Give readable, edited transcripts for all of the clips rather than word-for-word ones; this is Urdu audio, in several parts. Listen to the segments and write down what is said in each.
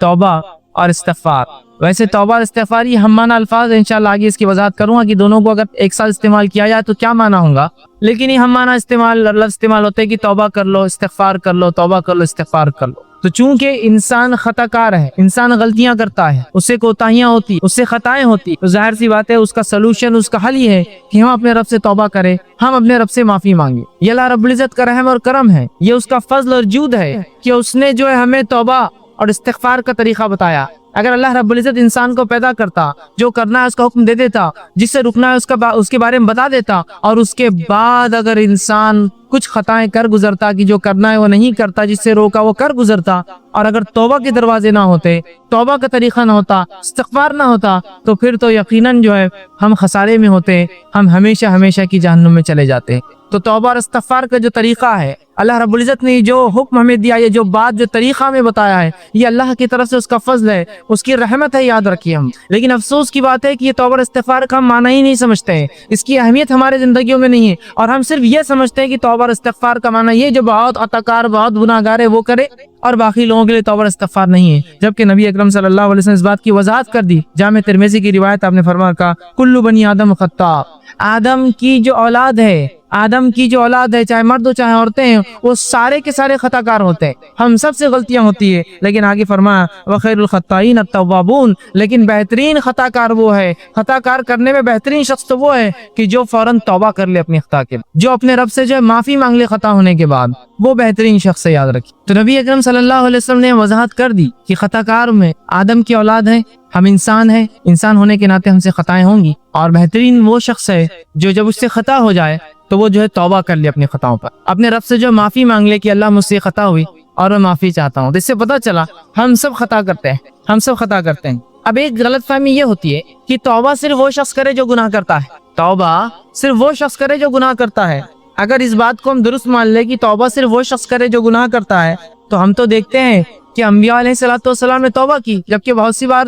توبہ اور استغفار. ویسے توبہ اور استغفار یہ ہم معنی الفاظ ہیں، انشاءاللہ آگے اس کی وضاحت کروں گا کہ دونوں کو اگر ایک ساتھ استعمال کیا جائے تو کیا معنی ہوگا. لیکن یہ ہم معنی لفظ استعمال ہوتے ہیں کہ توبہ کر لو، استغفار کر لو، توبہ کر لو، استغفار کر لو. تو چونکہ انسان خطا کار ہے، انسان غلطیاں کرتا ہے، اس سے کوتاہیاں ہوتی، اس سے خطائیں ہوتی، تو ظاہر سی بات ہے اس کا سلوشن، اس کا حل یہ ہے کہ ہم اپنے رب سے توبہ کریں، ہم اپنے رب سے معافی مانگیں. یہ اللہ رب العزت کا رحم اور کرم ہے، یہ اس کا فضل اور جود ہے کہ اس نے جو ہے ہمیں توبہ اور استغفار کا طریقہ بتایا. اگر اللہ رب العزت انسان کو پیدا کرتا، جو کرنا ہے اس کا حکم دے دیتا، جس سے رکنا ہے اس کے بارے میں بتا دیتا، اور اس کے بعد اگر انسان کچھ خطائیں کر گزرتا کہ جو کرنا ہے وہ نہیں کرتا، جس سے روکا وہ کر گزرتا، اور اگر توبہ کے دروازے نہ ہوتے، توبہ کا طریقہ نہ ہوتا، استغفار نہ ہوتا، تو پھر تو یقیناً جو ہے ہم خسارے میں ہوتے، ہم ہمیشہ ہمیشہ کی جہنم میں چلے جاتے. تو توبہ اور استغفار کا جو طریقہ ہے، اللہ رب العزت نے جو حکم ہمیں دیا، یہ جو بات جو طریقہ ہمیں بتایا ہے، یہ اللہ کی طرف سے اس کا فضل ہے، اس کی رحمت ہے، یاد رکھیے ہم. لیکن افسوس کی بات ہے کہ یہ توبہ اور استغفار کا ہم معنی ہی نہیں سمجھتے ہیں، اس کی اہمیت ہمارے زندگیوں میں نہیں ہے، اور ہم صرف یہ سمجھتے ہیں کہ توبہ اور استغفار کا معنی یہ جو بہت عطاکار، بہت گناہ گار ہے وہ کرے، اور باقی لوگوں کے لیے توبہ اور استغفار نہیں ہے. جبکہ نبی اکرم صلی اللہ علیہ وسلم اس بات کی وضاحت کر دی. جامع ترمذی کی روایت آپ نے فرمایا کہا کل بنی آدم خطاء، آدم کی جو اولاد ہے، آدم کی جو اولاد ہے، چاہے مرد ہو چاہے عورتیں ہیں، وہ سارے کے سارے خطا کار ہوتے ہیں، ہم سب سے غلطیاں ہوتی ہے. لیکن آگے فرمایا وخیر الخطائین التوابون، لیکن بہترین خطا کار وہ ہے، خطا کار کرنے میں بہترین شخص تو وہ ہے کہ جو فوراً توبہ کر لے اپنی خطا کے، جو اپنے رب سے جو ہے معافی مانگ لے خطا ہونے کے بعد، وہ بہترین شخص ہے، یاد رکھیے. تو نبی اکرم صلی اللہ علیہ وسلم نے وضاحت کر دی کہ خطا کار میں آدم کی اولاد ہے، ہم انسان ہیں، انسان ہونے کے ناطے ہم سے خطائیں ہوں گی، اور بہترین وہ شخص ہے جو جب اس سے خطا ہو جائے تو وہ جو ہے توبہ کر لے اپنی خطاؤں پر، اپنے رب سے جو معافی مانگ لے کہ اللہ مجھ سے خطا ہوئی اور میں معافی چاہتا ہوں. تو اس سے پتہ چلا ہم سب خطا کرتے ہیں، ہم سب خطا کرتے ہیں. اب ایک غلط فہمی یہ ہوتی ہے کہ توبہ صرف وہ شخص کرے جو گناہ کرتا ہے، توبہ صرف وہ شخص کرے جو گناہ کرتا ہے. اگر اس بات کو ہم درست مان لیں کہ توبہ صرف وہ شخص کرے جو گناہ کرتا ہے، تو ہم تو دیکھتے ہیں کہ انبیاء علیہ السلام نے توبہ کی، جبکہ بہت سی بار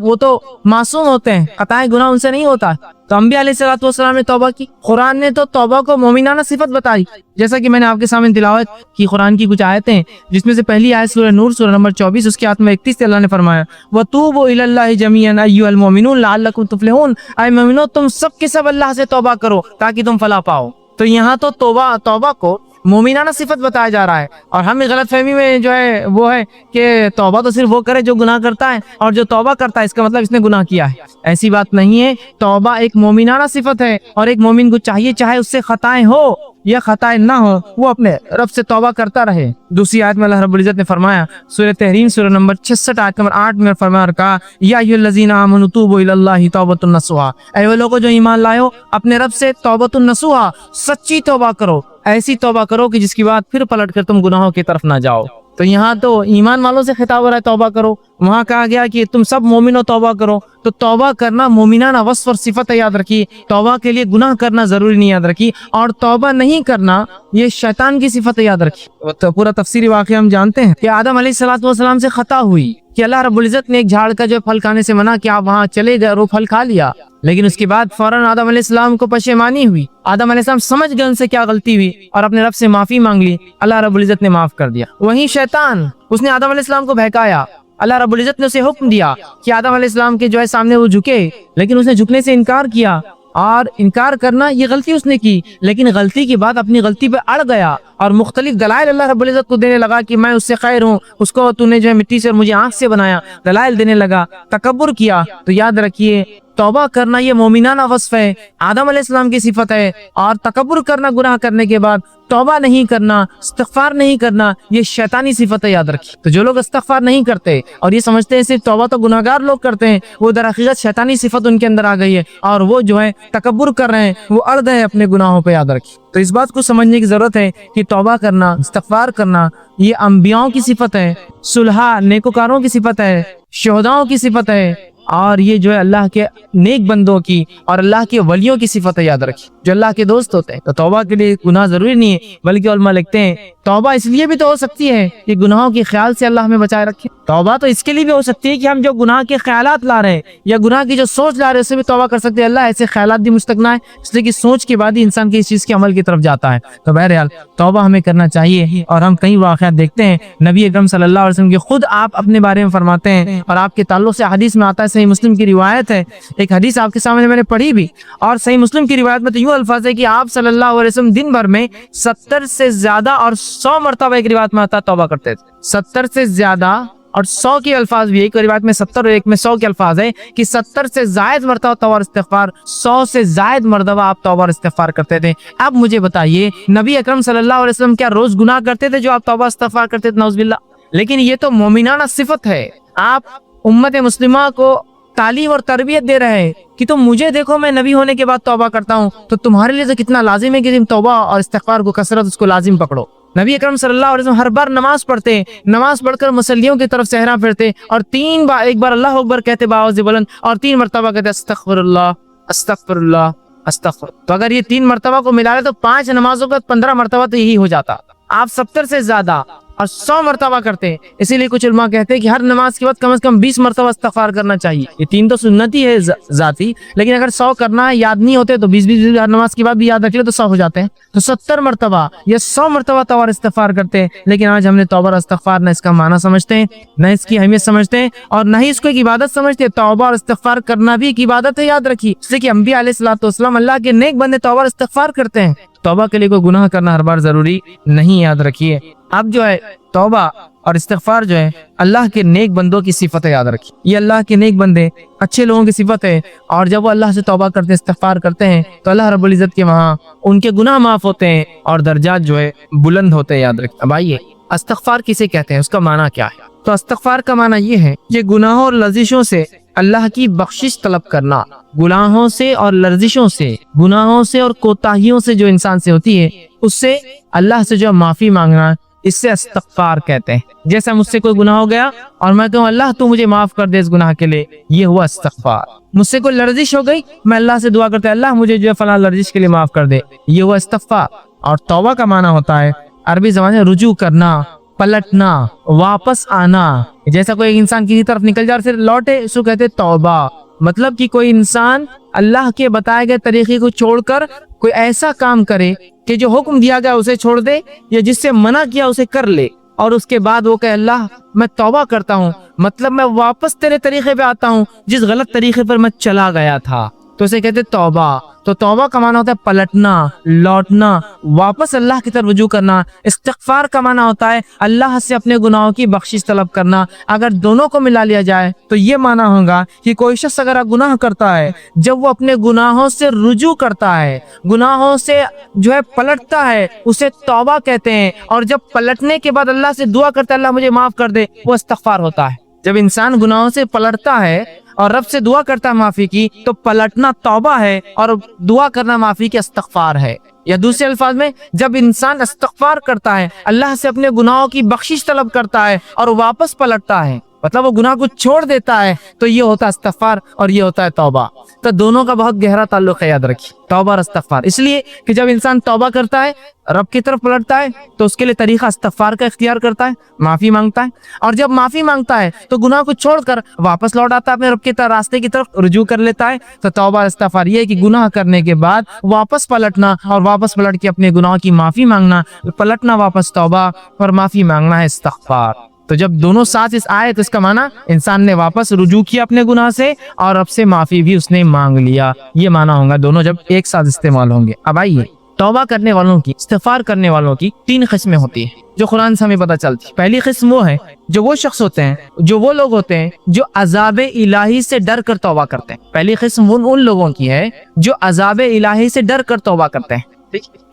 وہ تو معصوم ہوتے ہیں، خطائیں گناہ ان سے نہیں ہوتا، تو انبیاء علیہ السلام نے توبہ کی. قرآن نے تو توبہ کو مومنانہ صفت بتائی، جیسا کہ میں نے آپ کے سامنے تلاوت کی قرآن کی کچھ آیتیں، جس میں سے پہلی آیت سورہ نور سورہ نمبر 24 اس کی آیت میں 31 سے اللہ نے فرمایا وَتُوبُوا إِلَى اللَّهِ جَمِيعًا أَيُّهَا الْمُؤْمِنُونَ لَعَلَّكُمْ تُفْلِحُونَ، اے مومنو تم سب کے سب اللہ سے توبہ کرو تاکہ تم فلاح پاؤ. تو یہاں تو توبہ کو مومنانہ صفت بتایا جا رہا ہے، اور ہم غلط فہمی میں جو ہے وہ ہے کہ توبہ تو صرف وہ کرے جو گناہ کرتا ہے، اور جو توبہ کرتا ہے اس کا مطلب اس نے گناہ کیا ہے. ایسی بات نہیں ہے، توبہ ایک مومنانہ صفت ہے، اور ایک مومن کو چاہیے چاہے اس سے خطائیں ہو یا خطائیں نہ ہو، وہ اپنے رب سے توبہ کرتا رہے. دوسری آیت میں اللہ رب العزت نے فرمایا سورہ تحریم سورہ نمبر 66 آیت نمبر 8 میں فرمایا اور کہا یا ایھا الذین آمنوا توبوا الی اللہ توبۃ نصوحا، اے وہ لوگوں جو ایمان لائے ہو اپنے رب سے توبۃ نصوحا، سچی توبہ کرو، ایسی توبہ کرو کہ جس کی بعد پھر پلٹ کر تم گناہوں کی طرف نہ جاؤ. تو یہاں تو ایمان والوں سے خطاب ہو رہا ہے توبہ کرو، وہاں کہا گیا کہ تم سب مومنو توبہ کرو. تو توبہ کرنا مومنانہ وصف اور صفت ہے، یاد رکھیے. توبہ کے لیے گناہ کرنا ضروری نہیں، یاد رکھیے. اور توبہ نہیں کرنا یہ شیطان کی صفت ہے، یاد رکھیے. تو پورا تفسیری واقعہ ہم جانتے ہیں کہ آدم علیہ السلام سے خطا ہوئی کہ اللہ رب العزت نے ایک جھاڑ کا جو پھل کھانے سے منع کیا، آپ وہاں چلے گئے اور وہ پھل کھا لیا. لیکن اس کے بعد فوراً آدم علیہ السلام کو پشیمانی ہوئی، آدم علیہ السلام سمجھ گئے ان سے کیا غلطی ہوئی اور اپنے رب سے معافی مانگ لی، اللہ رب العزت نے معاف کر دیا. وہیں شیطان اس نے آدم علیہ السلام کو بہکایا، اللہ رب العزت نے اسے حکم دیا کہ آدم علیہ السلام کے جو ہے سامنے وہ جھکے، لیکن اس نے جھکنے سے انکار کیا، اور انکار کرنا یہ غلطی اس نے کی، لیکن غلطی کے بعد اپنی غلطی پہ اڑ گیا اور مختلف دلائل اللہ رب العزت کو دینے لگا کہ میں اس سے خیر ہوں، اس کو تو نے جو ہے مٹی سے اور مجھے آنکھ سے بنایا، دلائل دینے لگا، تکبر کیا. تو یاد رکھیے توبہ کرنا یہ مومنانہ وصف ہے، آدم علیہ السلام کی صفت ہے، اور تکبر کرنا گناہ کرنے کے بعد توبہ نہیں کرنا، استغفار نہیں کرنا، یہ شیطانی صفت ہے، یاد رکھیے. تو جو لوگ استغفار نہیں کرتے اور یہ سمجھتے ہیں صرف توبہ تو گناہگار لوگ کرتے ہیں، وہ در حقیقت شیطانی صفت ان کے اندر آ گئی ہے، اور وہ جو ہے تکبر کر رہے ہیں، وہ اڑ گئے اپنے گناہوں پہ، یاد رکھیے. تو اس بات کو سمجھنے کی ضرورت ہے کہ توبہ کرنا، استغفار کرنا یہ انبیاؤں کی صفت ہے، صلحاء نیکوکاروں کی صفت ہے، شہداؤں کی صفت ہے، اور یہ جو ہے اللہ کے نیک بندوں کی اور اللہ کے ولیوں کی صفت یاد رکھی جو اللہ کے دوست ہوتے ہیں۔ تو توبہ کے لیے گناہ ضروری نہیں ہے، بلکہ علماء لکھتے ہیں توبہ اس لیے بھی تو ہو سکتی ہے کہ گناہوں کے خیال سے اللہ ہمیں بچائے رکھے۔ توبہ تو اس کے لیے بھی ہو سکتی ہے کہ ہم جو گناہ کے خیالات لا رہے ہیں یا گناہ کی جو سوچ لا رہے ہیں اس سے بھی توبہ کر سکتے ہیں۔ اللہ ایسے خیالات بھی مستغنی ہے، اس لیے کہ سوچ کے بعد ہی انسان کی اس چیز کے عمل کی طرف جاتا ہے۔ تو بہرحال توبہ ہمیں کرنا چاہیے، اور ہم کئی واقعات دیکھتے ہیں نبی اکرم صلی اللہ علیہ وسلم کی خود آپ اپنے بارے میں فرماتے ہیں، اور آپ کے تعلق سے حدیث میں آتا ہے، صحیح مسلم کی روایت ہے، ایک حدیث آپ کے سامنے میں نے پڑھی بھی، اور صحیح مسلم کی روایت میں تو یوں الفاظ ہے کہ آپ صلی اللہ علیہ وسلم دن بھر میں 70 سے زیادہ اور 100 مرتبہ ایک روایت میں آتا توبہ کرتے تھے۔ 70 سے زیادہ اور 100 کے الفاظ بھی، ایک روایت میں 70 اور ایک میں 100 کے الفاظ ہے کہ 70 سے زائد مرتبہ توبہ اور استغفار، 100 سے زائد مرتبہ آپ توبہ اور استغفار کرتے تھے۔ اب مجھے بتائیے نبی اکرم صلی اللہ علیہ وسلم کیا روز گناہ کرتے تھے جو آپ توبہ استغفار کرتے تھے؟ نعوذ باللہ۔ لیکن یہ تو مومنانہ صفت ہے، آپ امت مسلمہ کو تعلیم اور تربیت دے رہے ہیں کہ تم مجھے دیکھو میں نبی ہونے کے بعد توبہ کرتا ہوں، تو تمہارے لیے تو کتنا لازم ہے کہ تم توبہ اور استغفار کو کثرت اس کو لازم پکڑو۔ نبی اکرم صلی اللہ علیہ وسلم ہر بار نماز پڑھتے، نماز پڑھ کر مصلیوں کی طرف صحرا پھرتے، اور 3 بار، ایک بار اللہ اکبر کہتے بآواز بلند، اور 3 مرتبہ کہتے استغفر اللہ استغفر اللہ استغفر۔ تو اگر یہ 3 مرتبہ کو ملا لے تو 5 نمازوں کا 15 مرتبہ تو یہی ہو جاتا۔ آپ 70 سے زیادہ اور 100 مرتبہ کرتے ہیں، اسی لیے کچھ علماء کہتے ہیں کہ ہر نماز کے بعد کم از کم 20 مرتبہ استغفار کرنا چاہیے۔ یہ 3 تو سنتی ہے ذاتی، لیکن اگر 100 کرنا ہے یاد نہیں ہوتے تو 20 ہر نماز کے بعد بھی یاد رکھ لے تو 100 ہو جاتے ہیں۔ تو 70 مرتبہ یا 100 مرتبہ توبہ اور استغفار کرتے ہیں، لیکن آج ہم نے توبہ اور استغفار نہ اس کا معنی سمجھتے ہیں، نہ اس کی اہمیت سمجھتے ہیں، اور نہ ہی اس کو ایک عبادت سمجھتے ہیں۔ توبہ اور استغفار کرنا بھی ایک عبادت ہے، یاد رکھیے، اس لیے کہ انبیاء علیہ الصلوۃ والسلام اللہ کے نیک بندے توبہ اور استغفار کرتے ہیں۔ توبہ کے لیے کوئی گناہ کرنا ہر بار ضروری نہیں، یاد رکھیے۔ اب جو ہے توبہ اور استغفار جو ہے اللہ کے نیک بندوں کی صفت ہے، یاد رکھیے، یہ اللہ کے نیک بندے اچھے لوگوں کی صفت ہے، اور جب وہ اللہ سے توبہ کرتے استغفار کرتے ہیں تو اللہ رب العزت کے وہاں ان کے گناہ معاف ہوتے ہیں اور درجات جو ہے بلند ہوتے ہیں، یاد رکھیے۔ اب آئیے استغفار کسے کہتے ہیں، اس کا معنی کیا ہے؟ تو استغفار کا معنی یہ ہے کہ گناہوں اور لرزشوں سے اللہ کی بخشش طلب کرنا، گناہوں سے اور لرزشوں سے، گناہوں سے اور کوتاہیوں سے جو انسان سے ہوتی ہے اس سے اللہ سے جو معافی مانگنا، اس سے استغفار کہتے ہیں۔ جیسا مجھ سے کوئی گناہ ہو گیا اور میں کہوں اللہ تو مجھے معاف کر دے اس گناہ کے لیے، یہ ہوا استغفار۔ مجھ سے کوئی لرزش ہو گئی، میں اللہ سے دعا کرتا اللہ مجھے جو ہے فلاں لرزش کے لیے معاف کر دے، یہ ہوا استغفار۔ اور توبہ کا معنی ہوتا ہے عربی زبان میں رجوع کرنا، پلٹنا، واپس آنا۔ جیسا کوئی انسان کسی طرف نکل جائے اور پھر لوٹے، اس کو کہتے توبہ۔ مطلب کہ کوئی انسان اللہ کے بتائے گئے طریقے کو چھوڑ کر کوئی ایسا کام کرے کہ جو حکم دیا گیا اسے چھوڑ دے، یا جس سے منع کیا اسے کر لے، اور اس کے بعد وہ کہ اللہ میں توبہ کرتا ہوں، مطلب میں واپس تیرے طریقے پہ آتا ہوں جس غلط طریقے پر میں چلا گیا تھا، تو اسے کہتے توبہ۔ تو توبہ کا معنی ہوتا ہے پلٹنا، لوٹنا، واپس اللہ کی طرف رجوع کرنا۔ استغفار کا معنی ہوتا ہے اللہ سے اپنے گناہوں کی بخشش طلب کرنا۔ اگر دونوں کو ملا لیا جائے تو یہ معنی ہوگا کہ کوئی شخص اگر گناہ کرتا ہے، جب وہ اپنے گناہوں سے رجوع کرتا ہے، گناہوں سے جو ہے پلٹتا ہے، اسے توبہ کہتے ہیں۔ اور جب پلٹنے کے بعد اللہ سے دعا کرتا ہے اللہ مجھے معاف کر دے، وہ استغفار ہوتا ہے۔ جب انسان گناہوں سے پلٹتا ہے اور رب سے دعا کرتا ہے معافی کی، تو پلٹنا توبہ ہے اور دعا کرنا معافی کی استغفار ہے۔ یا دوسرے الفاظ میں جب انسان استغفار کرتا ہے، اللہ سے اپنے گناہوں کی بخشش طلب کرتا ہے اور واپس پلٹتا ہے، مطلب وہ گناہ کو چھوڑ دیتا ہے، تو یہ ہوتا ہے استغفار اور یہ ہوتا ہے توبہ۔ تو دونوں کا بہت گہرا تعلق ہے، یاد رکھیے، توبہ اور استغفار۔ اس لیے کہ جب انسان توبہ کرتا ہے، رب کی طرف پلٹتا ہے، تو اس کے لیے طریقہ استغفار کا اختیار کرتا ہے، معافی مانگتا ہے، اور جب معافی مانگتا ہے تو گناہ کو چھوڑ کر واپس لوٹ آتا ہے اپنے رب کے راستے کی طرف، رجوع کر لیتا ہے۔ تو توبہ اور استغفار یہ ہے کہ گناہ کرنے کے بعد واپس پلٹنا اور واپس پلٹ کے اپنے گناہوں کی معافی مانگنا، پلٹنا واپس توبہ اور معافی مانگنا ہے استغفار۔ تو جب دونوں ساتھ اس آئے تو اس کا معنی انسان نے واپس رجوع کیا اپنے گناہ سے اور رب سے معافی بھی اس نے مانگ لیا، یہ معنی ہوگا دونوں جب ایک ساتھ استعمال ہوں گے۔ اب آئیے توبہ کرنے والوں کی، استغفار کرنے والوں کی 3 قسمیں ہوتی ہیں جو قرآن سے ہمیں پتہ چلتی ہے۔ پہلی قسم وہ ہے جو وہ شخص ہوتے ہیں، جو وہ لوگ ہوتے ہیں جو عذاب الہی سے ڈر کر توبہ کرتے ہیں۔ پہلی قسم ان لوگوں کی ہے جو عذاب الہی سے ڈر کر توبہ کرتے ہیں،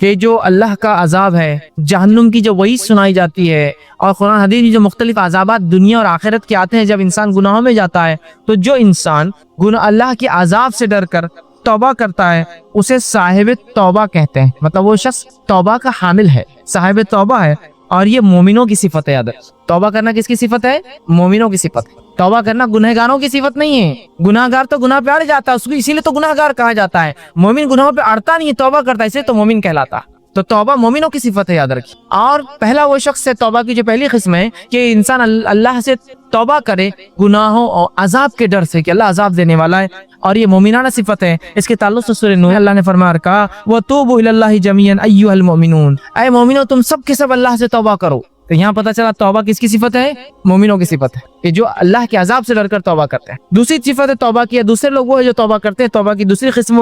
کہ جو اللہ کا عذاب ہے، جہنم کی جو وعید سنائی جاتی ہے، اور قرآن حدیث میں جو مختلف عذابات دنیا اور آخرت کے آتے ہیں جب انسان گناہوں میں جاتا ہے، تو جو انسان اللہ کے عذاب سے ڈر کر توبہ کرتا ہے اسے صاحب توبہ کہتے ہیں۔ مطلب وہ شخص توبہ کا حامل ہے، صاحب توبہ ہے، اور یہ مومنوں کی صفت ہے. یاد رکھیں توبہ کرنا کس کی صفت ہے؟ مومنوں کی صفت ہے. توبہ کرنا گنہگاروں کی صفت نہیں ہے. گناہگار تو گناہ پہ اڑ جاتا ہے, اس کو اسی لیے تو گناہگار کہا جاتا ہے. مومن گناہوں پہ اڑتا نہیں, توبہ کرتا ہے, اسے تو مومن کہلاتا. تو توبہ مومنوں کی صفت ہے, یاد رکھیے. اور پہلا وہ شخص ہے توبہ کی جو پہلی قسم ہے کہ انسان اللہ سے توبہ کرے گناہوں اور عذاب کے ڈر سے کہ اللہ عذاب دینے والا ہے, اور یہ مومنانہ صفت ہے. اس کے تعلق سے سورہ نوح اللہ نے فرمایا کہا وَتُوبُوا إِلَى اللَّهِ جَمِيعًا أَيُّهَا الْمُؤْمِنُونَ, اے مومنو تم سب کے سب اللہ سے توبہ کرو. تو یہاں پتہ چلا توبہ کس کی صفت ہے؟ مومنوں کی صفت ہے, کہ جو اللہ کے عذاب سے ڈر کر توبہ کرتے ہیں. دوسری صفت ہے توبہ کی, دوسرے لوگ وہ ہے جو توبہ کرتے ہیں. توبہ کی دوسری قسم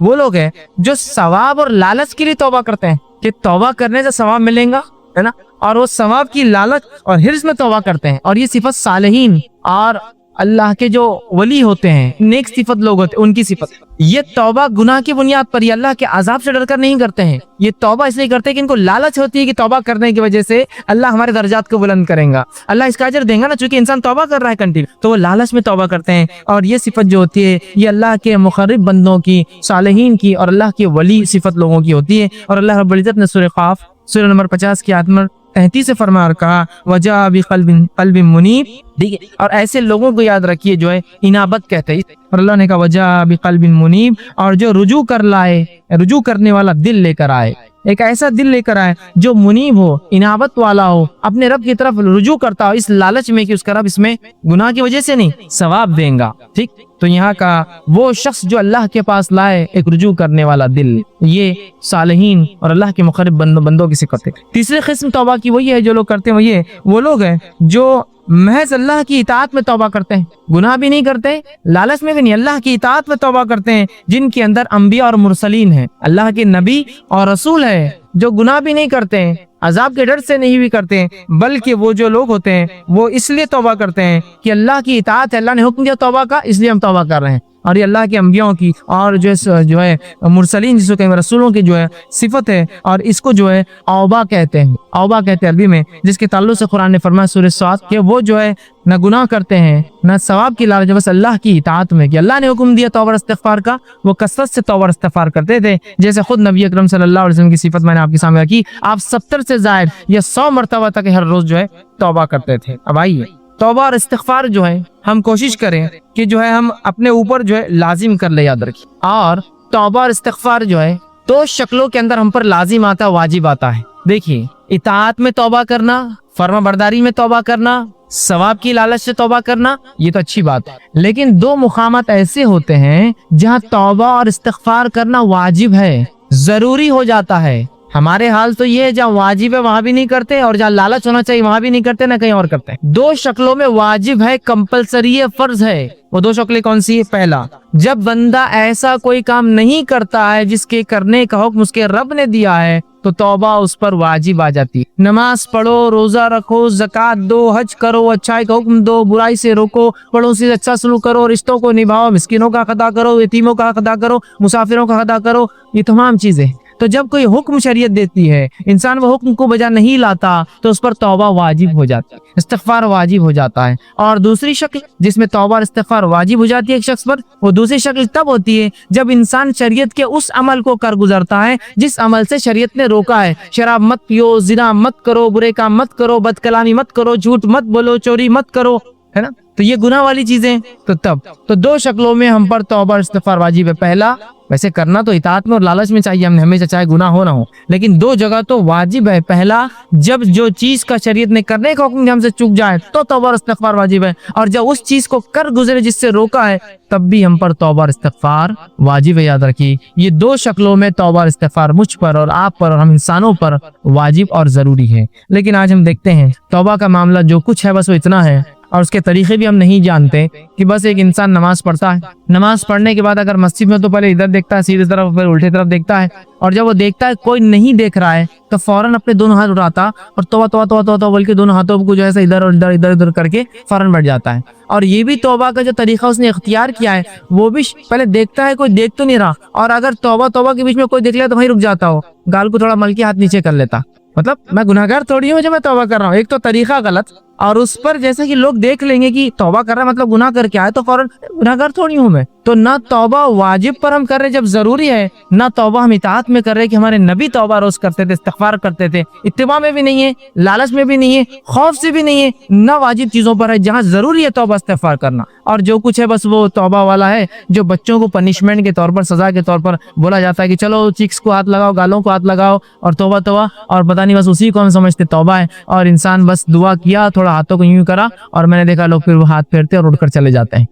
وہ لوگ ہیں جو ثواب اور لالچ کے لیے توبہ کرتے ہیں, کہ توبہ کرنے سے ثواب ملے گا, ہے نا, اور وہ ثواب کی لالچ اور حرص میں توبہ کرتے ہیں. اور یہ صفت صالحین اور اللہ کے جو ولی ہوتے ہیں, نیک صفت لوگ ہوتے ہیں, ان کی صفت. یہ توبہ گناہ کی بنیاد پر, یہ اللہ کے عذاب سے ڈر کر نہیں کرتے ہیں. یہ توبہ اس لیے کرتے ہیں کہ ان کو لالچ ہوتی ہے کہ توبہ کرنے کی وجہ سے اللہ ہمارے درجات کو بلند کریں گا, اللہ اس کا اجر دیں گا نا, چونکہ انسان توبہ کر رہا ہے کنٹینیو, تو وہ لالچ میں توبہ کرتے ہیں. اور یہ صفت جو ہوتی ہے یہ اللہ کے مقرب بندوں کی, صالحین کی اور اللہ کے ولی صفت لوگوں کی ہوتی ہے. اور اللہ رب العزت نے سورہ قاف سورہ نمبر 50 کی آیت نمبر 33 سے فرمایا اور کہا وجاء بقلب منیب, ٹھیک ہے. اور ایسے لوگوں کو یاد رکھیے جو ہے انابت کہتے ہیں. اور اللہ نے کہا وجاء بقلب منیب, اور جو رجوع کر لائے, رجوع کرنے والا دل لے کر آئے, ایک ایسا دل لے کر آئے جو منیب ہو, انابت والا ہو, اپنے رب کی طرف رجوع کرتا ہو, اس لالچ میں کہ اس کا رب اس میں گناہ کی وجہ سے نہیں ثواب دیں گا. ٹھیک, تو یہاں کا وہ شخص جو اللہ کے پاس لائے ایک رجوع کرنے والا دل, یہ صالحین اور اللہ کے مقرب بندوں کی صفت ہے. تیسری قسم توبہ کی وہی ہے جو لوگ کرتے ہیں, وہ لوگ ہیں جو محض اللہ کی اطاعت میں توبہ کرتے ہیں, گناہ بھی نہیں کرتے, لالچ میں بھی نہیں, اللہ کی اطاعت میں توبہ کرتے ہیں, جن کے اندر انبیاء اور مرسلین ہیں, اللہ کے نبی اور رسول ہے, جو گناہ بھی نہیں کرتے ہیں, عذاب کے ڈر سے نہیں بھی کرتے ہیں, بلکہ وہ جو لوگ ہوتے ہیں وہ اس لیے توبہ کرتے ہیں کہ اللہ کی اطاعت ہے, اللہ نے حکم دیا توبہ کا, اس لیے ہم توبہ کر رہے ہیں. اور یہ اللہ کے انبیاء کی اور جو ہے مرسلین جس کو کہیں رسولوں کی جو ہے صفت ہے, اور اس کو جو ہے اوبا کہتے ہیں, اوبا کہتے ہیں عربی میں, جس کے تعلق سے قرآن نے فرمایا سورہ صاد کہ وہ جو ہے نہ گناہ کرتے ہیں نہ ثواب کی لالچ, بس اللہ کی اطاعت میں, کہ اللہ نے حکم دیا توبہ استغفار کا, وہ کثرت سے توبہ استغفار کرتے تھے. جیسے خود نبی اکرم صلی اللہ علیہ وسلم کی صفت میں نے آپ کے سامنے رکھی, آپ 70 سے زائد یا 100 مرتبہ تک ہر روز جو ہے توبہ کرتے تھے. اب آئیے توبہ اور استغفار جو ہے ہم کوشش کریں کہ جو ہے ہم اپنے اوپر جو ہے لازم کر لے, یاد رکھیں. اور توبہ اور استغفار جو ہے دو شکلوں کے اندر ہم پر لازم آتا ہے, واجب آتا ہے. دیکھیے, اطاعت میں توبہ کرنا, فرما برداری میں توبہ کرنا, ثواب کی لالچ سے توبہ کرنا, یہ تو اچھی بات ہے. لیکن دو مقامات ایسے ہوتے ہیں جہاں توبہ اور استغفار کرنا واجب ہے, ضروری ہو جاتا ہے. ہمارے حال تو یہ ہے جہاں واجب ہے وہاں بھی نہیں کرتے, اور جہاں لالچ ہونا چاہیے وہاں بھی نہیں کرتے, نہ کہیں اور کرتے ہیں. دو شکلوں میں واجب ہے, کمپلسری ہے, فرض ہے. وہ دو شکلیں کون سی ہے؟ پہلا, جب بندہ ایسا کوئی کام نہیں کرتا ہے جس کے کرنے کا حکم اس کے رب نے دیا ہے, تو توبہ اس پر واجب آ جاتی ہے. نماز پڑھو, روزہ رکھو, زکوٰۃ دو, حج کرو, اچھائی کا حکم دو, برائی سے روکو, پڑوسی سے اچھا سلوک کرو, رشتوں کو نبھاؤ, مسکینوں کا حق ادا کرو, یتیموں کا حق ادا کرو, مسافروں کا حق ادا کرو, یہ تمام چیزیں. تو جب کوئی حکم شریعت دیتی ہے, انسان وہ حکم کو بجا نہیں لاتا, تو اس پر توبہ واجب ہو جاتی ہے, استغفار واجب ہو جاتا ہے. اور دوسری شکل جس میں توبہ اور استغفار واجب ہو جاتی ہے ایک شخص پر, وہ دوسری شکل تب ہوتی ہے جب انسان شریعت کے اس عمل کو کر گزرتا ہے جس عمل سے شریعت نے روکا ہے. شراب مت پیو, زنا مت کرو, برے کام مت کرو, بد کلامی مت کرو, جھوٹ مت بولو, چوری مت کرو, ہے نا. تو یہ گناہ والی چیزیں. تو تب تو دو شکلوں میں ہم پر توبہ اور استغفار واجب ہے. پہلا, ویسے کرنا تو اطاعت میں اور لالچ میں چاہیے ہم نے ہمیشہ, چاہے گناہ ہو نہ ہو, لیکن دو جگہ تو واجب ہے. پہلا, جب جو چیز کا شریعت نے کرنے کا حکم ہم سے چک جائے تو توبہ اور استغفار واجب ہے, اور جب اس چیز کو کر گزرے جس سے روکا ہے تب بھی ہم پر توبہ اور استغفار واجب ہے. یاد رکھیے, یہ دو شکلوں میں توبہ اور استغفار مجھ پر اور آپ پر اور ہم انسانوں پر واجب اور ضروری ہے. لیکن آج ہم دیکھتے ہیں توبہ کا معاملہ جو کچھ ہے بس وہ اتنا ہے, اور اس کے طریقے بھی ہم نہیں جانتے. کہ بس ایک انسان نماز پڑھتا ہے, نماز پڑھنے کے بعد اگر مسجد میں تو پہلے ادھر دیکھتا ہے سیدھی طرف, پھر الٹی طرف دیکھتا ہے, اور جب وہ دیکھتا ہے کوئی نہیں دیکھ رہا ہے تو فوراً اپنے دونوں ہاتھ اٹھاتا اور توبہ توبہ توبہ توبہ بول کے دونوں ہاتھوں کو جو ہے ادھر اور ادھر ادھر کر کے فوراً بیٹھ جاتا ہے. اور یہ بھی توبہ کا جو طریقہ اس نے اختیار کیا ہے وہ بھی پہلے دیکھتا ہے کوئی دیکھ تو نہیں رہا, اور اگر توبہ توبہ کے بیچ میں کوئی دیکھ لیا تو وہیں رک جاتا ہو, گال کو تھوڑا مل کے ہاتھ نیچے کر لیتا, مطلب میں گناہگار تھوڑی ہوں جو میں توبہ کر رہا ہوں. ایک تو طریقہ غلط, اور اس پر جیسا کہ لوگ دیکھ لیں گے کہ توبہ کر رہا ہے مطلب گناہ کر کے آئے تو فوراً گناہگار تھوڑی ہوں میں. تو نہ توبہ واجب پر ہم کر رہے جب ضروری ہے، نہ توبہ ہم اطاعت میں کر رہے کہ ہمارے نبی توبہ روز کرتے تھے، استغفار کرتے تھے. اتباع میں بھی نہیں ہے، لالچ میں بھی نہیں ہے، خوف سے بھی نہیں ہے، نہ واجب چیزوں پر ہے جہاں ضروری ہے توبہ استغفار کرنا. اور جو کچھ ہے بس وہ توبہ والا ہے جو بچوں کو پنشمنٹ کے طور پر، سزا کے طور پر بولا جاتا ہے کہ چلو چیکس کو ہاتھ لگاؤ، گالوں کو ہاتھ لگاؤ اور توبہ توبہ، اور پتہ نہیں بس اسی کو ہم سمجھتے توبہ ہے. اور انسان بس دعا کیا، تھوڑا ہاتھوں کو یوں کرا اور میں نے دیکھا لوگ پھر وہ ہاتھ پھیرتے اور اٹھ کر چلے جاتے ہیں.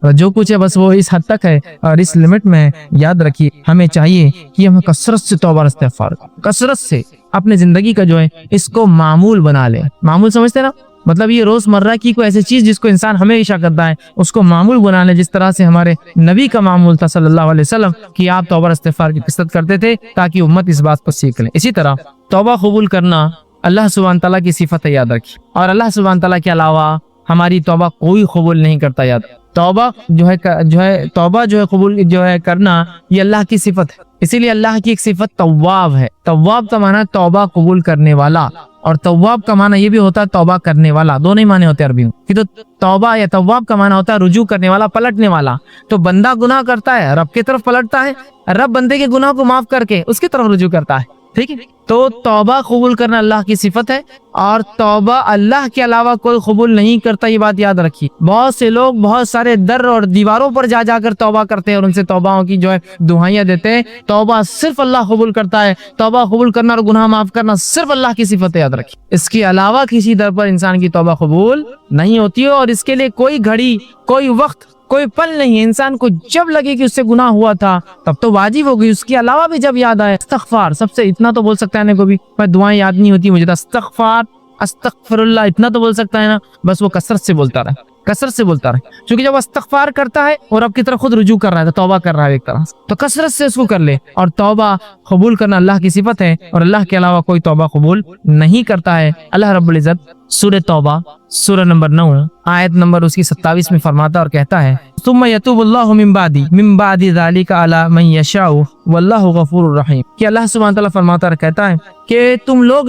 جو کچھ ہے بس وہ اس حد تک ہے اور اس لمٹ میں. یاد رکھیے ہمیں چاہیے کہ ہم کثرت سے توبہ استغفار، کثرت سے اپنے زندگی کا جو ہے اس کو معمول بنا لیں. معمول سمجھتے نا، مطلب یہ روز مرہ کی کوئی ایسی چیز جس کو انسان ہمیشہ کرتا ہے اس کو معمول بنا لے، جس طرح سے ہمارے نبی کا معمول تھا صلی اللہ علیہ وسلم کہ آپ توبہ استغفار کی کثرت کرتے تھے تاکہ امت اس بات کو سیکھ لیں. اسی طرح توبہ قبول کرنا اللہ سبحانہ تعالیٰ کی صفت ہے، یاد رکھیے. اور اللہ سبحانہ تعالیٰ کے علاوہ ہماری توبہ کوئی قبول نہیں کرتا. یاد توبہ توبہ قبول کرنا یہ اللہ کی صفت ہے. اسی لیے اللہ کی ایک صفت تواب ہے. تواب کا معنی توبہ قبول کرنے والا، اور تواب کا معنی یہ بھی ہوتا ہے توبہ کرنے والا. دونوں ہی معنی ہوتے ہیں عربی میں. تو توبہ یا تواب کا معنی ہوتا ہے رجوع کرنے والا، پلٹنے والا. تو بندہ گناہ کرتا ہے، رب کی طرف پلٹتا ہے، رب بندے کے گناہ کو معاف کر کے اس کی طرف رجوع کرتا ہے. ٹھیک ہے، تو توبہ قبول کرنا اللہ کی صفت ہے، اور توبہ اللہ کے علاوہ کوئی قبول نہیں کرتا. یہ بات یاد رکھیے. بہت سے لوگ بہت سارے در اور دیواروں پر جا کر توبہ کرتے ہیں اور ان سے توبہوں کی دعائیں دیتے ہیں. توبہ صرف اللہ قبول کرتا ہے. توبہ قبول کرنا اور گناہ معاف کرنا صرف اللہ کی صفت ہے، یاد رکھیے. اس کے علاوہ کسی در پر انسان کی توبہ قبول نہیں ہوتی ہے، اور اس کے لیے کوئی گھڑی، کوئی وقت، کوئی پل نہیں ہے. انسان کو جب لگے کہ اس سے گناہ ہوا تھا تب تو واجب ہو گئی. اس کے علاوہ بھی جب یاد آئے استغفار، سب سے اتنا تو بول سکتا ہے نا، کوئی بھی دعائیں یاد نہیں ہوتی مجھے، استغفار، استغفر اللہ، اتنا تو بول سکتا ہے نا. بس وہ کثرت سے بولتا رہے، کثرت سے بولتا رہے. چونکہ جب استغفار کرتا ہے اور رب کی طرف خود رجوع کر رہا ہے، تو توبہ کر رہا ہے ایک طرح سے، تو کثرت سے اس کو کر لے. اور توبہ قبول کرنا اللہ کی صفت ہے، اور اللہ کے علاوہ کوئی توبہ قبول نہیں کرتا ہے. اللہ رب العزت سورہ توبہ سورہ نمبر 9 آیت نمبر اس کی 27 میں فرماتا اور کہتا ہے ثم یتوب اللہ من بعد ذلک علی من یشاء واللہ غفور الرحیم. کہ اللہ سبحانہ تعالیٰ فرماتا اور کہتا ہے کہ تم لوگ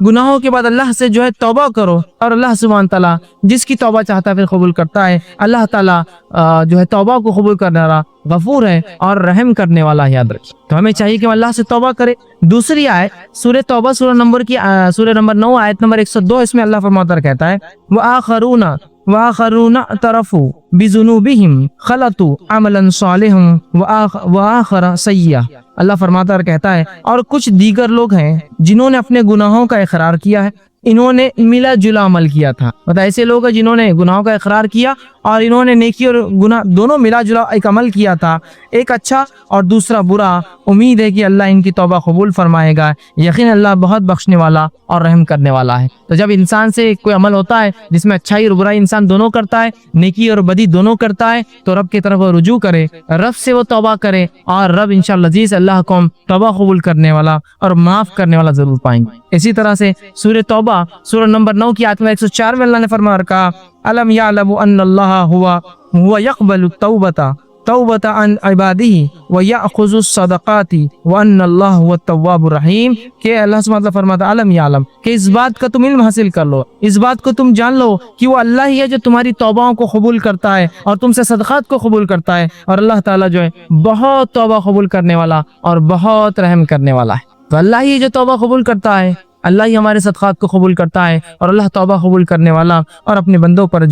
گناہوں کے بعد اللہ سے توبہ کرو، اور اللہ سبحانہ تعالیٰ جس کی توبہ چاہتا ہے پھر قبول کرتا ہے. اللہ تعالیٰ توبہ کو قبول کرنے والا غفور ہے اور رحم کرنے والا. یاد رکھیے. تو ہمیں چاہیے کہ ہم اللہ سے توبہ کرے. دوسری آیت سورہ توبہ سورہ نمبر 9 آیت نمبر 102، اس میں اللہ فرماتا اور کہتا ہے وآخرون اعترفوا بذنوبہم خلطوا عملا صالحا وآخر سیئا. اللہ فرماتا اور کہتا ہے اور کچھ دیگر لوگ ہیں جنہوں نے اپنے گناہوں کا اقرار کیا ہے، انہوں نے ملا جلا عمل کیا تھا. مطلب ایسے لوگ ہیں جنہوں نے گناہوں کا اقرار کیا اور انہوں نے نیکی اور گناہ دونوں ملا جلا ایک عمل کیا تھا، ایک اچھا اور دوسرا برا. امید ہے کہ اللہ ان کی توبہ قبول فرمائے گا. یقین اللہ بہت بخشنے والا اور رحم کرنے والا ہے. تو جب انسان سے کوئی عمل ہوتا ہے جس میں اچھائی اور برائی انسان دونوں کرتا ہے، نیکی اور بدی دونوں کرتا ہے، تو رب کی طرف وہ رجوع کرے، رب سے وہ توبہ کرے، اور رب انشاءاللہ عزیز اللہ کو توبہ قبول کرنے والا اور معاف کرنے والا ضرور پائیں گے. اسی طرح سے سورہ توبہ سورہ نمبر 9 کی آیت 104 میں اللہ نے فرمایا کہا الم یعلم ان اللہ هو يقبل التوبة عن عباده ويأخذ الصدقات وان اللہ هو التواب الرحیم. کہ اللہ سبحانہ وتعالی فرماتا علم یعلم، کہ اس بات کا تم علم حاصل کر لو، اس بات کو تم جان لو کہ وہ اللہ ہی ہے جو تمہاری توبہوں کو قبول کرتا ہے اور تم سے صدقات کو قبول کرتا ہے. اور اللہ تعالیٰ بہت توبہ قبول کرنے والا اور بہت رحم کرنے والا ہے. تو اللہ ہی جو توبہ قبول کرتا ہے، اللہ ہی ہمارے صدقات کو قبول کرتا ہے، اور اللہ توبہ قبول کرنے والا اور اپنے بندوں پر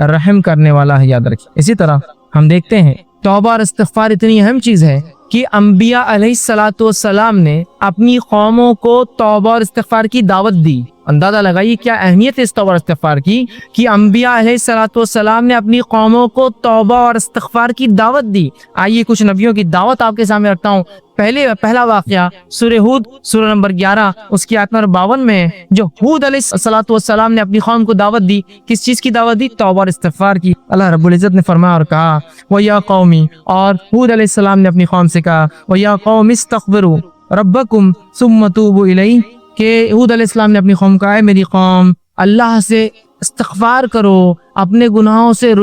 رحم کرنے والا ہے. یاد رکھیں. اسی طرح ہم دیکھتے ہیں توبہ اور استغفار اتنی اہم چیز ہے کہ انبیاء علیہ الصلوۃ والسلام نے اپنی قوموں کو توبہ اور استغفار کی دعوت دی. اندازہ لگائیے کیا اہمیت ہے اس توبہ اور استغفار کی، کہ انبیاء علیہ الصلوۃ والسلام نے اپنی قوموں کو توبہ اور استغفار کی دعوت دی. آئیے کچھ نبیوں کی دعوت آپ کے سامنے رکھتا ہوں. پہلا واقعہ سورہ ہود سورہ نمبر 11 اس کی آیت نمبر 52 میں، جو ہود علیہ الصلوۃ والسلام نے اپنی قوم کو دعوت دی. کس چیز کی دعوت دی؟ توبہ اور استغفار کی. اللہ رب العزت نے فرمایا اور کہا وَيَا قَوْمِ، اور ہود علیہ السلام نے اپنی قوم سے کہا وَيَا قَوْمِ اسْتَغْفِرُوا رَبَّكُمْ ثُمَّ تُوبُوا إِلَيْهِ. کہ ہود علیہ السلام نے اپنی قوم کو کہا اے میری قوم، اللہ سے استغفار کرو، اپنے گناہوں سے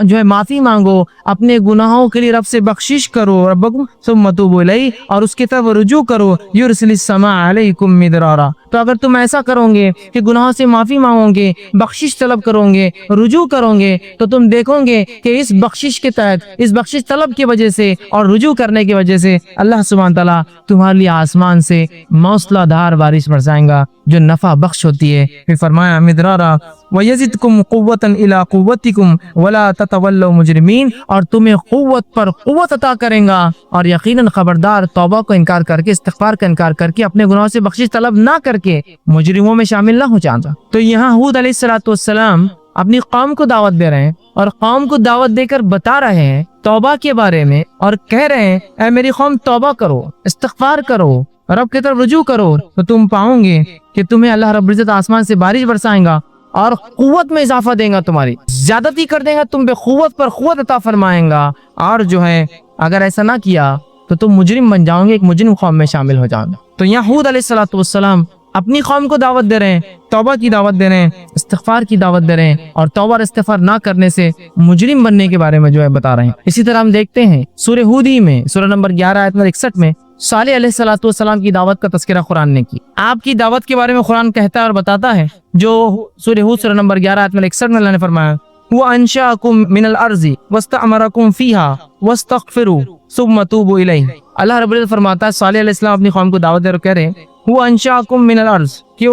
جو ہے معافی مانگو، اپنے گناہوں کے لیے رب سے بخشش کرو، ربکم ثم توبوا الیہ، اور اس کی طرف رجوع کرو، یرسل السماء علیکم مدرارا۔ تو اگر تم ایسا کرو گے کہ گناہوں سے معافی مانگو گے، بخشش طلب کرو گے، رجوع کرو گے، تو تم دیکھو گے کہ اس بخشش کے تحت، اس بخشش طلب کی وجہ سے اور رجوع کرنے کی وجہ سے اللہ سبحانہ تعالیٰ تمہارے لیے آسمان سے موسلا دھار بارش برسائیں گا جو نفع بخش ہوتی ہے۔ پھر فرمایا مدرارا وَيَزِدْكُمْ قُوَّةً إِلَىٰ قُوَّتِكُمْ وَلَا تَتَوَلَّوْا مُجْرِمِينَ، اور تمہیں قوت پر قوت عطا کریں گا، اور یقیناً خبردار توبہ کو انکار کر کے، استغفار کا انکار کر کے، اپنے گناہوں سے بخشش طلب نہ کر کے مجرموں میں شامل نہ ہو جانا۔ تو یہاں ہود علیہ السلام اپنی قوم کو دعوت دے رہے ہیں، اور قوم کو دعوت دے کر بتا رہے ہیں توبہ کے بارے میں، اور کہہ رہے ہیں اے میری قوم توبہ کرو، استغفار کرو، رب کی طرف رجوع کرو، تو تم پاؤں گے کہ تمہیں اللہ رب العزت آسمان سے بارش برسائیں گا اور قوت میں اضافہ دیں گا، تمہاری زیادتی کر دیں گا، تم پہ قوت پر قوت عطا فرمائیں گا، اور جو ہے اگر ایسا نہ کیا تو تم مجرم بن جاؤ گے، ایک مجرم قوم میں شامل ہو جاؤ گے۔ تو یہاں ہود علیہ السلام اپنی قوم کو دعوت دے رہے ہیں، توبہ کی دعوت دے رہے ہیں، استغفار کی دعوت دے رہے ہیں، اور توبہ اور استغفار نہ کرنے سے مجرم بننے کے بارے میں جو ہے بتا رہے ہیں۔ اسی طرح ہم دیکھتے ہیں سورہ ہود ہی میں سورہ نمبر 11 آیت نمبر 61 میں صالح علیہ السلام کی دعوت کا تذکرہ قرآن نے کی۔ آپ کی دعوت کے بارے میں قرآن کہتا ہے اور بتاتا ہے، جو سورہ ہود سورہ نمبر 11 آیت نمبر 61 میں اللہ نے فرمایا وَأَنشَأَكُم مِّنَ الْأَرْضِ وَاسْتَعْمَرَكُم فِيهَا وَاسْتَغْفِرُوا ثُمَّ تُوبُوا إِلَيْهِ۔ اللہ رب العزت فرماتا ہے صالح علیہ السلام اپنی قوم کو دعوت دے رہے کہہ رہے ہیں وَأَنشَأَكُم مِّنَ الْأَرْضِ، کہ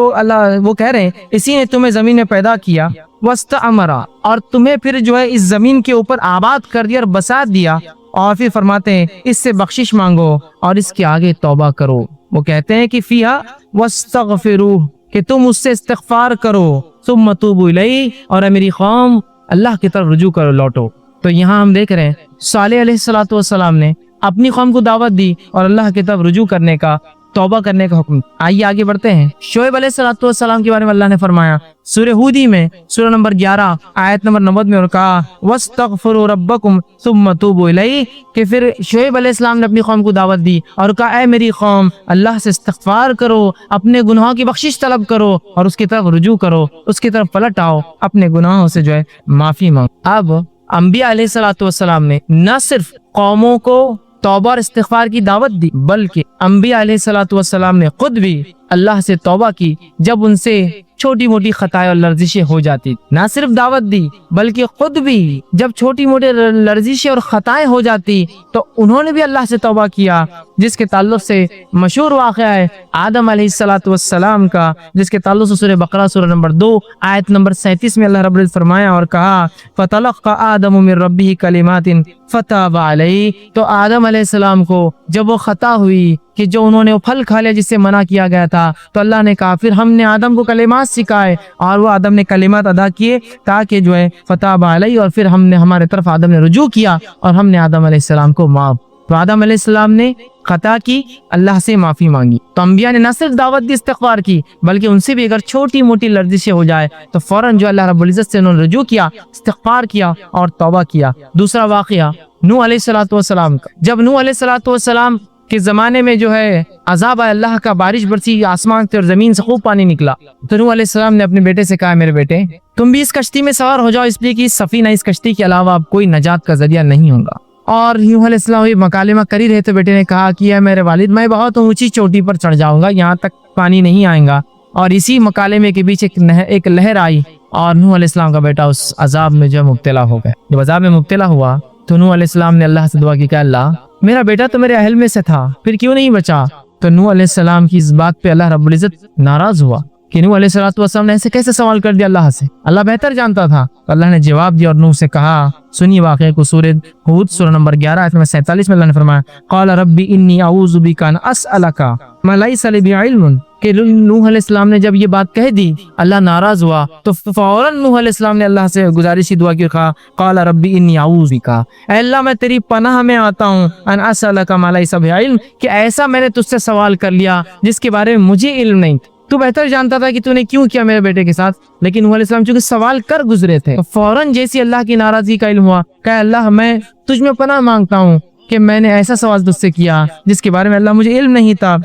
وہ کہہ رہے ہیں اسی نے تمہیں زمین میں پیدا کیا، وَاسْتَعْمَرَ، اور تمہیں پھر جو ہے اس زمین کے اوپر آباد کر دیا اور بسا دیا، اور پھر فرماتے ہیں اس سے بخشش مانگو اور اس کے آگے توبہ کرو۔ وہ کہتے ہیں کہ فیہا واستغفروا، کہ تم اس سے استغفار کرو، ثم توبوا الیہ، اور میری قوم اللہ کی طرف رجوع کرو، لوٹو۔ تو یہاں ہم دیکھ رہے ہیں صالح علیہ السلام نے اپنی قوم کو دعوت دی اور اللہ کی طرف رجوع کرنے کا، توبہ کرنے کا حکم۔ آئیے آگے بڑھتے ہیں۔ شعیب علیہ السلام کے بارے میں اللہ نے فرمایا سورہ ہود ہی میں سورہ نمبر 11 آیت نمبر 90 میں، اور کہا وَاسْتَغْفِرُوا رَبَّكُمْ ثُمَّ تُوبُوا إِلَيْهِ، کہ پھر شعیب علیہ السلام نے اپنی قوم کو دعوت دی اور کہا اے میری قوم اللہ سے استغفار کرو، اپنے گناہوں کی بخشش طلب کرو اور اس کی طرف رجوع کرو، اس کی طرف پلٹ آؤ، اپنے گناہوں سے جو ہے معافی مانگو۔ اب انبیاء علیہ السلام نے نہ صرف قوموں کو توبہ اور استغفار کی دعوت دی، بلکہ انبیاء علیہ السلام نے خود بھی اللہ سے توبہ کی جب ان سے چھوٹی موٹی خطائیں اور لرزشیں ہو جاتی۔ نہ صرف دعوت دی بلکہ خود بھی جب چھوٹی موٹی لرزشیں اور خطائیں ہو جاتی تو انہوں نے بھی اللہ سے توبہ کیا، جس کے تعلق سے مشہور واقعہ ہے آدم علیہ السلام کا، جس کے تعلق سے سورہ بقرہ سورہ نمبر 2 آیت نمبر 37 میں اللہ رب العزت فرمایا اور کہا فَتَلَقَّى آدَمُ مِن رَبِّهِ كَلِمَاتٍ فَتَابَ عَلَيْهِ، تو آدم علیہ السلام کو جب وہ خطا ہوئی کہ جو انہوں نے وہ پھل کھا لیا جس سے منع کیا گیا تھا، تو اللہ نے کہا پھر ہم نے آدم کو کلمات سکھائے اور وہ آدم نے کلمات ادا کیے تاکہ جو ہے فتاب علیہ، اور پھر ہم نے ہمارے طرف آدم نے رجوع کیا اور ہم نے آدم علیہ السلام کو معاف۔ تو آدم علیہ السلام نے خطا کی، اللہ سے معافی مانگی۔ تو انبیاء نے نہ صرف دعوت دی، استغفار کی، بلکہ ان سے بھی اگر چھوٹی موٹی لرزشیں ہو جائے تو فوراً جو اللہ رب العزت سے انہوں نے رجوع کیا، استغفار کیا اور توبہ کیا۔ دوسرا واقعہ نوح علیہ السلام کا، جب نوح علیہ السلام کے زمانے میں جو ہے عذاب آئے، اللہ کا بارش برسی آسمان سے اور زمین سے خوب پانی نکلا، تو نوح علیہ السلام نے اپنے بیٹے سے کہا میرے بیٹے تم بھی اس کشتی میں سوار ہو جاؤ، اس لیے کہ اس سفینہ، اس کشتی کے علاوہ اب کوئی نجات کا ذریعہ نہیں ہوگا۔ اور نوح علیہ السلام یہ مکالمہ کر ہی رہے تو بیٹے نے کہا کہ اے میرے والد میں بہت اونچی چوٹی پر چڑھ جاؤں گا، یہاں تک پانی نہیں آئے گا۔ اور اسی مکالمے کے بیچ ایک لہر آئی اور نوح علیہ السلام کا بیٹا اس عذاب میں جو مبتلا ہو گیا۔ جب عذاب میں مبتلا ہوا تو نوح علیہ السلام نے اللہ سے دعا کی کہ اللہ میرا بیٹا تو میرے اہل میں سے تھا، پھر کیوں نہیں بچا؟ تو نوح علیہ السلام کی اس بات پہ اللہ رب العزت ناراض ہوا کہ نوح علیہ السلام نے ایسے کیسے سوال کر دیا اللہ سے، اللہ بہتر جانتا تھا۔ تو اللہ نے جواب دیا اور نوح سے کہا، سنیے واقعے کو، سورہ ہود سورہ نمبر 11 آیت نمبر 47 میں اللہ نے فرمایا قال ربی انی اعوذ بک ان اسألک ما لیس لی بعلم، کہ نوح علیہ السلام نے جب یہ بات کہہ دی اللہ ناراض ہوا تو فوراً نوح علیہ السلام نے اللہ سے گزارشی دعا کی، کہا قال ربی انی اعوذ بک، اے اللہ میں تیری پناہ میں آتا ہوں، ان اسألک ما لیس بعلم، کہ ایسا میں نے تجھ سے سوال کر لیا جس کے بارے میں مجھے علم نہیں تھا، تو بہتر جانتا تھا کہ تو نے کیوں کیا میرے بیٹے کے ساتھ، لیکن نوح علیہ السلام چونکہ سوال کر گزرے تھے تو فوراً جیسی اللہ کی ناراضگی کا علم ہوا کہ اللہ میں تجھ میں پناہ مانگتا ہوں کہ میں نے ایسا سوال تجھ سے کیا جس کے بارے میں اللہ مجھے علم نہیں تھا،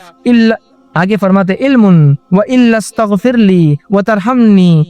آگے فرماتے علم و الا استغفر لی وترحمنی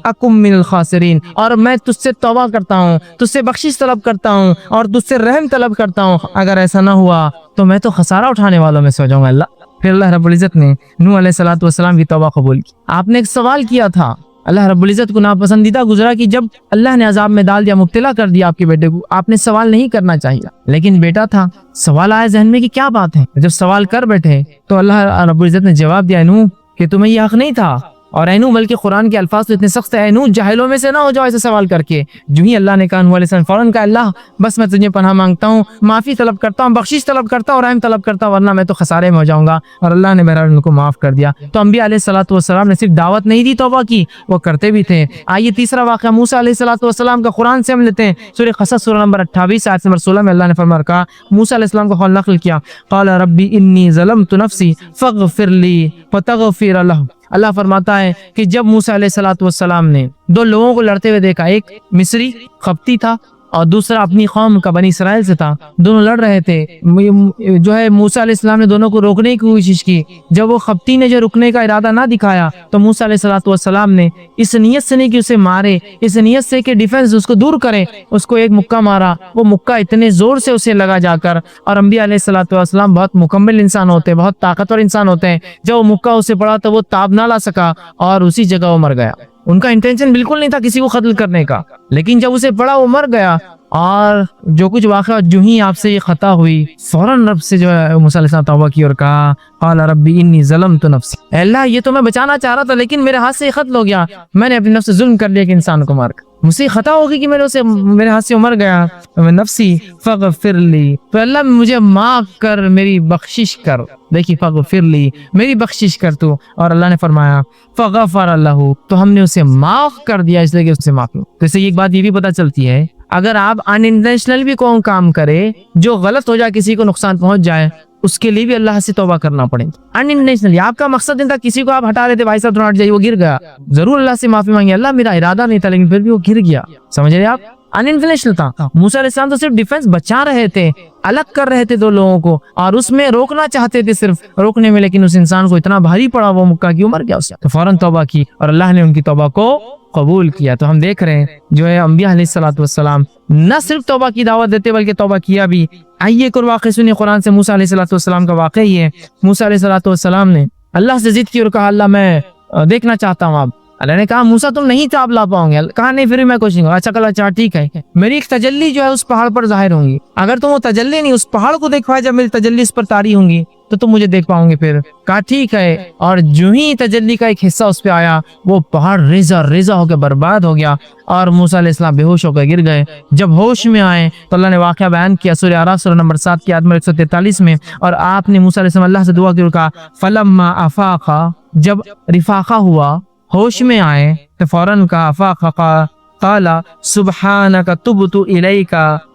اکم من الخاسرین، اور میں تجھ سے توبہ کرتا ہوں، تجھ سے بخشش طلب کرتا ہوں اور تجھ سے رحم طلب کرتا ہوں، اگر ایسا نہ ہوا تو میں تو خسارہ اٹھانے والوں میں سے ہو جاؤں گا اللہ۔ پھر اللہ رب العزت نے نوح علیہ الصلوۃ والسلام کی توبہ قبول کی۔ آپ نے ایک سوال کیا تھا، اللہ رب العزت کو ناپسندیدہ گزرا کہ جب اللہ نے عذاب میں ڈال دیا، مبتلا کر دیا آپ کے بیٹے کو، آپ نے سوال نہیں کرنا چاہیے، لیکن بیٹا تھا، سوال آیا ذہن میں کہ کیا بات ہے۔ جب سوال کر بیٹھے تو اللہ رب العزت نے جواب دیا، نوح کہ تمہیں یہ حق نہیں تھا، اور اے نوح بلکہ قرآن کے الفاظ تو اتنے سخت ہیں، اے نوح جاہلوں میں سے نہ ہو جاؤ ایسے سوال کر کے۔ جو ہی اللہ نے کہا نوح علیہ السلام فوراً کہا اللہ بس میں تجھے پناہ مانگتا ہوں، معافی طلب کرتا ہوں، بخشش طلب کرتا ہوں، رحم طلب کرتا ہوں، ورنہ میں تو خسارے میں ہو جاؤں گا، اور اللہ نے بہرحال ان کو معاف کر دیا۔ تو انبیاء علیہ الصلوۃ والسلام نے صرف دعوت نہیں دی توبہ کی، وہ کرتے بھی تھے۔ آئیے تیسرا واقعہ موسیٰ علیہ الصلوۃ والسلام کا قرآن سے ہم لیتے ہیں، سورہ قصص سورہ نمبر 28 آیت نمبر 16 میں اللہ نے فرمایا کہا، موسیٰ علیہ السلام کا قول نقل کیا، قال ربی انی ظلمت نفسی فاغفر لی فتغفر لہ۔ اللہ فرماتا ہے کہ جب موسیٰ علیہ الصلوۃ والسلام نے دو لوگوں کو لڑتے ہوئے دیکھا، ایک مصری قبطی تھا اور دوسرا اپنی قوم کا بنی اسرائیل سے تھا، دونوں لڑ رہے تھے، جو ہے موسیٰ علیہ السلام نے دونوں کو روکنے کی کوشش کی۔ جب وہ قبطی نے جو رکنے کا ارادہ نہ دکھایا تو موسیٰ علیہ الصلوۃ والسلام نے اس نیت سے نہیں کہ اسے مارے، اس نیت سے کہ ڈیفنس اس کو دور کرے، اس کو ایک مکہ مارا۔ وہ مکہ اتنے زور سے اسے لگا جا کر، اور انبیاء علیہ الصلوۃ والسلام بہت مکمل انسان ہوتے ہیں، بہت طاقتور انسان ہوتے ہیں، جب وہ مکہ اسے پڑا تو وہ تاب نہ لا سکا اور اسی جگہ وہ مر گیا۔ ان کا انٹینشن بالکل نہیں تھا کسی کو قتل کرنے کا، لیکن جب اسے پڑا وہ مر گیا۔ اور جو کچھ واقعہ جو ہی آپ سے یہ خطا ہوئی، فوراً رب سے جو ہے موسیٰ علیہ السلام توبہ کی اور کہا، قال ربی انی ظلمت نفسی، اے اللہ یہ تو میں بچانا چاہ رہا تھا لیکن میرے ہاتھ سے یہ قتل ہو گیا، میں نے اپنے نفس سے ظلم کر لیا کہ انسان کو مار کر، مجھ سے خطا ہوگی کہ میرے ہاتھ سے مر گیا، نفسی فاغفر لی، تو اللہ مجھے معاف کر، میری بخشش کر۔ دیکھیے فاغفر لی، میری بخشش کر تو، اور اللہ نے فرمایا فغفر لہ، تو ہم نے اسے معاف کر دیا، اس لیے کہ اسے معاف۔ تو اس سے ایک بات یہ بھی پتہ چلتی ہے، اگر آپ ان انٹینشنل بھی کوئی کام کرے جو غلط ہو جائے، کسی کو نقصان پہنچ جائے، اس کے لیے بھی اللہ سے توبہ کرنا پڑے گا۔ ان انٹینشنلی آپ کا مقصد نہیں تھا، کسی کو آپ ہٹا رہے تھے، بھائی صاحب تھوڑا ہٹ جائیے، وہ گر گیا، ضرور اللہ سے معافی مانگی، اللہ میرا ارادہ نہیں تھا لیکن پھر بھی وہ گر گیا، سمجھ رہے آپ؟ ان انٹینشنل تھا۔ موسیٰ علیہ السلام تو صرف ڈیفنس بچا رہے تھے، الگ کر رہے تھے دو لوگوں کو، اور اس میں روکنا چاہتے تھے صرف روکنے میں، لیکن اس انسان کو اتنا بھاری پڑا وہ مکہ کی عمر گیا اس سے، تو فوراً توبہ کی اور اللہ نے ان کی توبہ کو قبول کیا۔ تو ہم دیکھ رہے ہیں جو ہے انبیاء علیہ الصلوۃ والسلام نہ صرف توبہ کی دعوت دیتے بلکہ توبہ کیا بھی۔ آئیے ایک اور واقعہ سنیے قرآن سے، موسیٰ علیہ الصلوۃ والسلام کا واقعہ یہ ہے۔ موسیٰ علیہ الصلوۃ والسلام نے اللہ سے ضد کی اور کہا، اللہ میں دیکھنا چاہتا ہوں آپ۔ اللہ نے کہا موسیٰ تم نہیں تاب لا پاؤں گے، کہا نہیں پھر بھی میں کوشش کروں گا۔ اچھا کہا اچھا ٹھیک ہے، میری ایک تجلی جو ہے اس پہاڑ پر ظاہر ہوں گی، اگر تم وہ تجلی نہیں اس پہاڑ کو دیکھ پائے، جب میری تجلی اس پر طاری ہوں گی تو تم مجھے دیکھ پاؤں گے پھر۔ کہا ٹھیک ہے، اور جو ہی تجلی کا ایک حصہ اس پہ آیا وہ پہاڑ ریزہ ریزہ ہو کے برباد ہو گیا، اور موسیٰ علیہ السلام بے ہوش ہو کے گر گئے۔ جب ہوش میں آئے تو اللہ نے واقعہ بیان کیا سورہ اعراف سورہ نمبر 7 کی آیت نمبر 143 میں، اور آپ نے موسیٰ علیہ السلام اللہ سے دعا کی اور کہا فلما افاقا، جب رفاقہ ہوا، ہوش میں آئے تو فوراً کہا افاقا قال سبحانک تبت الیک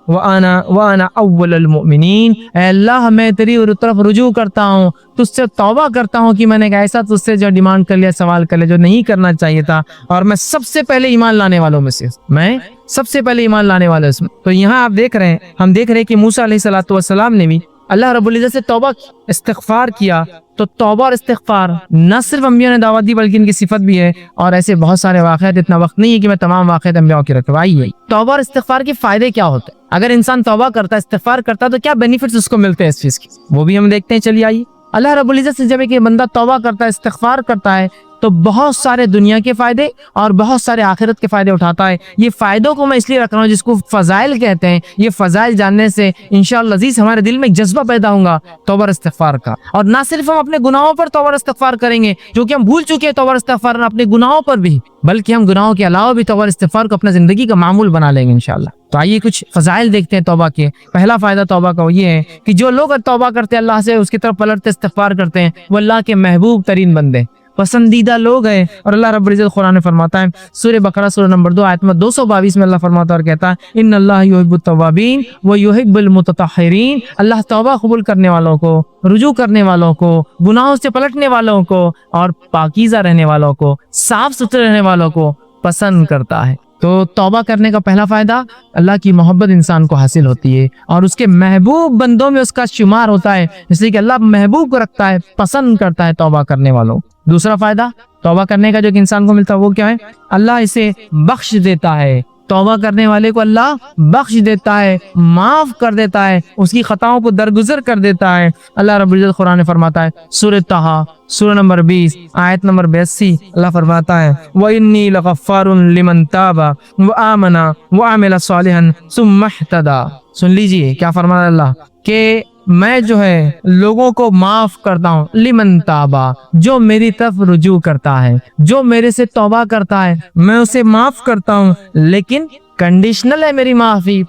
وانا اول المؤمنین، اے اللہ میں تیری طرف رجوع کرتا ہوں، تجھ سے توبہ کرتا ہوں کہ میں نے ایسا تجھ سے جو ڈیمانڈ کر لیا، سوال کر لیا جو نہیں کرنا چاہیے تھا، اور میں سب سے پہلے ایمان لانے والوں میں سے، میں سب سے پہلے ایمان لانے والوں میں۔ تو یہاں آپ دیکھ رہے ہیں، ہم دیکھ رہے ہیں کہ موسیٰ علیہ الصلوۃ والسلام نے بھی اللہ رب العزت سے توبہ استغفار کیا۔ تو توبہ اور استغفار نہ صرف انبیاء نے دعوت دی بلکہ ان کی صفت بھی ہے، اور ایسے بہت سارے واقعات، اتنا وقت نہیں ہے کہ میں تمام واقعات انبیاء کی رکھوائی ہے۔ توبہ اور استغفار کے فائدے کیا ہوتے ہیں؟ اگر انسان توبہ کرتا ہے، استغفار کرتا ہے تو کیا بینیفٹس اس کو ملتے ہیں اس چیز کی، وہ بھی ہم دیکھتے ہیں۔ چلیے آئیے، اللہ رب العزت سے جب ایک بندہ توبہ کرتا ہے، استغفار کرتا ہے، تو بہت سارے دنیا کے فائدے اور بہت سارے آخرت کے فائدے اٹھاتا ہے۔ یہ فائدوں کو میں اس لیے رکھ رہا ہوں جس کو فضائل کہتے ہیں، یہ فضائل جاننے سے انشاءاللہ عزیز ہمارے دل میں ایک جذبہ پیدا ہوگا توبہ اور استغفار کا، اور نہ صرف ہم اپنے گناہوں پر توبہ اور استغفار کریں گے جو کہ ہم بھول چکے ہیں توبہ اور استغفار اپنے گناہوں پر بھی، بلکہ ہم گناہوں کے علاوہ بھی توبہ اور استغفار کو اپنا زندگی کا معمول بنا لیں گے انشاءاللہ۔ تو آئیے کچھ فضائل دیکھتے ہیں توبہ کے۔ پہلا فائدہ توبہ کا وہ یہ ہے کہ جو لوگ توبہ کرتے ہیں اللہ سے، اس کی طرف پلٹتے استغفار کرتے ہیں، وہ اللہ کے محبوب ترین بندے، پسندیدہ لوگ ہیں۔ اور اللہ رب العزت قرآن میں فرماتا ہے سورہ بقرہ سورہ نمبر 2 آیت نمبر 222 میں اللہ فرماتا ہے اور کہتا ہے ان اللہ یحب التوابین و یحب المتطہرین، اللہ توبہ قبول کرنے والوں کو، رجوع کرنے والوں کو، گناہوں سے پلٹنے والوں کو، اور پاکیزہ رہنے والوں کو، صاف ستھرے رہنے والوں کو پسند کرتا ہے۔ تو توبہ کرنے کا پہلا فائدہ اللہ کی محبت انسان کو حاصل ہوتی ہے اور اس کے محبوب بندوں میں اس کا شمار ہوتا ہے، اس لیے کہ اللہ محبوب کو رکھتا ہے، پسند کرتا ہے توبہ کرنے والوں۔ دوسرا فائدہ توبہ کرنے کا جو کہ انسان کو ملتا ہے وہ کیا ہے؟ اللہ اسے بخش دیتا ہے، توبہ کرنے والے کو اللہ بخش دیتا ہے، معاف کر دیتا ہے، اس کی خطاؤں کو درگزر کر دیتا ہے۔ اللہ رب العزت قرآن میں فرماتا ہے، سورہ طٰہٰ سورہ نمبر 20 آیت نمبر 82، اللہ فرماتا ہے وَإِنِّي لَغَفَّارٌ لِمَن تَابَ وَآمَنَ وَعَمِلَ صَالِحًا ثُمَّ اهْتَدَىٰ۔ سن لیجئے کیا فرماتا اللہ کہ میں جو ہے لوگوں کو معاف کرتا ہوں، لمن تابا، جو میری طرف رجوع کرتا ہے، جو میرے سے توبہ کرتا ہے میں اسے معاف کرتا ہوں، لیکن کنڈیشنل ہے میری معافی۔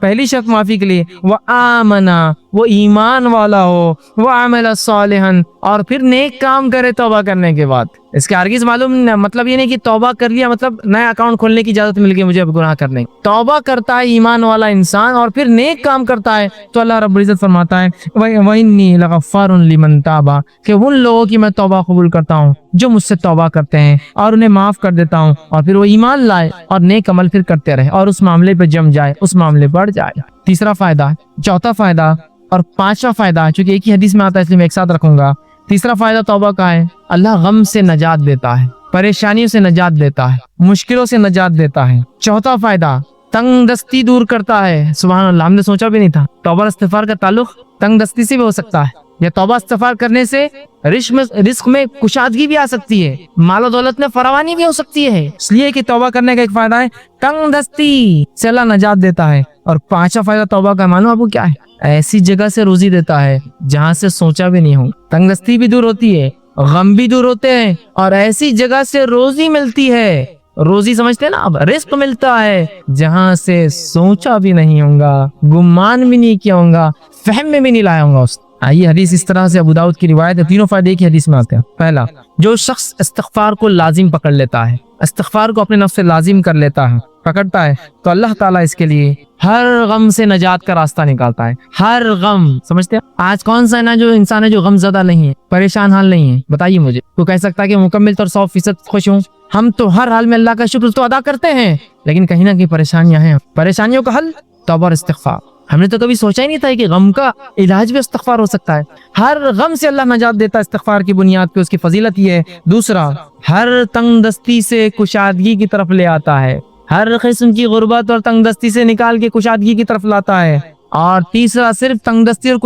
پہلی شرط معافی کے لیے وآمنا، وہ ایمان والا ہو، وعمل صالحا، اور پھر نیک کام کرے توبہ کرنے کے بعد۔ اس کے ہرگز معلوم مطلب یہ نہیں کہ توبہ کر لیا مطلب نیا اکاؤنٹ کھولنے کی اجازت مل گئی مجھے اب گناہ کرنے۔ توبہ کرتا ہے ایمان والا انسان اور پھر نیک کام کرتا ہے تو اللہ رب العزت فرماتا ہے وَإِنِّي لَغَفَّارٌ لِمَن تَابَ، کہ ان لوگوں کی میں توبہ قبول کرتا ہوں جو مجھ سے توبہ کرتے ہیں اور انہیں معاف کر دیتا ہوں، اور پھر وہ ایمان لائے اور نیک عمل پھر کرتے رہے اور اس معاملے پہ جم جائے، اس معاملے بڑھ جائے۔ تیسرا فائدہ، چوتھا فائدہ اور پانچواں فائدہ چونکہ ایک ہی حدیث میں آتا ہے اس لیے میں ایک ساتھ رکھوں گا۔ تیسرا فائدہ توبہ کا ہے، اللہ غم سے نجات دیتا ہے، پریشانیوں سے نجات دیتا ہے، مشکلوں سے نجات دیتا ہے۔ چوتھا فائدہ، تنگ دستی دور کرتا ہے۔ سبحان اللہ، ہم نے سوچا بھی نہیں تھا توبہ استغفار کا تعلق تنگ دستی سے بھی ہو سکتا ہے، یا توبہ استغفار کرنے سے رزق میں کشادگی بھی آ سکتی ہے، مال و دولت میں فراوانی بھی ہو سکتی ہے۔ اس لیے کہ توبہ کرنے کا ایک فائدہ ہے تنگ دستی سے اللہ نجات دیتا ہے۔ اور پانچواں فائدہ توبہ کا معلوم آپ کو کیا ہے؟ ایسی جگہ سے روزی دیتا ہے جہاں سے سوچا بھی نہیں ہو۔ تنگ دستی بھی دور ہوتی ہے، غم بھی دور ہوتے ہیں، اور ایسی جگہ سے روزی ملتی ہے، روزی سمجھتے ہیں نا، اب رزق ملتا ہے جہاں سے سوچا بھی نہیں ہوگا، گمان بھی نہیں کیا ہوگا، فہم میں بھی نہیں لایا ہوگا اس۔ یہ حدیث اس طرح سے ابو داؤد کی روایت ہے، تینوں فائدے ایک ہی حدیث میں آتے ہیں۔ پہلا، جو شخص استغفار کو لازم پکڑ لیتا ہے، استغفار کو اپنے نفس سے لازم کر لیتا ہے، پکڑتا ہے، تو اللہ تعالیٰ اس کے لیے ہر غم سے نجات کا راستہ نکالتا ہے۔ ہر غم، سمجھتے ہیں آج کون سا جو انسان ہے جو غم زدہ نہیں ہے، پریشان حال نہیں ہے؟ بتائیے مجھے، تو کہہ سکتا ہے کہ مکمل طور 100% خوش ہوں؟ ہم تو ہر حال میں اللہ کا شکر تو ادا کرتے ہیں، لیکن کہیں نہ کہیں پریشانیاں ہیں۔ پریشانیوں کا حل توبہ اور استغفار۔ ہم نے تو کبھی سوچا ہی نہیں تھا کہ غم کا علاج بھی استغفار ہو سکتا ہے۔ ہر غم سے اللہ نجات دیتا ہے استغفار کی بنیاد پہ، اس کی فضیلت یہ ہے۔ دوسرا، ہر تنگ دستی سے کشادگی کی طرف لے آتا ہے، ہر قسم کی غربت اور تنگ دستی سے نکال کے کشادگی کی طرف لاتا ہے۔ اور تیسرا، صرف تنگ دستی اور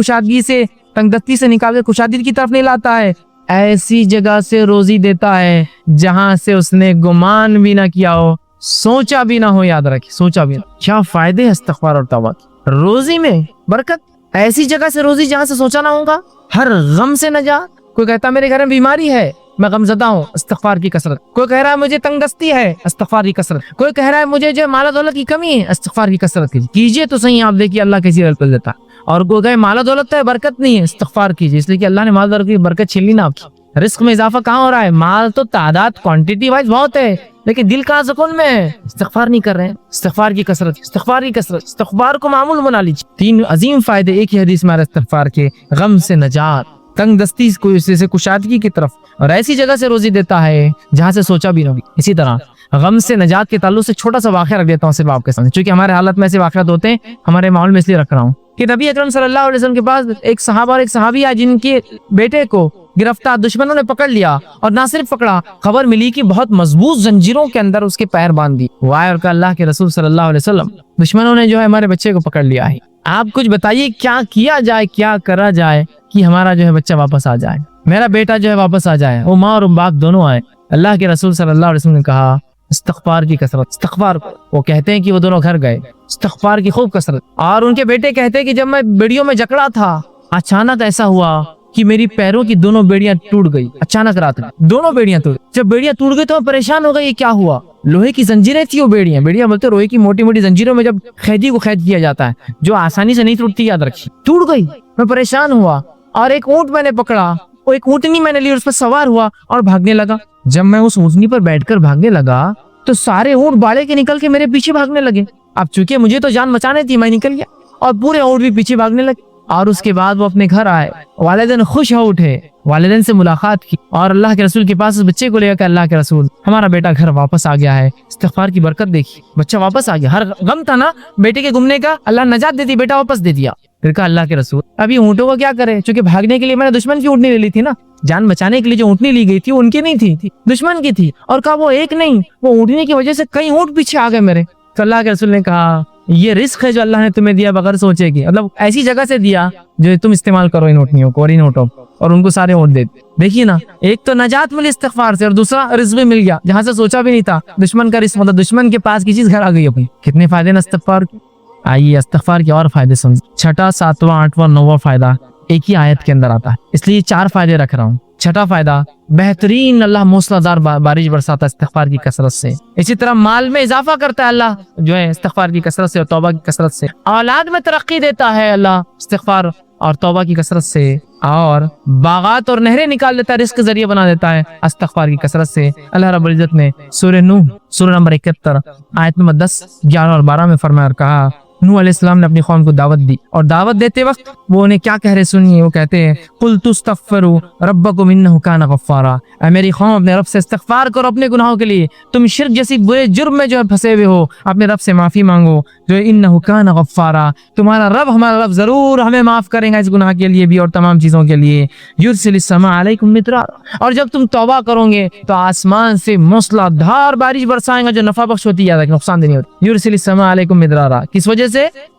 تنگ دستی سے نکال کے کشادگی کی طرف نہیں لاتا ہے، ایسی جگہ سے روزی دیتا ہے جہاں سے اس نے گمان بھی نہ کیا ہو، سوچا بھی نہ ہو۔ یاد رکھیں، سوچا بھی نہ۔ کیا فائدے ہیں استغفار اور توبہ کے؟ روزی میں برکت، ایسی جگہ سے روزی جہاں سے سوچا نہ ہوگا، ہر غم سے نجات۔ کوئی کہتا میرے گھر میں بیماری ہے، میں غم زدہ ہوں، استغفار کی کثرت۔ کوئی کہہ رہا ہے مجھے تنگ دستی ہے، استغفار کی کثرت۔ کوئی کہہ رہا ہے مجھے جو مال و دولت کی کمی ہے، استغفار کی کثرت کیجیے تو صحیح، آپ دیکھیے اللہ کیسی رزق دیتا ہے۔ اور کوئی کہے مال و دولت ہے، برکت نہیں ہے، استغفار کیجیے، اس لیے کہ اللہ نے مال و دولت کی برکت چھین لی نا آپ کی۔ رزق میں اضافہ کہاں ہو رہا ہے؟ مال تو تعداد کوانٹٹی وائز بہت ہے، لیکن دل کہاں سکون میں ہے؟ استغفار نہیں کر رہے ہیں۔ استغفار کی کثرت، استغفار کی کثرت، استغفار کو معمول بنا لیجیے۔ تین عظیم فائدے ایک ہی حدیث میں استغفار کے، غم سے نجات، تنگ دستی سے کشادگی کی طرف، اور ایسی جگہ سے روزی دیتا ہے جہاں سے سوچا بھی نہ ہوگی۔ اسی طرح غم سے نجات کے تعلق سے چھوٹا سا واقعہ رکھ دیتا ہوں صرف آپ کے سامنے، چونکہ ہمارے حالت میں ایسے واقعات ہوتے ہیں، ہمارے ماحول میں اس لیے رکھ رہا ہوں کہ نبی اکرم صلی اللہ علیہ وسلم کے پاس ایک صحابہ اور ایک صحابی آئے جن کے بیٹے کو گرفتار دشمنوں نے پکڑ لیا، اور نہ صرف پکڑا، خبر ملی کہ بہت مضبوط زنجیروں کے اندر اس کے پیر باندھ دی۔ وہ آئے اور کہا اللہ کے رسول صلی اللہ علیہ وسلم، دشمنوں نے جو ہے ہمارے بچے کو پکڑ لیا ہے، آپ کچھ بتائیے کیا کیا جائے، کیا کرا جائے کہ ہمارا جو ہے بچہ واپس آ جائے، میرا بیٹا جو ہے واپس آ جائے، وہ ماں اور باپ دونوں آئے۔ اللہ کے رسول صلی اللہ علیہ وسلم نے کہا استغفار کی کثرت، استغفار۔ وہ کہتے ہیں کہ وہ دونوں گھر گئے، استغفار کی خوب کثرت۔ اور ان کے بیٹے کہتے ہیں کہ جب میں بیڑیوں میں جکڑا تھا، اچانک ایسا ہوا کہ میری پیروں کی دونوں بیڑیاں ٹوٹ گئی، اچانک رات میں دونوں بیڑیاں ٹوٹ گئی۔ جب بیڑیاں ٹوٹ گئی تو میں پریشان ہو گئی، یہ کیا ہوا؟ لوہے کی زنجیریں تھی وہ بیڑیاں بولتے لوہے کی موٹی موٹی زنجیروں میں جب قیدی کو قید کیا جاتا ہے جو آسانی سے نہیں ٹوٹتی، یاد رکھیے، ٹوٹ گئی۔ میں پریشان ہوا اور ایک اونٹ میں نے پکڑا، وہ ایک اونٹنی میں نے لی، اس پر سوار ہوا اور بھاگنے لگا۔ جب میں اس اونٹنی پر بیٹھ کر بھاگنے لگا تو سارے اونٹ باڑے کے نکل کے میرے پیچھے بھاگنے لگے۔ اب چونکہ مجھے تو جان بچانے تھی، میں نکل گیا اور پورے اونٹ بھی پیچھے بھاگنے لگے۔ اور اس کے بعد وہ اپنے گھر آئے, والدین خوش ہو اٹھے, والدین سے ملاقات کی اور اللہ کے رسول کے پاس اس بچے کو لے کر, اللہ کے رسول ہمارا بیٹا گھر واپس آ گیا ہے. استغفار کی برکت دیکھی, بچہ واپس آ گیا. ہر غم تھا نا بیٹے کے گمنے کا, اللہ نجات دے دی, بیٹا واپس دے دیا. پھر کہا اللہ کے رسول ابھی اونٹوں کو کیا کرے, چونکہ بھاگنے کے لیے میں نے دشمن کی اونٹنی لے لی تھی نا, جان بچانے کے لیے جو اونٹنی لی گئی تھی ان کی نہیں تھی, دشمن کی تھی. اور کہا وہ ایک نہیں, وہ اونٹنی کی وجہ سے کئی اونٹ پیچھے آ گئے میرے. تو اللہ کے رسول نے کہا یہ رزق ہے جو اللہ نے تمہیں دیا بغیر سوچے کہ, مطلب ایسی جگہ سے دیا جو تم استعمال کرو ان اونٹنیوں کو اور ان اونٹوں کو, اور ان کو سارے اونٹ دے. دیکھیے نا, ایک تو نجات ملی استغفار سے, اور دوسرا رزق بھی مل گیا جہاں سے سوچا بھی نہیں تھا. دشمن کا رزق, مطلب دشمن کے پاس کی چیز گھر آ گئی اپنی. کتنے فائدے نا استغفار کے. آئیے استغفار کے اور فائدے سمجھ. چھٹا, ساتواں, آٹھواں, نواں فائدہ ایک ہی آیت کے اندر آتا ہے, اس لیے 4 فائدے رکھ رہا ہوں. چھٹا فائدہ, بہترین اللہ موسلادھار بارش برساتا ہے استغفار کی کثرت سے. اسی طرح مال میں اضافہ کرتا ہے اللہ جو ہے استغفار کی کثرت سے اور توبہ کی کثرت سے. اولاد میں ترقی دیتا ہے اللہ استغفار اور توبہ کی کثرت سے. اور باغات اور نہریں نکال دیتا ہے, رزق کے ذریعے بنا دیتا ہے استغفار کی کثرت سے. اللہ رب العزت نے سورہ نوح سورہ نمبر 71 آیت نمبر 10, 11 اور 12 میں فرمایا اور کہا, نوح علیہ السلام نے اپنی قوم کو دعوت دی, اور دعوت دیتے وقت وہ انہیں کیا کہہ رہے سنیے. وہ کہتے ہیں قُلْتُ اسْتَغْفِرُوا رَبَّكُمْ إِنَّهُ كَانَ غَفَّارًا, اے میری قوم اپنے رب سے استغفار کرو اپنے گناہوں کے لیے, تم شرک جیسی برے جرم میں جو ہے پھنسے ہوئے ہو, اپنے رب سے معافی مانگو جو إِنَّهُ كَانَ غَفَّارًا, تمہارا رب ہمارا رب ضرور ہمیں معاف کرے گا اس گناہ کے لیے بھی اور تمام چیزوں کے لیے. يُرْسِلِ السَّمَاءَ عَلَيْكُمْ مِدْرَارًا, اور جب تم توبہ کرو گے تو آسمان سے موسلادھار بارش برسائیں گا جو نفع بخش ہوتی ہے, نقصان دہ نہیں ہوتی. يُرْسِلِ السَّمَاءَ عَلَيْكُمْ مِدْرَارًا, کس وجہ سے؟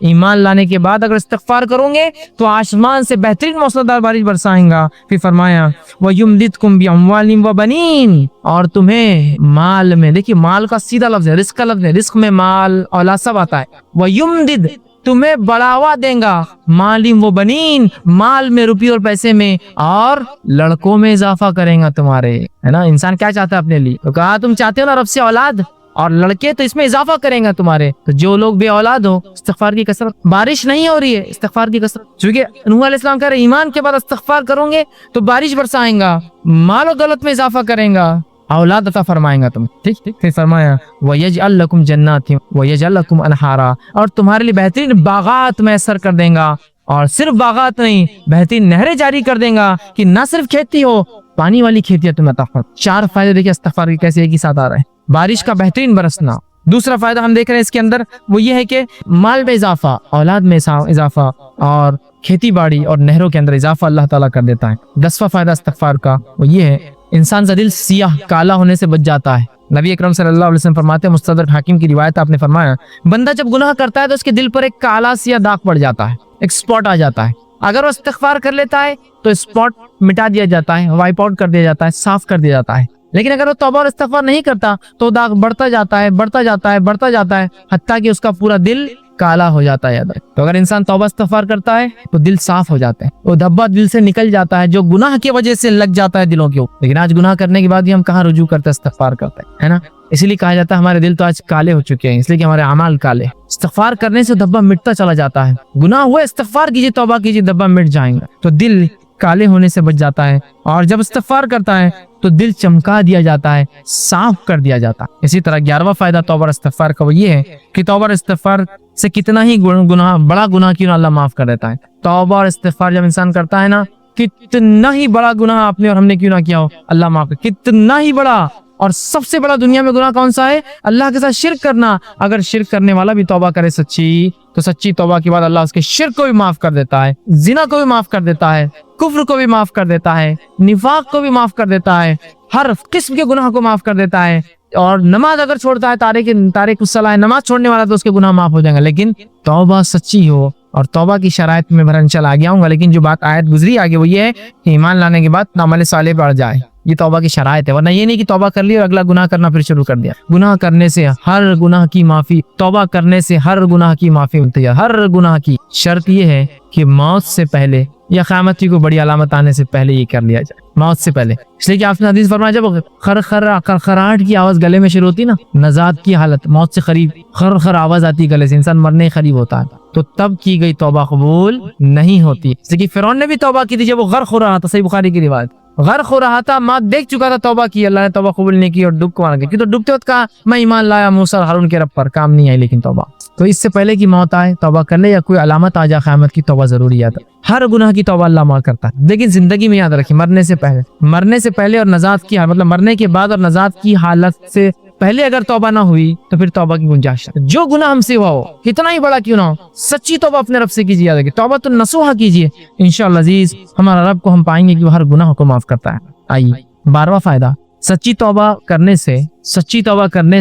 ایمان لانے کے بعد اگر استغفار کرو گے تو آسمان سے بہترین موسلادھار بارش برسائیں گا. پھر فرمایا وَيُمْدِدْكُمْ بِأَمْوَالٍ وَبَنِينَ, اور تمہیں مال میں, دیکھیے مال کا سیدھا لفظ ہے, رزق کا لفظ ہے, رزق میں مال اولاد سب آتا ہے. وَيُمْدِدْ, تمہیں بڑھاوا دیں گا, مالم و بنین, مال میں, روپی اور پیسے میں, اور لڑکوں میں اضافہ کریں گا تمہارے, ہے نا. انسان کیا چاہتا ہے اپنے لیے, تو کہا تم چاہتے ہو نا رب سے اولاد اور لڑکے, تو اس میں اضافہ کریں گا تمہارے. تو جو لوگ بے اولاد ہو استغفار کی کثرت, بارش نہیں ہو رہی ہے استغفار کی کثرت, چونکہ نوح علیہ السلام کہہ رہے ایمان کے بعد استغفار کرو گے تو بارش برسائیں گا, مال و دولت میں اضافہ کریں گا, اولاد عطا فرمائیں گا تم. ٹھیک. پھر فرمایا وَيَجْعَلْ لَكُمْ جَنَّاتٍ وَيَجْعَلْ لَكُمْ أَنْهَارًا, اور تمہارے لیے بہترین باغات میسر کر دیں گا, اور صرف باغات نہیں بہترین نہریں جاری کر دیں گا کہ نہ صرف کھیتی ہو, پانی والی کھیتی تمہیں عطا فرمائے. 4 فائدے دیکھیں استغفار کے کیسے ایک ہی ساتھ آ رہے ہیں. بارش کا بہترین برسنا. دوسرا فائدہ ہم دیکھ رہے ہیں اس کے اندر, وہ یہ ہے کہ مال میں اضافہ, اولاد میں اضافہ, اور کھیتی باڑی اور نہروں کے اندر اضافہ اللہ تعالیٰ کر دیتا ہے. 10واں فائدہ استغفار کا وہ یہ ہے, انسان کا دل سیاہ کالا ہونے سے بچ جاتا ہے. نبی اکرم صلی اللہ علیہ وسلم فرماتے ہیں, مستدرک حاکم کی روایت آپ نے فرمایا, بندہ جب گناہ کرتا ہے تو اس کے دل پر ایک کالا سیاہ داغ پڑ جاتا ہے, ایک سپاٹ آ جاتا ہے. اگر وہ استغفار کر لیتا ہے تو اسپاٹ مٹا دیا جاتا ہے, وائپ آؤٹ کر دیا جاتا ہے, صاف کر دیا جاتا ہے. لیکن اگر وہ توبہ اور استغفار نہیں کرتا تو داغ بڑھتا جاتا ہے, بڑھتا جاتا ہے, بڑھتا جاتا ہے, حتیٰ کہ اس کا پورا دل کالا ہو جاتا ہے. تو اگر انسان توبہ استغفار کرتا ہے تو دل صاف ہو جاتا ہے, وہ دھبا دل سے نکل جاتا ہے جو گناہ کی وجہ سے لگ جاتا ہے دلوں کے اوپر. لیکن آج گناہ کرنے کے بعد بھی ہم کہاں رجوع کرتے ہیں, استغفار کرتے ہیں, ہے نا. اسی لیے کہا جاتا ہے ہمارے دل تو آج کالے ہو چکے ہیں, اس لیے کہ ہمارے اعمال کالے. استغفار کرنے سے دھبا مٹتا چلا جاتا ہے. گناہ ہوئے استغفار کیجیے, توبہ کیجیے, دھبا مٹ جائیں گا. تو دل کالے ہونے سے بچ جاتا ہے, اور جب استغفار کرتا ہے تو دل چمکا دیا جاتا ہے, صاف کر دیا جاتا ہے. اسی طرح 11واں فائدہ توبہ اور استغفار کا وہ یہ ہے کہ توبہ اور استغفار سے کتنا ہی گناہ, بڑا گناہ کیوں نہ اللہ معاف کر دیتا ہے. توبہ اور استغفار جب انسان کرتا ہے نا, کتنا ہی بڑا گناہ آپ نے اور ہم نے کیوں نہ کیا ہو, اللہ معاف کر. کتنا ہی بڑا, اور سب سے بڑا دنیا میں گناہ کون سا ہے؟ اللہ کے ساتھ شرک کرنا. اگر شرک کرنے والا بھی توبہ کرے سچی, تو سچی توبہ کے بعد اللہ اس کے شرک کو بھی معاف کر دیتا ہے, زنا کو بھی معاف کر دیتا ہے, کفر کو بھی معاف کر دیتا ہے, نفاق کو بھی معاف کر دیتا ہے, ہر قسم کے گناہ کو معاف کر دیتا ہے. اور نماز اگر چھوڑتا ہے, تارک الصلاۃ, نماز چھوڑنے والا, تو اس کے گناہ معاف ہو جائیں گے. لیکن توبہ سچی ہو, اور توبہ کی شرائط میں بھرن چلا گیا ہوں گا, لیکن جو بات آیت گزری آگے وہ یہ ہے کہ ایمان لانے کے بعد عمل صالح بڑھ جائے. یہ توبہ کی شرائط ہے, ورنہ یہ نہیں کہ توبہ کر لی اور اگلا گناہ کرنا پھر شروع کر دیا. گناہ کرنے سے ہر گناہ کی معافی, توبہ کرنے سے ہر گناہ کی معافی ملتی ہے. ہر گناہ کی شرط یہ ہے کہ موت سے پہلے یا قیامت کی کوئی بڑی علامت آنے سے پہلے یہ کر لیا جائے, موت سے پہلے. اس لیے کہ آپ نے حدیث فرمایا, جب خرخراہٹ کی آواز گلے میں شروع ہوتی نا, نزات کی حالت, موت سے قریب خرخر آواز آتی گلے سے, انسان مرنے قریب ہوتا ہے, تو تب کی گئی توبہ قبول نہیں ہوتی. جیسے کہ فرعون نے بھی توبہ کی تھی جب وہ غرق ہو رہا تھا, صحیح بخاری کی روایت. غرق ہو رہا تھا, ماں دیکھ چکا تھا, توبہ کی, اللہ نے توبہ قبول نہیں کی اور ڈوب کو مار گیا. تو ڈوبتے وقت کہا میں ایمان لایا موسیٰ اور ہارون کے رب پر, کام نہیں آئی لیکن توبہ. تو اس سے پہلے کی موت آئے توبہ کر لے یا کوئی علامت آ جائے قیامت کی, توبہ ضروری آتا. ہر گناہ کی توبہ اللہ معاف کرتا ہے, لیکن زندگی میں یاد رکھیں مرنے سے پہلے اور نجات کی مطلب مرنے کے بعد اور نجات کی حالت سے پہلے اگر توبہ نہ ہوئی تو پھر توبہ کی گنجائش ہے. جو گناہ ہم سے ہوا ہو کتنا ہی بڑا کیوں نہ ہو, سچی توبہ اپنے رب سے کیجیے, یاد رکھیے توبہ تو نصوحہ کیجیے, انشاءاللہ عزیز ہمارا رب کو ہم پائیں گے کہ وہ ہر گناہ کو معاف کرتا ہے. آئیے 12واں فائدہ, سچی توبہ کرنے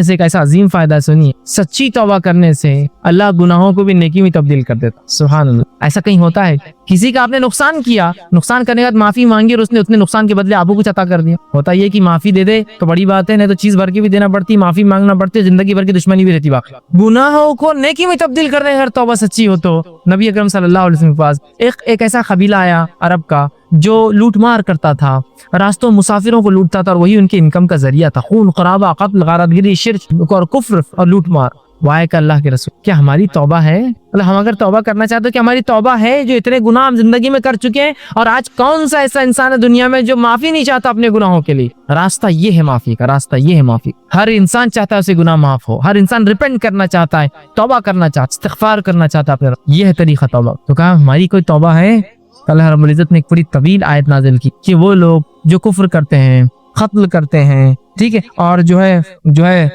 سے ایک ایسا عظیم فائدہ ہے. سنیے, سچی توبہ کرنے سے اللہ گناہوں کو بھی نیکی میں تبدیل کر دیتا. سبحان اللہ. ایسا کہیں ہوتا ہے کسی کا آپ نے نقصان کیا, نقصان کرنے کے بعد معافی مانگی اور اس نے اتنے نقصان کے بدلے آپ کو کچھ عطا کر دیا. ہوتا یہ کہ معافی دے دے تو بڑی بات ہے, نہیں تو چیز بھر کے بھی دینا پڑتی, معافی مانگنا پڑتی, زندگی بھر کی دشمنی بھی رہتی. باقی گناہوں کو نیکی میں تبدیل کر دے اگر توبہ سچی ہو تو. نبی اکرم صلی اللہ علیہ وسلم کے پاس ایک ایسا قبیلہ آیا عرب کا جو لوٹ مار کرتا تھا, راستوں مسافروں کو لوٹتا تھا اور وہی ان کے انکم کا ذریعہ تھا. خون خرابہ, قتل, غارت گری, شرک اور کفر اور لوٹ مار. وائے کہ اللہ کے رسول, کیا ہماری توبہ ہے؟ اللہ ہم اگر توبہ کرنا چاہتے ہیں کہ ہماری توبہ ہے جو اتنے گناہ ہم زندگی میں کر چکے ہیں, اور آج کون سا ایسا انسان ہے دنیا میں جو معافی نہیں چاہتا اپنے گناہوں کے لیے؟ راستہ یہ ہے معافی کا, راستہ یہ ہے معافی. ہر انسان چاہتا ہے اسے گناہ معاف ہو, ہر انسان ریپینٹ کرنا چاہتا ہے, توبہ کرنا چاہتا, استغفار کرنا چاہتا ہے اپنے رب. یہ ہے طریقہ توبہ. تو کہا ہماری کوئی توبہ ہے؟ اللہ رب العزت نے ایک بڑی طویل آیت نازل کی کہ وہ لوگ جو کفر کرتے ہیں, قتل کرتے ہیں, ٹھیک ہے, اور جو ہے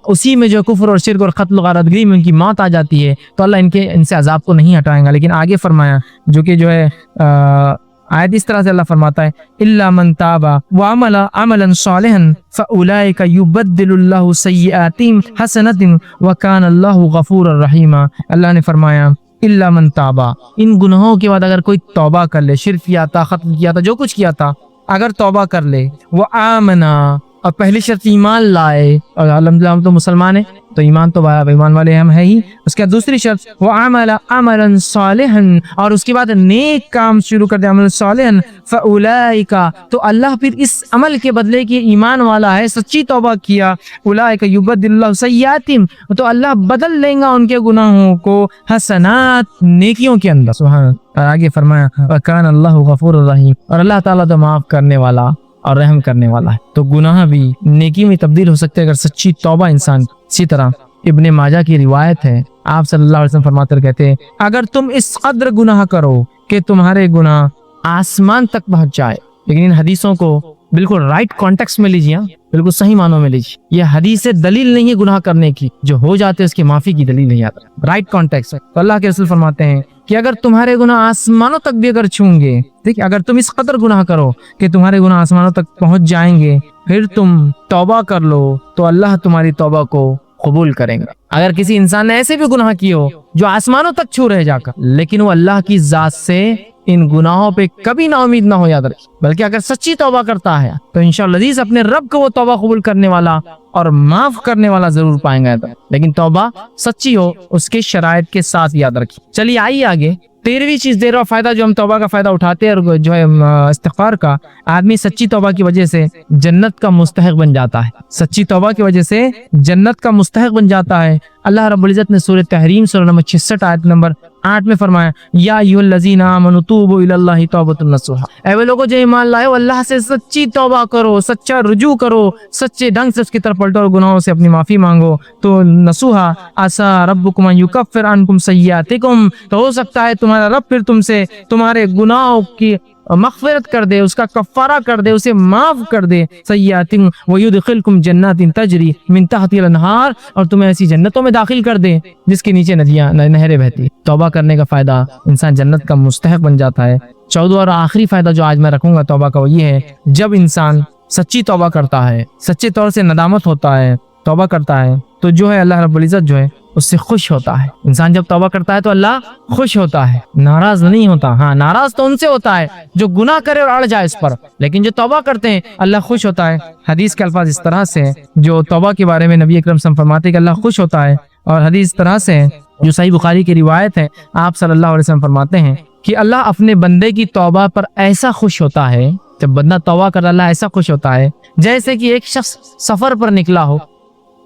اسی میں جو کفر اور شرک اور قتل غارت گری میں ان کی موت آ جاتی ہے تو اللہ ان سے عذاب کو نہیں ہٹائیں گا. لیکن آگے فرمایا جو کہ جو ہے آیت اس طرح سے اللہ فرماتا ہے الا من تاب وعمل عملا صالحا فاولئک یبدل اللہ سیئاتہم حسنات وکان اللہ غفورا رحیما. اللہ نے فرمایا الا من تابا, ان گناہوں کے بعد اگر کوئی توبہ کر لے, شرک کیا تھا, قتل کیا تھا, جو کچھ کیا تھا, اگر توبہ کر لے, وہ آمنا, اور پہلی شرط ایمان لائے, اور الحمدللہ ہم تو مسلمان ہیں تو ایمان تو ایمان والے ہم ہیں ہی. اس کے بعد دوسری شرط وہ عمل عملا صالحا, اور اس کے بعد نیک کام شروع کر دے, عمل صالحا فاولئک, تو اللہ پھر اس عمل کے بدلے کی ایمان والا ہے, سچی توبہ کیا, اولئک یبدل اللہ سیئاتہم, تو اللہ بدل لیں گا ان کے گناہوں کو حسنات, نیکیوں کے اندر. سبحان اللہ. اور آگے فرمایا وکان اللہ غفور الرحیم, اور اللہ تعالیٰ تو معاف کرنے والا اور رحم کرنے والا ہے. تو گناہ بھی نیکی میں تبدیل ہو سکتے اگر سچی توبہ انسان. اسی طرح ابن ماجہ کی روایت ہے, آپ صلی اللہ علیہ وسلم فرماتے کہتے ہیں اگر تم اس قدر گناہ کرو کہ تمہارے گناہ آسمان تک پہنچ جائے. لیکن ان حدیثوں کو بالکل رائٹ کانٹیکس میں لیجیے, بالکل صحیح معنوں میں لیجیے. یہ حدیث سے دلیل نہیں ہے گناہ کرنے کی, جو ہو جاتے اس کی معافی کی دلیل نہیں آتا, رائٹ کانٹیکس. تو اللہ کے رسول فرماتے ہیں کہ اگر تمہارے گناہ آسمانوں تک بھی اگر چھوں گے, ٹھیک ہے, اگر تم اس قدر گناہ کرو کہ تمہارے گناہ آسمانوں تک پہنچ جائیں گے, پھر تم توبہ کر لو تو اللہ تمہاری توبہ کو قبول کریں گا. اگر کسی انسان نے ایسے بھی گناہ کیے ہو جو آسمانوں تک چھو رہے جا کر, لیکن وہ اللہ کی ذات سے ان گناہوں پہ کبھی نا امید نہ ہو, یاد رکھیں, بلکہ اگر سچی توبہ کرتا ہے تو انشاءاللہ عزیز اپنے رب کو وہ توبہ قبول کرنے والا اور معاف کرنے والا ضرور پائیں گا. لیکن توبہ سچی ہو, اس کے شرائط کے ساتھ, یاد رکھیں. چلیے آئیے آگے 13ویں چیز, 13واں فائدہ جو ہم توبہ کا فائدہ اٹھاتے ہیں اور جو ہے استغفار کا, آدمی سچی توبہ کی وجہ سے جنت کا مستحق بن جاتا ہے. سچی توبہ کی وجہ سے جنت کا مستحق بن جاتا ہے. اللہ رب العزت نے سورہ تحریم سورہ نمبر 66 آیت نمبر 8 میں فرمایا یا ایھا الذین آمنوا توبوا الی اللہ توبۃ نصوحا, اے وہ لوگوں جو ایمان لائے ہو اللہ سے سچی توبہ کرو, سچا رجوع کرو, سچے ڈھنگ سے اس کی طرف پلٹو اور گناہوں سے اپنی معافی مانگو. تو نصوحا عسیٰ ربکم ان یکفر عنکم سیئاتکم, تو ہو سکتا ہے تمہارا رب پھر تم سے تمہارے گناہوں کی مغفرت کر دے, اس کا کفارہ کر دے, اسے معاف کر دے. سیئاتکم ویدخلکم جنات تجری من تحتها الانہار, اور تمہیں ایسی جنتوں میں داخل کر دے جس کے نیچے ندیاں نہریں بہتی. توبہ کرنے کا فائدہ, انسان جنت کا مستحق بن جاتا ہے. 14 اور آخری فائدہ جو آج میں رکھوں گا توبہ کا, وہ یہ ہے جب انسان سچی توبہ کرتا ہے, سچے طور سے ندامت ہوتا ہے, توبہ کرتا ہے, تو جو ہے اللہ رب العزت جو ہے اس سے خوش ہوتا ہے. انسان جب توبہ کرتا ہے تو اللہ خوش ہوتا ہے, ناراض نہیں ہوتا. ہاں ناراض تو ان سے ہوتا ہے جو گناہ کرے اور اڑ جائے اس پر, لیکن جو توبہ کرتے ہیں اللہ خوش ہوتا ہے. حدیث کے الفاظ اس طرح سے جو توبہ کے بارے میں نبی اکرم صلی اللہ علیہ وسلم فرماتے ہیں کہ اللہ خوش ہوتا ہے, اور حدیث اس طرح سے جو صحیح بخاری کی روایت ہے, آپ صلی اللہ علیہ وسلم فرماتے ہیں کہ اللہ اپنے بندے کی توبہ پر ایسا خوش ہوتا ہے, جب بندہ توبہ کر اللہ ایسا خوش ہوتا ہے جیسے کہ ایک شخص سفر پر نکلا ہو,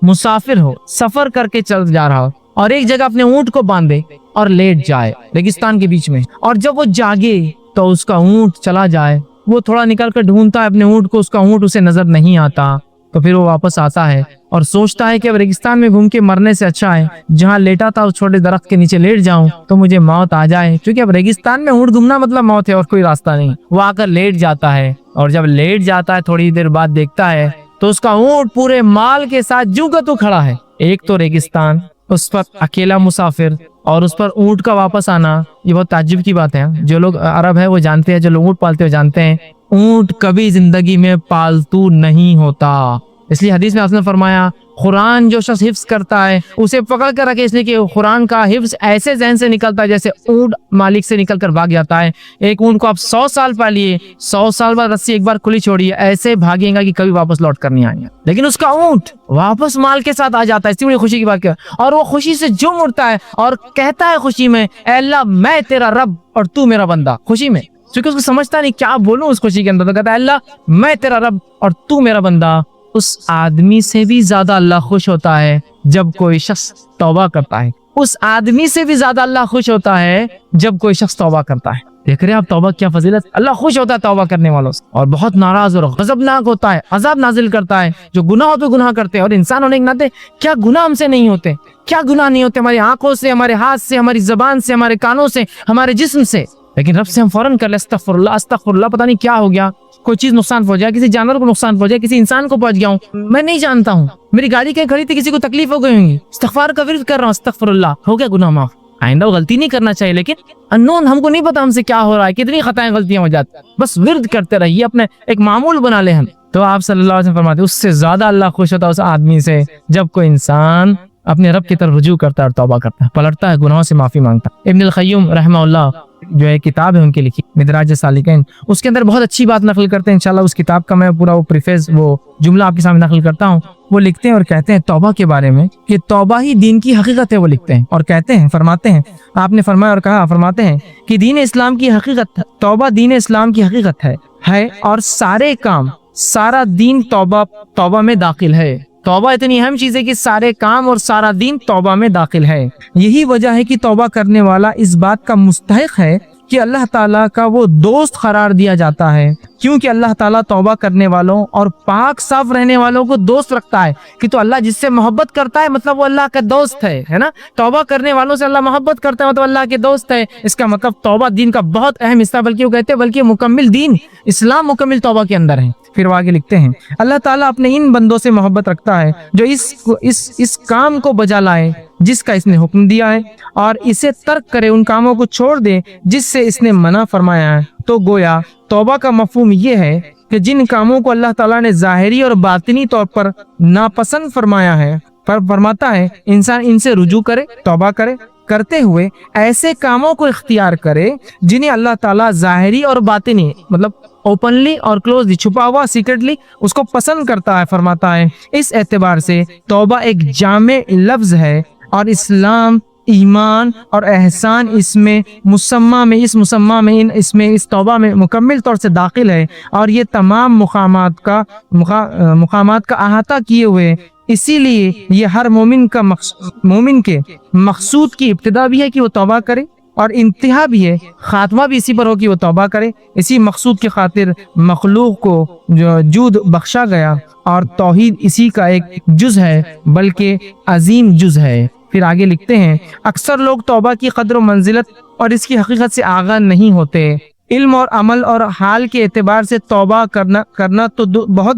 مسافر ہو, سفر کر کے چل جا رہا ہو, اور ایک جگہ اپنے اونٹ کو باندھے اور لیٹ جائے ریگستان کے بیچ میں, اور جب وہ جاگے تو اس کا اونٹ چلا جائے وہ تھوڑا نکل کر ڈھونڈتا ہے اپنے اونٹ کو, اس کا اونٹ اسے نظر نہیں آتا, تو پھر وہ واپس آتا ہے اور سوچتا ہے کہ اب ریگستان میں گھوم کے مرنے سے اچھا ہے جہاں لیٹا تھا اس چھوٹے درخت کے نیچے لیٹ جاؤں تو مجھے موت آ جائے, کیونکہ اب ریگستان میں اونٹ گھومنا مطلب موت ہے اور کوئی راستہ نہیں. وہ آ کر لیٹ جاتا ہے, اور جب لیٹ جاتا ہے تھوڑی دیر بعد دیکھتا ہے تو اس کا اونٹ پورے مال کے ساتھ جوں کا تو کھڑا ہے. ایک تو ریگستان, اس پر اکیلا مسافر, اور اس پر اونٹ کا واپس آنا, یہ بہت تعجب کی بات ہے. جو لوگ عرب ہے وہ جانتے ہیں, جو لوگ اونٹ پالتے ہیں جانتے ہیں اونٹ کبھی زندگی میں پالتو نہیں ہوتا. اس لیے حدیث میں آپ نے فرمایا قرآن جو شخص حفظ کرتا ہے اسے پکڑ کر رکھے, اس لیے کہ قرآن کا حفظ ایسے ذہن سے نکلتا ہے جیسے اونٹ مالک سے نکل کر بھاگ جاتا ہے. ایک اونٹ کو آپ 100 سال پالیے, 100 سال بعد رسی ایک بار کھلی چھوڑیے, ایسے بھاگے گا کہ کبھی واپس لوٹ کر نہیں آئیں گے, لیکن اس کا اونٹ واپس مال کے ساتھ آ جاتا ہے. اس لیے خوشی کی بات کیا, اور وہ خوشی سے جم اٹھتا ہے اور کہتا ہے خوشی میں, اے اللہ میں تیرا رب اور تو میرا بندہ. خوشی میں, کیونکہ اس کو سمجھتا نہیں کیا بولوں اس خوشی کے اندر, تو کہتا ہے اللہ میں تیرا رب اور تو میرا بندہ. اس آدمی سے بھی زیادہ اللہ خوش ہوتا ہے جب کوئی شخص توبہ کرتا ہے. اس آدمی سے بھی زیادہ اللہ خوش ہوتا ہے جب کوئی شخص توبہ کرتا ہے. دیکھ رہے ہیں آپ توبہ کیا فضیلت, اللہ خوش ہوتا ہے توبہ کرنے والوں سے, اور بہت ناراض اور غضبناک ہوتا ہے, عذاب نازل کرتا ہے جو گناہوں پہ گناہ کرتے ہیں. اور انسان ہونے کے ناطے کیا گناہ ہم سے نہیں ہوتے, کیا گناہ نہیں ہوتے ہماری آنکھوں سے, ہمارے ہاتھ سے, ہماری زبان سے, ہمارے کانوں سے, ہمارے جسم سے, لیکن رب سے ہم فوراً کر لیں استغفر اللہ استغفر اللہ, پتہ نہیں کیا ہو گیا, کوئی چیز نقصان پہنچ جائے, کسی جانور کو نقصان پہنچ جائے, کسی انسان کو پہنچ گیا ہوں, میں نہیں جانتا ہوں, میری گاڑی کہیں کھڑی تھی کسی کو تکلیف ہو گئی ہوگی, استغفار کا ورد کر رہا ہوں استغفر اللہ, ہو گیا گناہ معاف. آئندہ غلطی نہیں کرنا چاہیے, لیکن انون ہم کو نہیں پتا ہم سے کیا ہو رہا ہے, کتنی خطائیں غلطیاں ہو جاتی ہیں, بس ورد کرتے رہیے, اپنے ایک معمول بنا لیں ہم. تو آپ صلی اللہ علیہ وسلم فرماتے ہیں اس سے زیادہ اللہ خوش ہوتا ہے اس آدمی سے جب کوئی انسان اپنے رب کی طرف رجوع کرتا ہے اور توبہ کرتا ہے, پلٹتا ہے, گناہوں سے معافی مانگتا ہے. ابن القیم رحمہ اللہ جو ہے کتاب ہے ان کی لکھی مدراج السالکین, اس کے اندر بہت اچھی بات نقل کرتے ہیں. انشاءاللہ اس کتاب کا میں پورا وہ پریفیس وہ جملہ آپ کے سامنے نقل کرتا ہوں. وہ لکھتے ہیں اور کہتے ہیں توبہ کے بارے میں کہ توبہ ہی دین کی حقیقت ہے. وہ لکھتے ہیں اور کہتے ہیں, فرماتے ہیں, آپ نے فرمایا اور کہا, فرماتے ہیں کہ دین اسلام کی حقیقت, توبہ دین اسلام کی حقیقت ہے اور سارے کام, سارا دین توبہ میں داخل ہے. توبہ اتنی اہم چیز ہے کہ سارے کام اور سارا دین توبہ میں داخل ہے. یہی وجہ ہے کہ توبہ کرنے والا اس بات کا مستحق ہے کہ اللہ تعالیٰ کا وہ دوست قرار دیا جاتا ہے, کیونکہ اللہ تعالیٰ توبہ کرنے والوں اور پاک صاف رہنے والوں کو دوست رکھتا ہے. کہ تو اللہ جس سے محبت کرتا ہے مطلب وہ اللہ کا دوست ہے نا, توبہ کرنے والوں سے اللہ محبت کرتا ہے مطلب اللہ کے دوست ہے. اس کا مطلب توبہ دین کا بہت اہم حصہ, بلکہ وہ کہتے ہیں بلکہ مکمل دین اسلام مکمل توبہ کے اندر ہے. پھر وہ آگے لکھتے ہیں اللہ تعالیٰ اپنے ان بندوں سے محبت رکھتا ہے جو اس کام کو بجا لائے جس کا اس نے حکم دیا ہے, اور اسے ترک کرے, ان کاموں کو چھوڑ دے جس سے اس نے منع فرمایا ہے. تو گویا توبہ کا مفہوم یہ ہے کہ جن کاموں کو اللہ تعالیٰ نے ظاہری اور باطنی طور پر ناپسند فرمایا ہے, فرماتا ہے انسان ان سے رجوع کرے, توبہ کرے, کرتے ہوئے ایسے کاموں کو اختیار کرے جنہیں اللہ تعالیٰ ظاہری اور باطنی مطلب اوپنلی اور کلوزلی, چھپا ہوا سیکرٹلی اس کو پسند کرتا ہے. فرماتا ہے اس اعتبار سے توبہ ایک جامع لفظ ہے اور اسلام, ایمان اور احسان اس توبہ میں مکمل طور سے داخل ہے, اور یہ تمام مقامات کا احاطہ کیے ہوئے. اسی لیے یہ ہر مومن کے مقصود کی ابتدا بھی ہے کہ وہ توبہ کرے, اور انتہا بھی ہے, خاتمہ بھی اسی پر ہو کہ وہ توبہ کرے. اسی مقصود کی خاطر مخلوق کو جود بخشا گیا, اور توحید اسی کا ایک جز ہے بلکہ عظیم جز ہے. پھر آگے لکھتے ہیں اکثر لوگ توبہ کی قدر و منزلت اور اس کی حقیقت سے آگاہ نہیں ہوتے. علم اور عمل اور حال کے اعتبار سے توبہ کرنا تو بہت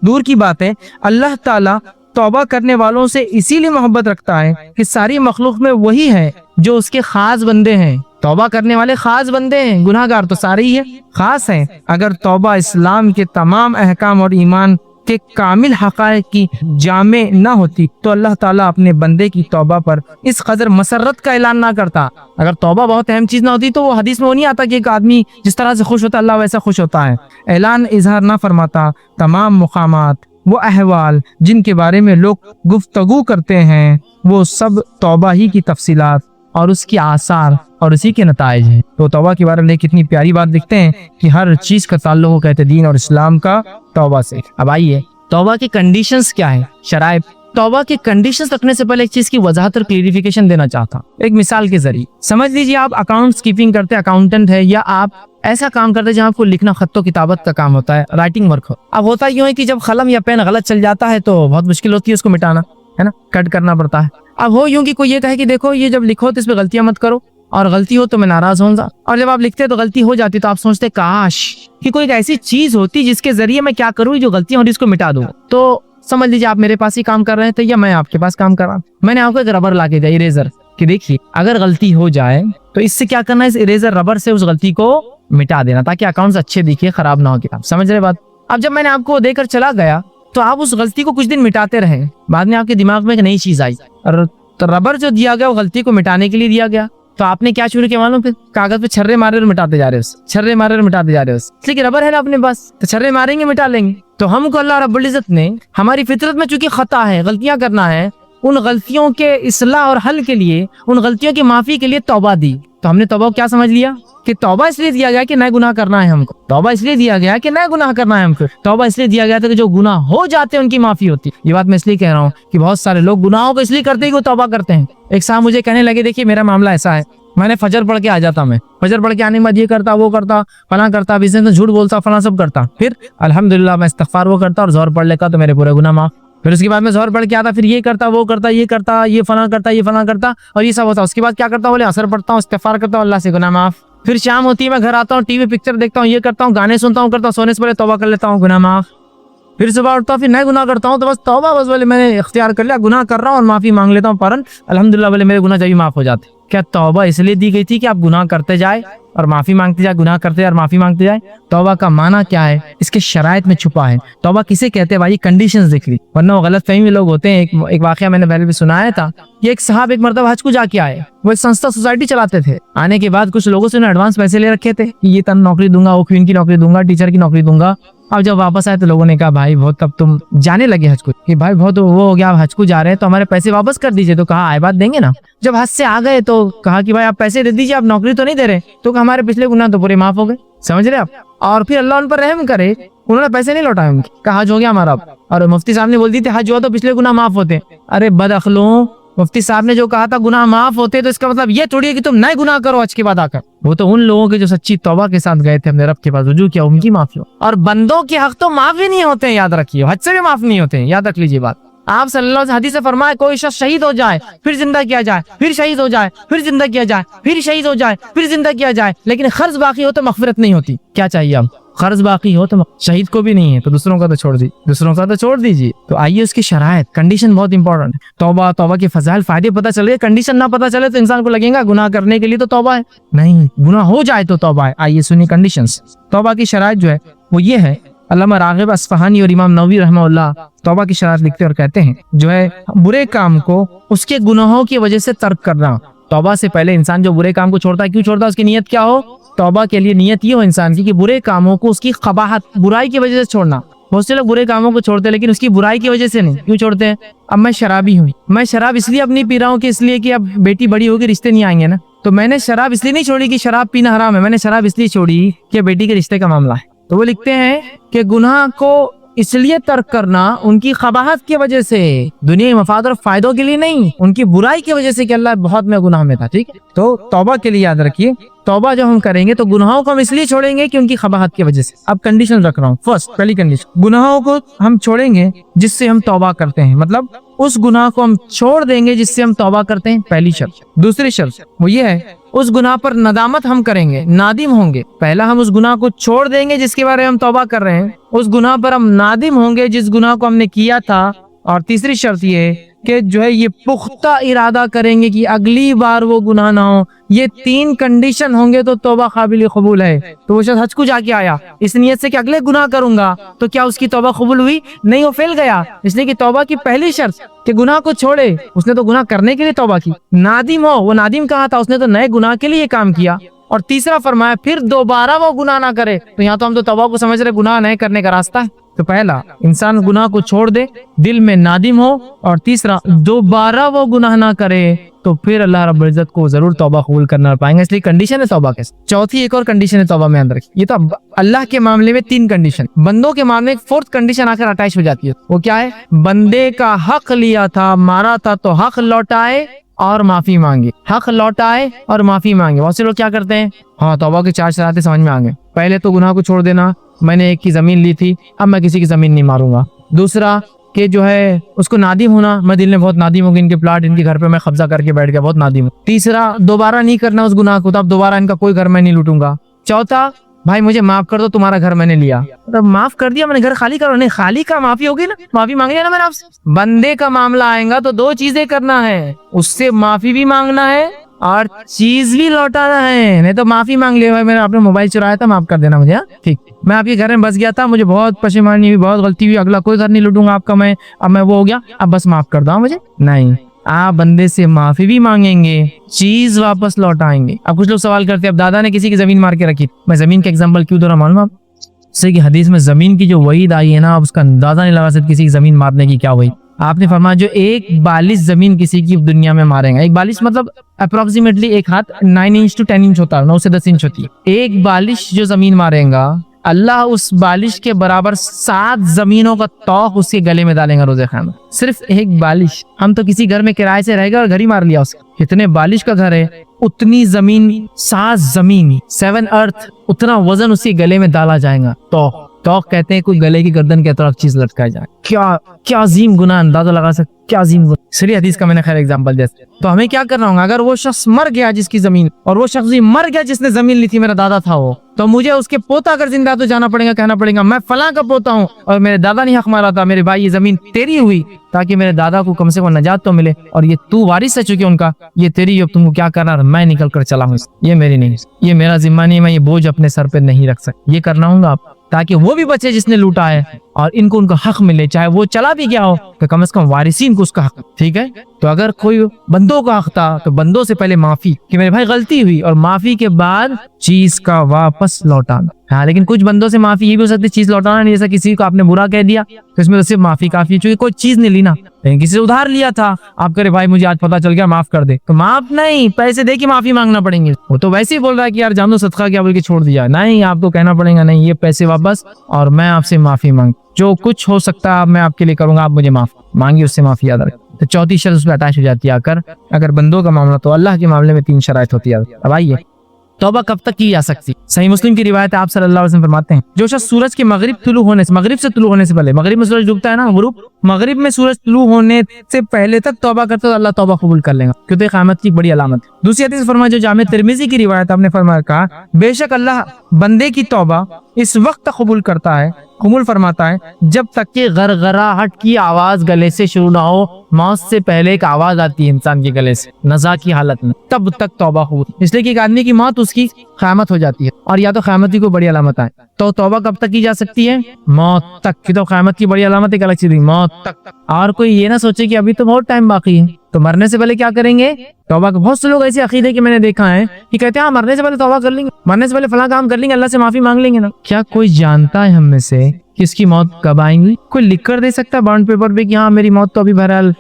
دور کی بات ہے. اللہ تعالیٰ توبہ کرنے والوں سے اسی لیے محبت رکھتا ہے کہ ساری مخلوق میں وہی ہے جو اس کے خاص بندے ہیں. توبہ کرنے والے خاص بندے ہیں, گناہ گار تو سارے ہی ہیں, خاص ہیں. اگر توبہ اسلام کے تمام احکام اور ایمان کے کامل حقائق کی جامع نہ ہوتی تو اللہ تعالیٰ اپنے بندے کی توبہ پر اس قدر مسرت کا اعلان نہ کرتا. اگر توبہ بہت اہم چیز نہ ہوتی تو وہ حدیث میں وہ نہیں آتا کہ ایک آدمی جس طرح سے خوش ہوتا اللہ ویسا خوش ہوتا ہے. اعلان اظہار نہ فرماتا. تمام مقامات, وہ احوال جن کے بارے میں لوگ گفتگو کرتے ہیں, وہ سب توبہ ہی کی تفصیلات اور اس کی آثار اور اسی کے نتائج ہیں. تو توبہ کے بارے میں کتنی پیاری بات لکھتے ہیں کہ ہر چیز کا تعلق ہو کہتے دین اور اسلام کا توبہ سے. اب آئیے توبہ کی کنڈیشنز کیا ہیں, شرائط. توبہ کی کنڈیشنز رکھنے سے پہلے ایک چیز کی وضاحت اور کلیریفیکیشن دینا چاہتا ہوں ایک مثال کے ذریعے. سمجھ لیجیے آپ اکاؤنٹس کیپنگ کرتے, اکاؤنٹنٹ ہے, یا آپ ایسا کام کرتے جہاں آپ کو لکھنا خط و کتابت کا کام ہوتا ہے, رائٹنگ ورک ہو. اب ہوتا یوں ہے کہ جب قلم یا پین غلط چل جاتا ہے تو بہت مشکل ہوتی ہے اس کو مٹانا, ہے نا, کٹ کرنا پڑتا ہے. اب ہو یوں کہ کوئی یہ کہے کہ دیکھو یہ جب لکھو تو اس پہ غلطیاں مت کرو, اور غلطی ہو تو میں ناراض ہوں گا, اور جب آپ لکھتے تو غلطی ہو جاتی تو آپ سوچتے کاش کہ کوئی ایسی چیز ہوتی جس کے ذریعے میں کیا کروں جو غلطیاں ہوں اس کو مٹا دوں. تو سمجھ لیجیے آپ میرے پاس ہی کام کر رہے تھے یا میں آپ کے پاس کام کر رہا ہوں. میں نے آپ کو ایک ربر لا کے دیا, اریزر, کہ دیکھیے اگر غلطی ہو جائے تو اس سے کیا کرنا ہے, اس اریزر ربر سے اس غلطی کو مٹا دینا تاکہ اکاؤنٹس اچھے دکھے, خراب نہ ہو کتاب. سمجھ رہے بات؟ اب جب میں نے آپ کو دے کر چلا گیا تو آپ اس غلطی کو کچھ دن مٹاتے رہے, بعد میں آپ کے دماغ میں ایک نئی چیز آئی, اور ربر جو دیا گیا وہ غلطی کو مٹانے کے لیے دیا گیا. تو آپ نے کیا شروع کیا معلوم, پھر کاغذ پہ چھرے مارے اور مٹاتے جا رہے ہو, چھرے مارے اور مٹاتے جا رہے ہو, اس لیے کہ ربر ہے نا اپنے پاس, تو چھرے ماریں گے مٹا لیں گے. تو ہم کو اللہ رب العزت نے ہماری فطرت میں چونکہ خطا ہے, غلطیاں کرنا ہے, ان غلطیوں کے اصلاح اور حل کے لیے, ان غلطیوں کی معافی کے لیے توبہ دی. تو ہم نے توبہ کو کیا سمجھ لیا کہ توبہ اس لیے دیا گیا کہ نئے گناہ کرنا ہے ہم کو, توبہ اس لیے دیا گیا کہ نئے گناہ کرنا ہے ہم کو, توبہ اس لیے دیا گیا تھا کہ جو گناہ ہو جاتے ہیں ان کی معافی ہوتی. یہ بات میں اس لیے کہہ رہا ہوں کہ بہت سارے لوگ گناہوں کو اس لیے کرتے ہیں کہ وہ توبہ کرتے ہیں. ایک صاحب مجھے کہنے لگے دیکھیے میرا معاملہ ایسا ہے, میں نے فجر پڑھ کے آ جاتا, میں فجر پڑھ کے آنے کے بعد یہ کرتا وہ کرتا فلاں کرتا, بزنس میں جھوٹ بولتا فلاں سب کرتا, پھر الحمدللہ میں استغفار وہ کرتا اور زہر پڑھ لیتا تو میرے پورے گناہ معاف. پھر اس کے بعد میں زہر پڑھ کے آتا, پھر یہ کرتا وہ کرتا یہ کرتا یہ فلاں کرتا یہ فلاں کرتا اور یہ سب ہوتا. اس کے بعد کیا کرتا ہوں, بولے اثر پڑھتا ہوں, استغفار کرتا ہوں, اللہ سے گناہ معاف. پھر شام ہوتی ہے میں گھر آتا ہوں, ٹی وی پکچر دیکھتا ہوں, یہ کرتا ہوں, گانے سنتا ہوں, کرتا ہوں, سونے سے پہلے توبہ کر لیتا ہوں, گناہ معاف. پھر صبح اٹھتا ہوں, پھر نئے گناہ کرتا ہوں, تو بس توبہ بس بولے میں نے اختیار کر لیا, گناہ کر رہا ہوں اور معافی مانگ لیتا ہوں فوراً, الحمدللہ بولے میرے گناہ جبھی معاف ہو جاتے. کیا توبہ اس لیے دی گئی تھی کہ آپ گناہ کرتے جائے اور معافی مانگتے جائے, گناہ کرتے جائے اور معافی مانگتے جائے؟ توبہ کا معنی کیا ہے, اس کے شرائط میں چھپا ہے. توبہ کسے کہتے ہیں بھائی, کنڈیشنز دیکھ لی, ورنہ وہ غلط فہمی لوگ ہوتے ہیں. ایک واقعہ میں نے پہلے بھی سنایا تھا, یہ ایک صاحب ایک مرتبہ حج کو جا کے آئے, وہ ایک سنستھا سوسائٹی چلاتے تھے. آنے کے بعد کچھ لوگوں سے انہوں نے ایڈوانس پیسے لے رکھے تھے کہ یہ تن نوکری دوں گا, وہ کوئین کی نوکری دوں گا, ٹیچر کی نوکری دوں گا. اب جب واپس آئے تو لوگوں نے کہا بھائی بہت, تب تم جانے لگے حج کو, کہ بھائی بہت وہ ہو گیا, آپ حج کو جا رہے ہیں تو ہمارے پیسے واپس کر دیجئے. تو کہا آئے بات دیں گے نا. جب حج سے آ گئے تو کہا کہ بھائی آپ پیسے دے دیجئے, آپ نوکری تو نہیں دے رہے. تو کہ ہمارے پچھلے گناہ تو پورے معاف ہو گئے. سمجھ رہے آپ؟ اور پھر اللہ ان پر رحم کرے, انہوں نے پیسے نہیں لوٹائے ان کے, کہا حج ہو گیا ہمارا. اور مفتی صاحب نے بول دی تھی حج ہوا تو پچھلے گناہ معاف ہوتے. ارے بد عقلوں, مفتی صاحب نے جو کہا تھا گناہ معاف ہوتے تو اس کا مطلب یہ تھوڑی ہے کہ تم نئے گناہ کرو حج کے بعد آ کر. وہ تو ان لوگوں کے جو سچی توبہ کے ساتھ گئے تھے اپنے رب کے پاس, رجوع کیا, ان کی معافی ہو. اور بندوں کے حق تو معاف ہی نہیں ہوتے ہیں, یاد رکھیے, حج سے بھی معاف نہیں ہوتے ہیں, یاد رکھ لیجیے بات. آپ صلی اللہ علیہ وسلم حدیث سے فرمائے کوئی شخص شہید ہو جائے پھر زندہ کیا جائے, پھر شہید ہو جائے پھر زندہ کیا جائے, پھر شہید ہو جائے پھر زندہ کیا جائے, لیکن قرض باقی ہو تو مغفرت نہیں ہوتی. کیا چاہیے آپ, قرض باقی ہو تو شہید کو بھی نہیں ہے تو دوسروں کا تو چھوڑ دی, دوسروں کا تو چھوڑ دیجیے. تو آئیے اس کی شرائط, کنڈیشن بہت امپورٹنٹ ہے. توبہ کے فضائل فائدے پتہ چلے, کنڈیشن نہ پتہ چلے تو انسان کو لگے گا گناہ کرنے کے لیے تو توبہ ہے, نہیں, گناہ ہو جائے تو توبہ ہے. آئیے سنیے کنڈیشنز. توبہ کی شرائط جو ہے وہ یہ ہے, علامہ راغب اصفہانی اور امام نووی رحمہ اللہ توبہ کی شرائط لکھتے اور کہتے ہیں جو ہے برے کام کو اس کے گناہوں کی وجہ سے ترک کرنا. توبہ سے پہلے انسان جو برے کام کو چھوڑتا ہے, کیوں چھوڑتا ہے, اس کی نیت کیا ہو, توبہ کے لیے نیت یہ ہو انسان کی کہ برے کاموں کو اس کی قباحت, برائی کی وجہ سے چھوڑنا. بہت سے لوگ برے کاموں کو چھوڑتے ہیں لیکن اس کی برائی کی وجہ سے نہیں. کیوں چھوڑتے ہیں, اب میں شرابی ہوں, میں شراب اس لیے اب نہیں پی رہا ہوں کہ اس لیے کہ اب بیٹی بڑی ہوگی رشتے نہیں آئیں گے نا, تو میں نے شراب اس لیے نہیں چھوڑی کہ شراب پینا حرام ہے, میں نے شراب اس لیے چھوڑی کہ بیٹی کے رشتے کا معاملہ ہے. تو وہ لکھتے ہیں کہ گناہ کو اس لیے ترک کرنا ان کی قباحت کی وجہ سے, دنیا مفاد اور فائدوں کے لیے نہیں, ان کی برائی کی وجہ سے کہ اللہ بہت میں گناہ میں تھا. ٹھیک ہے, تو توبہ کے لیے یاد رکھیے, توبہ جو ہم کریں گے تو گناہوں کو ہم اس لیے چھوڑیں گے کہ ان کی قباحت کی وجہ سے. اب کنڈیشن رکھ رہا ہوں. فرسٹ, پہلی کنڈیشن, گناہوں کو ہم چھوڑیں گے جس سے ہم توبہ کرتے ہیں, مطلب اس گناہ کو ہم چھوڑ دیں گے جس سے ہم توبہ کرتے ہیں, پہلی شرط. دوسری شرط وہ یہ ہے اس گناہ پر ندامت ہم کریں گے, نادم ہوں گے. پہلا ہم اس گناہ کو چھوڑ دیں گے جس کے بارے میں ہم توبہ کر رہے ہیں, اس گناہ پر ہم نادم ہوں گے جس گناہ کو ہم نے کیا تھا. اور تیسری شرط یہ ہے کہ جو ہے یہ پختہ ارادہ کریں گے کہ اگلی بار وہ گناہ نہ ہو. یہ تین کنڈیشن ہوں گے تو توبہ قابل قبول ہے. تو وہ شخص حج کو جا کے آیا اس نیت سے کہ اگلے گناہ کروں گا, تو کیا اس کی توبہ قبول ہوئی؟ نہیں, وہ فیل گیا. اس لیے کہ توبہ کی پہلی شرط کہ گناہ کو چھوڑے, اس نے تو گناہ کرنے کے لیے توبہ کی. نادم ہو, وہ نادم کہاں تھا, اس نے تو نئے گناہ کے لیے کام کیا. اور تیسرا فرمایا پھر دوبارہ وہ گناہ نہ کرے. تو یہاں تو ہم تو توبہ کو سمجھ رہے گناہ نہیں کرنے کا راستہ ہے, تو پہلا انسان گناہ کو چھوڑ دے, دل میں نادم ہو, اور تیسرا دوبارہ وہ گناہ نہ کرے, تو پھر اللہ رب العزت کو ضرور توبہ قبول کرنا پائیں گے. اس لیے کنڈیشن ہے توبہ کے. چوتھی ایک اور کنڈیشن ہے توبہ میں اندر. یہ تو اللہ کے معاملے میں 3 کنڈیشن, بندوں کے معاملے میں 4th کنڈیشن آ کر اٹیچ ہو جاتی ہے. وہ کیا ہے؟ بندے کا حق لیا تھا, مارا تھا, تو حق لوٹائے اور معافی مانگے. حق لوٹائے اور معافی مانگے. بہت سے لوگ کیا کرتے ہیں, ہاں توبہ کے 4 شرائط سمجھ میں آ گئے. پہلے تو گناہ کو چھوڑ دینا, میں نے ایک کی زمین لی تھی, اب میں کسی کی زمین نہیں ماروں گا. دوسرا کہ جو ہے اس کو نادم ہونا, میں دل میں بہت نادم ہوں کہ ان کے پلاٹ, ان کے گھر پہ میں قبضہ کر کے بیٹھ گیا, بہت نادم ہوں. تیسرا دوبارہ نہیں کرنا اس گناہ کو, تو اب دوبارہ ان کا کوئی گھر میں نہیں لوٹوں گا. چوتھا بھائی مجھے معاف کر دو, تمہارا گھر میں نے لیا, مطلب معاف کر دیا, میں نے گھر خالی کرو نہیں, خالی کا معافی ہوگی نا, معافی مانگی نا میں نے آپ سے. بندے کا معاملہ آئے گا تو 2 چیزیں کرنا ہے, اس سے معافی بھی مانگنا ہے اور چیز بھی لوٹانا ہے. نہیں تو معافی مانگ لیا, میں نے اپنا موبائل چرایا تھا, معاف کر دینا مجھے, ٹھیک, میں آپ کے گھر میں بس گیا تھا, مجھے بہت پشیمانی ہوئی, بہت غلطی ہوئی, اگلا کوئی گھر نہیں لوٹوں گا آپ کا, میں اب میں وہ ہو گیا, اب بس معاف کر دو مجھے. نہیں, آپ بندے سے معافی بھی مانگیں گے, چیز واپس لوٹائیں گے. اب کچھ لوگ سوال کرتے ہیں, اب دادا نے کسی کی زمین مار کے رکھی. میں زمین کا ایگزامپل کیوں دے رہا معلوم آپ سے کہ حدیث میں زمین کی جو وعید آئی ہے نا, اب اس کا اندازہ نہیں لگا سکتے کسی کی زمین مارنے کی کیا ہوئی. آپ نے فرمایا جو 1 بالش زمین کسی کی دنیا میں مارے گا, 1 بالش مطلب اپروکسیمیٹلی 1 ہاتھ 9 انچ to 10 انچ ہوتا ہے, 9 سے 10 انچ ہوتی ہے. 1 بالش جو زمین مارے گا, اللہ اس بالش کے برابر 7 زمینوں کا توق اس کے گلے میں ڈالیں گا روز قیامت. صرف 1 بالش. ہم تو کسی گھر میں کرائے سے رہ گئے اور گھر ہی مار لیا اس کا. اتنے بالش کا گھر ہے, اتنی زمین, 7 زمین, 7 ارتھ, اتنا وزن اس کے گلے میں ڈالا جائے گا. توق کہتے ہیں کوئی گلے کی گردن کے طرف چیز لٹکائی جائے. کیا عظیم گناہ, اندازہ لگا سکتے کیا عظیم گناہ. سری حدیث کا میں نے خیر ایگزامپل دیا. تو ہمیں کیا کرنا ہوگا, اگر وہ شخص مر گیا جس کی زمین, اور وہ شخص مر گیا جس نے زمین لی تھی, میرا دادا تھا وہ, تو مجھے اس کے پوتا اگر زندہ تو جانا پڑے گا, کہنا پڑے گا میں فلاں کا پوتا ہوں اور میرے دادا نے حق مارا تھا, میرے بھائی یہ زمین تیری ہوئی, تاکہ میرے دادا کو کم سے کم نجات تو ملے, اور یہ تو وارث ہے چونکہ ان کا, یہ تیری, اب تم کو کیا کرنا, میں نکل کر چلا ہوں, یہ میری نہیں, یہ میرا ذمہ نہیں, میں یہ بوجھ اپنے سر پہ نہیں رکھ سکتا. یہ کرنا ہوگا آپ, تاکہ وہ بھی بچے جس نے لوٹا ہے, اور ان کو ان کا حق ملے, چاہے وہ چلا بھی گیا ہو کہ کم از کم وارثین کو اس کا حق. ٹھیک ہے, تو اگر کوئی بندوں کا حق تھا تو بندوں سے پہلے معافی کہ میرے بھائی غلطی ہوئی, اور معافی کے بعد چیز کا واپس لوٹانا. ہاں, لیکن کچھ بندوں سے معافی یہ بھی ہو سکتی ہے چیز لوٹانا نہیں, جیسا کسی کو آپ نے برا کہہ دیا تو اس میں تو صرف معافی کافی ہے, چونکہ کوئی چیز نہیں لی نا, لیکن کسی سے ادھار لیا تھا, آپ کرے بھائی مجھے آج پتا چل گیا معاف کر دے, تو معاف نہیں, پیسے دے کے معافی مانگنا پڑیں گے. وہ تو ویسے ہی بول رہا ہے کہ یار جان دو صدقہ کیا بول کے چھوڑ دیا, نہیں, آپ کو کہنا پڑے گا نہیں, یہ پیسے واپس, اور میں آپ سے معافی مانگ, جو کچھ ہو سکتا ہے میں آپ کے لیے کروں گا, آپ مجھے معاف مانگی, اس سے معافی یاد رکھیں. تو چوتھی شرط اس پہ اٹیچ ہو جاتی ہے. اگر بندوں کا معاملہ, تو اللہ کے معاملے میں 3 شرائط ہوتی ہے. اب آئیے, توبہ کب تک کی جا سکتی؟ صحیح مسلم کی روایت ہے, آپ صلی اللہ علیہ وسلم فرماتے ہیں جو شخص سورج کے مغرب سے طلوع ہونے سے پہلے, مغرب میں سورج ڈوبتا ہے نا, غروب, مغرب میں سورج طلوع ہونے سے پہلے تک توبہ کرتا ہے تو اللہ توبہ قبول کر لے گا, کیونکہ قیامت کی بڑی علامت. دوسری حدیث فرمایا جو جامع ترمذی کی روایت, آپ نے فرمایا کہا بے شک اللہ بندے کی توبہ اس وقت تک قبول کرتا ہے, قبول فرماتا ہے جب تک کہ غرغراہٹ کی آواز گلے سے شروع نہ ہو. موت سے پہلے ایک آواز آتی ہے انسان کے گلے سے نزا کی حالت میں, تب تک توبہ قبول. اس لیے کہ ایک آدمی کی موت اس کی قیامت ہو جاتی ہے, اور یا تو قیامت کی کوئی بڑی علامت آئے, تو توبہ کب تک کی جا سکتی ہے؟ موت تک کی. تو قیامت کی بڑی علامت ایک الگ چیز, موت تک. اور کوئی یہ نہ سوچے کہ ابھی تو بہت ٹائم باقی ہے, تو مرنے سے پہلے کیا کریں گے توبہ. بہت سے لوگ ایسے عقیدے کہ میں نے دیکھا ہے کہ کہتے ہیں مرنے سے پہلے توبہ کر لیں گے, مرنے سے پہلے فلاں کام کر لیں گے, اللہ سے معافی مانگ لیں گے نا. کیا کوئی جانتا ہے ہم میں سے کہ اس کی موت کب آئیں گی؟ کوئی لکھ کر دے سکتا ہے بانڈ پیپر پہ کہ ہاں میری موت تو ابھی بہرحال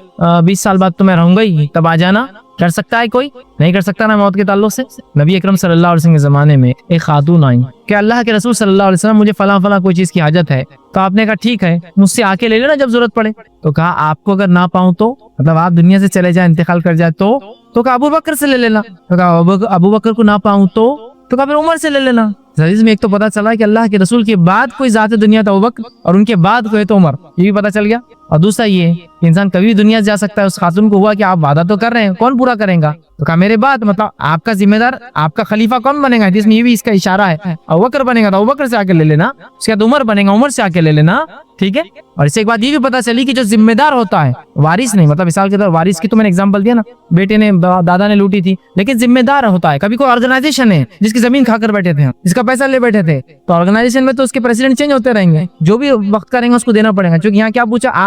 20 سال بعد تو میں رہوں گا ہی, تب آ جانا؟ کر سکتا ہے کوئی؟ نہیں کر سکتا نا موت کے تعلق سے. نبی اکرم صلی اللہ علیہ وسلم کے زمانے میں ایک خاتون آئی کہ اللہ کے رسول صلی اللہ علیہ وسلم مجھے فلاں کوئی چیز کی حاجت ہے, تو آپ نے کہا ٹھیک ہے مجھ سے آ کے لے لینا جب ضرورت پڑے. تو کہا آپ کو اگر نہ پاؤں تو, مطلب آپ دنیا سے چلے جائیں, انتقال کر جائے تو کہا ابو بکر سے لے لینا. تو کہا ابو بکر کو نہ پاؤں تو کہا پھر عمر سے لے لینا. حدیث میں ایک تو پتا چلا کہ اللہ کے رسول کے بعد کوئی ذات دنیا تھا ابو بکر, اور ان کے بعد کوئی تو عمر, یہ بھی پتا چل گیا. اور دوسرا یہ کہ انسان کبھی بھی دنیا سے جا سکتا ہے. اس خاتون کو ہوا کہ آپ وعدہ تو کر رہے ہیں, کون پورا کریں گا؟ تو کہا میرے بعد, مطلب آپ کا ذمہ دار, آپ کا خلیفہ کون بنے گا؟ جس میں یہ بھی اس کا اشارہ ہے, ابو بکر بنے گا تو ابو بکر سے آ کے لے لینا, اس کے بعد عمر بنے گا, عمر سے آ کے لے لینا. ٹھیک ہے. اور اس سے ایک بات یہ بھی پتا چلی کہ جو ذمہ دار ہوتا ہے, وارث نہیں, مطلب مثال کے طور وارث کی تو میں نے ایگزامپل دیا نا, بیٹے نے دادا نے لوٹی تھی, لیکن ذمہ دار ہوتا ہے. کبھی کوئی آرگنائزیشن ہے جس کی زمین کھا کر بیٹھے تھے, جس کا پیسہ لے بیٹھے تھے, تو آرگنائزیشن میں تو اس کے پریزیڈنٹ چینج ہوتے رہیں گے, جو بھی وقت کریں گے اس کو دینا پڑے گا, کیونکہ یہاں کیا پوچھا,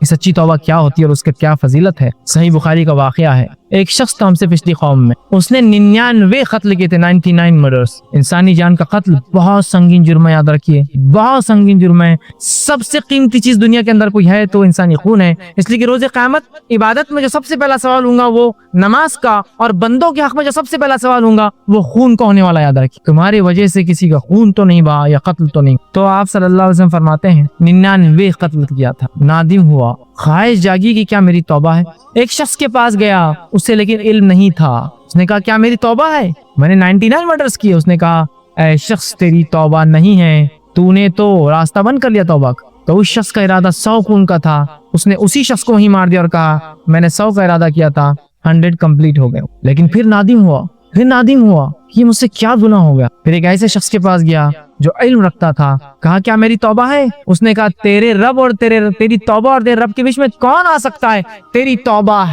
کہ سچی توبہ کیا ہوتی ہے اور اس کا کیا فضیلت ہے۔ صحیح بخاری کا واقعہ ہے، ایک شخص تھا ہم سے پچھلی قوم میں، اس نے 99 قتل کیے تھے، 99 مرڈرز۔ انسانی جان کا قتل بہت سنگین جرم ہے، یاد رکھیے بہت سنگین جرم ہے۔ سب سے قیمتی چیز دنیا کے اندر کوئی ہے تو انسانی خون ہے، اس لیے کہ روز قیامت عبادت میں جو سب سے پہلا سوال ہوں گا وہ نماز کا، اور بندوں کے حق میں جو سب سے پہلا سوال ہوں گا وہ خون کا ہونے والا۔ یاد رکھیے تمہاری وجہ سے کسی کا خون تو نہیں بہا یا قتل تو نہیں۔ تو آپ صلی اللہ علیہ وسلم فرماتے ہیں 99 قتل کیا تھا، نادم ہوا، خواہش جاگی کہ کیا میری توبہ ہے۔ ایک شخص کے پاس گیا، اس سے لیکن علم نہیں تھا، اس نے کہا کیا میری توبہ ہے، میں نے 99 مرڈرز کیے۔ اس نے کہا اے شخص تیری توبہ نہیں ہے، تو نے تو راستہ بند کر لیا توبہ کا۔ تو اس شخص کا ارادہ 100 خون کا تھا، اس نے اسی شخص کو وہیں مار دیا اور کہا میں نے 100 کا ارادہ کیا تھا، 100 کمپلیٹ ہو گئے۔ لیکن پھر نادم ہوا کہ مجھ سے کیا گناہ ہو گیا۔ پھر ایک ایسے شخص کے پاس گیا جو علم رکھتا تھا، کہا کیا میری توبہ ہے؟ اس نے کہا تیرے رب اور تیری توبہ اور تیرے رب کے بیچ میں کون آ سکتا ہے؟ تیری توبہ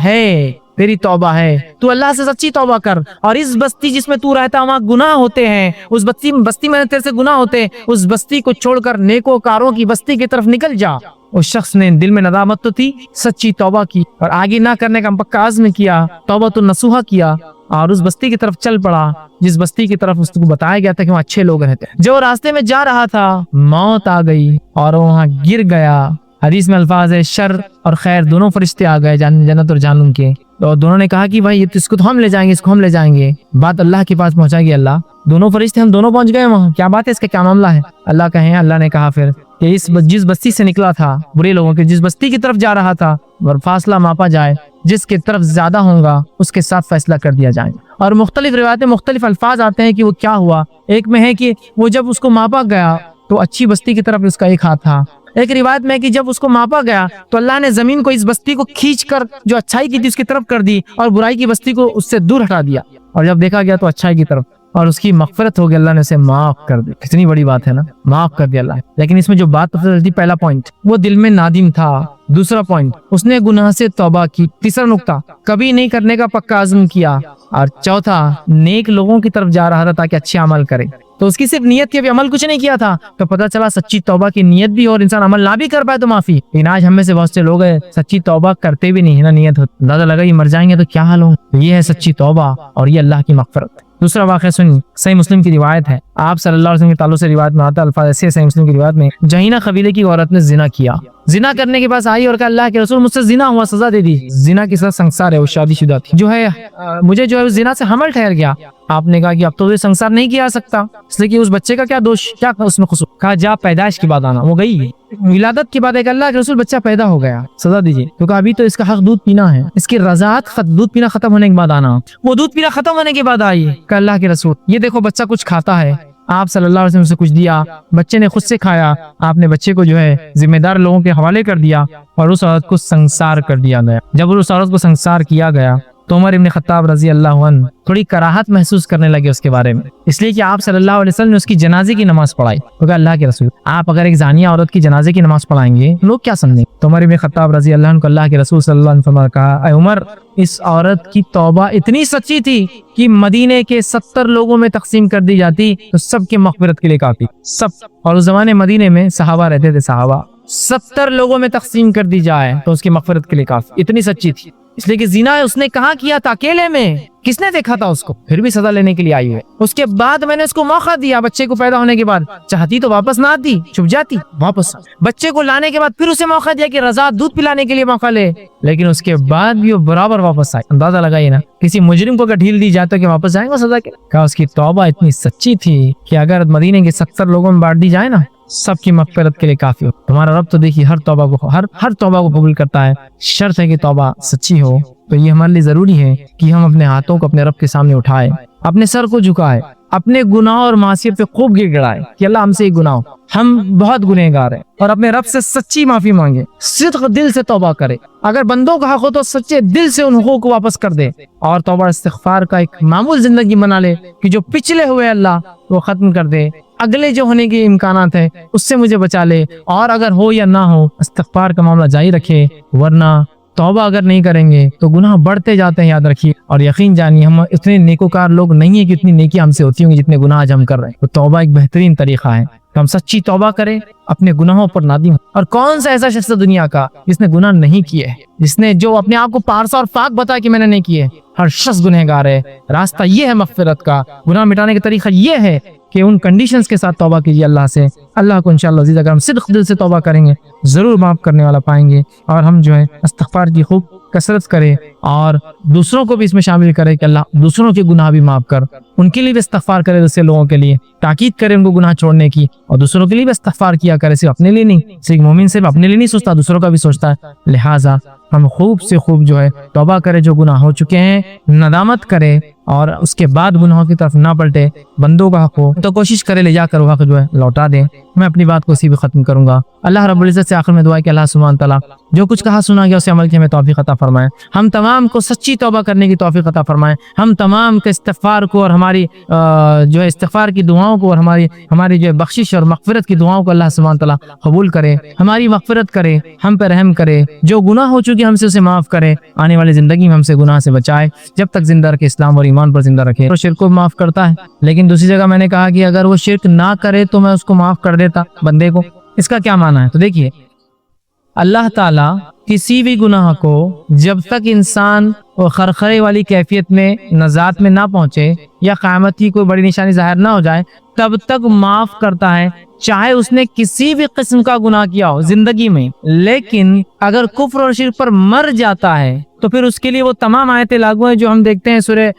ہے، تو اللہ سے سچی توبہ کر، اور اس بستی جس میں تو رہتا وہاں گناہ ہوتے ہیں، اس بستی میں تیرے سے گناہ ہوتے ہیں، اس بستی کو چھوڑ کر نیکوکاروں کی بستی کی طرف نکل جا۔ اس شخص نے دل میں ندامت تو تھی، سچی توبہ کی اور آگے نہ کرنے کا پکا عزم کیا، توبۃ النصوحہ کیا، اور اس بستی کی طرف چل پڑا جس بستی کی طرف اس کو بتایا گیا تھا کہ وہاں اچھے لوگ رہتے ہیں۔ جو راستے میں جا رہا تھا موت آ گئی اور وہاں گر گیا۔ حدیث میں الفاظ ہے شر اور خیر دونوں فرشتے آ گئے جنت اور جہنم کے، تو دونوں نے کہا کہ بھائی اس کو تو ہم لے جائیں گے، اس کو ہم لے جائیں گے۔ بات اللہ کے پاس پہنچا گی، اللہ دونوں فرشتے ہم دونوں پہنچ گئے وہاں، کیا بات ہے، اس کا کیا معاملہ ہے؟ اللہ نے کہا پھر کہ جس بستی سے نکلا تھا برے لوگوں کے، جس بستی کی طرف جا رہا تھا اور فاصلہ ماپا جائے، جس کی طرف زیادہ ہوگا اس کے ساتھ فیصلہ کر دیا جائے۔ اور مختلف روایتیں مختلف الفاظ آتے ہیں کہ وہ کیا ہوا۔ ایک میں ہے کہ وہ جب اس کو ماپا گیا تو اچھی بستی کی طرف اس کا ایک ہاتھ تھا، ایک روایت میں کہ جب اس کو ماپا گیا تو اللہ نے زمین کو اس بستی کو کھینچ کر جو اچھائی کی تھی اس کی طرف کر دی اور برائی کی بستی کو اس سے دور ہٹا دیا، اور جب دیکھا گیا تو اچھائی کی طرف، اور اس کی مغفرت ہو گئی، اللہ نے اسے معاف کر دی۔ کتنی بڑی بات ہے نا، معاف کر دیا اللہ۔ لیکن اس میں جو بات تھی، پہلا پوائنٹ وہ دل میں نادم تھا، دوسرا پوائنٹ اس نے گناہ سے توبہ کی، تیسرا نقطہ کبھی نہیں کرنے کا پکا عزم کیا، اور چوتھا نیک لوگوں کی طرف جا رہا تھا تاکہ اچھے عمل کرے۔ تو اس کی صرف نیت تھی، ابھی عمل کچھ نہیں کیا تھا، تو پتہ چلا سچی توبہ کی نیت بھی ہو اور انسان عمل نہ بھی کر پائے تو معافی۔ لیکن آج ہم میں سے بہت سے لوگ ہیں سچی توبہ کرتے بھی نہیں ہے نا، نیت ہوتی، اندازہ لگا یہ مر جائیں گے تو کیا حال ہو۔ یہ ہے سچی توبہ اور یہ اللہ کی مغفرت۔ دوسرا واقعہ سنیے، صحیح مسلم کی روایت ہے، آپ صلی اللہ علیہ وسلم کے تعلق سے روایت میں آتا ہے، الفاظ ایسے، صحیح مسلم کی روایت میں جہینہ قبیلے کی عورت نے زنا کیا، زنا کرنے کے بعد آئی اور کہا اللہ کے رسول مجھ سے زنا ہوا، سزا دے دی۔ زنا کی سزا سنگسار ہے، وہ شادی شدہ تھی، جو ہے مجھے جو ہے زنا سے حمل ٹھہر گیا۔ آپ نے کہا کہ اب تو یہ سنگسار نہیں کیا سکتا، اس لیے کہ اس بچے کا کیا دوش، کیا اس میں قصور؟ کہا جا پیدائش کے بعد آنا، وہ گئی ولادت کے بعد ایک اللہ کے رسول بچہ پیدا ہو گیا، سزا دیجیے، کیونکہ ابھی تو اس کا حق دودھ پینا ہے، اس کی رضاعت دودھ پینا ختم ہونے کے بعد آنا۔ وہ دودھ پینا ختم ہونے کے بعد آئی، کہ اللہ کے رسول یہ دیکھو بچہ کچھ کھاتا ہے، آپ صلی اللہ علیہ وسلم سے کچھ دیا، بچے نے خود سے کھایا، آپ نے بچے کو جو ہے ذمہ دار لوگوں کے حوالے کر دیا اور اس عورت کو سنگسار کر دیا گیا۔ جب اس عورت کو سنگسار کیا گیا تو عمر ابن خطاب رضی اللہ عنہ تھوڑی کراہت محسوس کرنے لگے اس کے بارے میں، اس لیے کہ آپ صلی اللہ علیہ وسلم نے اس کی جنازے کی نماز پڑھائی، کیونکہ اللہ کے رسول آپ اگر ایک زانیہ عورت کی جنازے کی نماز پڑھائیں گے لوگ کیا سمجھیں؟ تو عمر ابن خطاب رضی اللہ عنہ کو اللہ کے رسول صلی اللہ علیہ وسلم نے کہا اے عمر، اس عورت کی توبہ اتنی سچی تھی کہ مدینے کے 70 لوگوں میں تقسیم کر دی جاتی تو سب کے مغفرت کے لیے کافی، سب۔ اور اس زمانے مدینے میں صحابہ رہتے تھے، صحابہ 70 لوگوں میں تقسیم کر دی جائے تو اس کی مغفرت کے لیے کافی، اتنی سچی تھی۔ اس لیے کہ زنا اس نے کہاں کیا تھا؟ اکیلے میں، کس نے دیکھا تھا اس کو؟ پھر بھی سزا لینے کے لیے آئی ہوئے۔ اس کے بعد میں نے اس کو موقع دیا، بچے کو پیدا ہونے کے بعد چاہتی تو واپس نہ آتی، چھپ جاتی، واپس بچے کو لانے کے بعد پھر اسے موقع دیا کہ رضا دودھ پلانے کے لیے موقع لے، لیکن اس کے بعد بھی وہ برابر واپس آئی۔ اندازہ لگائیے نا، کسی مجرم کو اگر ڈھیل دی جاتا کہ واپس جائیں گے سزا کے، کہا اس کی توبہ اتنی سچی تھی کہ اگر مدینے کے 70 لوگوں میں بانٹ دی جائے نا سب کی مغفرت کے لیے کافی ہو۔ تمہارا رب تو دیکھیے ہر توبہ کو قبول کرتا ہے، شرط ہے کہ توبہ سچی ہو۔ تو یہ ہمارے لیے ضروری ہے کہ ہم اپنے ہاتھوں کو اپنے رب کے سامنے اٹھائے، اپنے سر کو جھکائے، اپنے گناہ اور معصیت پہ خوب گر گڑائے کہ اللہ ہم سے یہ گناہ، ہم بہت گنہگار ہیں، اور اپنے رب سے سچی معافی مانگے، صدق دل سے توبہ کرے۔ اگر بندوں کا حق ہو تو سچے دل سے ان حقوق کو واپس کر دے، اور توبہ استغفار کا ایک معمول زندگی بنا لے کہ جو پچھلے ہوئے اللہ وہ ختم کر دے، اگلے جو ہونے کے امکانات ہیں اس سے مجھے بچا لے، اور اگر ہو یا نہ ہو استغفار کا معاملہ جاری رکھے، ورنہ توبہ اگر نہیں کریں گے تو گناہ بڑھتے جاتے ہیں، یاد رکھیے۔ اور یقین جانیے ہم اتنے نیکوکار لوگ نہیں ہیں کہ اتنی نیکی ہم سے ہوتی ہوں گی جتنے گناہ آج ہم کر رہے ہیں۔ تو توبہ ایک بہترین طریقہ ہے تو ہم سچی توبہ کریں, اپنے گناہوں پر نادم. اور کون سا ایسا شخص دنیا کا جس نے گناہ نہیں کیے, جس نے جو اپنے آپ کو پارسا اور پاک بتا کہ میں نے نہیں کیے؟ ہر شخص گنہگار ہے. راستہ یہ ہے مغفرت کا, گناہ مٹانے کا طریقہ یہ ہے کہ ان کنڈیشنز کے ساتھ توبہ کیجیے اللہ سے. اللہ کو انشاءاللہ عزیز اگر ہم صدق دل سے توبہ کریں گے ضرور معاف کرنے والا پائیں گے. اور ہم جو ہے استغفار کی خوب کثرت کریں اور دوسروں کو بھی اس میں شامل کرے کہ اللہ دوسروں کے گناہ بھی معاف کر, ان کے لیے بھی استغفار کرے, دوسرے لوگوں کے لیے تاکید کرے ان کو گناہ چھوڑنے کی, اور دوسروں کے لیے بھی استغفار کیا کرے, صرف اپنے لیے نہیں. صرف مومن صرف اپنے لیے نہیں سوچتا, دوسروں کا بھی سوچتا ہے. لہٰذا ہم خوب سے خوب جو ہے توبہ کرے, جو گناہ ہو چکے ہیں ندامت کرے اور اس کے بعد گناہوں کی طرف نہ پلٹے. بندوں کا حق ہو تو کوشش کرے لے جا کر وہ حق جو ہے لوٹا دے. میں اپنی بات کو اسی بھی ختم کروں گا. اللہ رب العزت سے آخر میں دعا ہے کہ اللہ سبحانہ تعالیٰ جو کچھ کہا سنا گیا اسے عمل کی ہمیں توفیق عطا فرمائے. ہم تمام کو سچی توبہ کرنے کی توفیق عطا فرمائے. ہم تمام کے استغفار کو اور ہماری جو ہے استغفار کی دعاؤں کو اور ہماری جو ہے بخشش اور مغفرت کی دعاؤں کو اللہ سبحانہ تعالیٰ قبول کرے, ہماری مغفرت کرے, ہم پہ رحم کرے. جو گناہ ہو چکے ہم سے اسے معاف کرے, آنے والی زندگی میں ہم سے گناہ سے بچائے, جب تک زندہ رکھے, اسلام اور ایمان پر زندہ رکھے. شرک کو معاف کرتا ہے, لیکن دوسری جگہ میں نے کہا کہ اگر وہ شرک نہ کرے تو میں اس کو معاف کر دیتا بندے کو. اس کا کیا معنی ہے؟ تو دیکھیے, اللہ تعالیٰ کسی بھی گناہ کو جب تک انسان وہ خرخرے والی کیفیت میں نجات میں نہ پہنچے یا قیامت کی کوئی بڑی نشانی ظاہر نہ ہو جائے تب تک معاف کرتا ہے, چاہے اس نے کسی بھی قسم کا گناہ کیا ہو زندگی میں. لیکن اگر کفر اور شرک پر مر جاتا ہے تو پھر اس کے لیے وہ تمام آیتیں لاگو ہیں جو ہم دیکھتے ہیں سورہ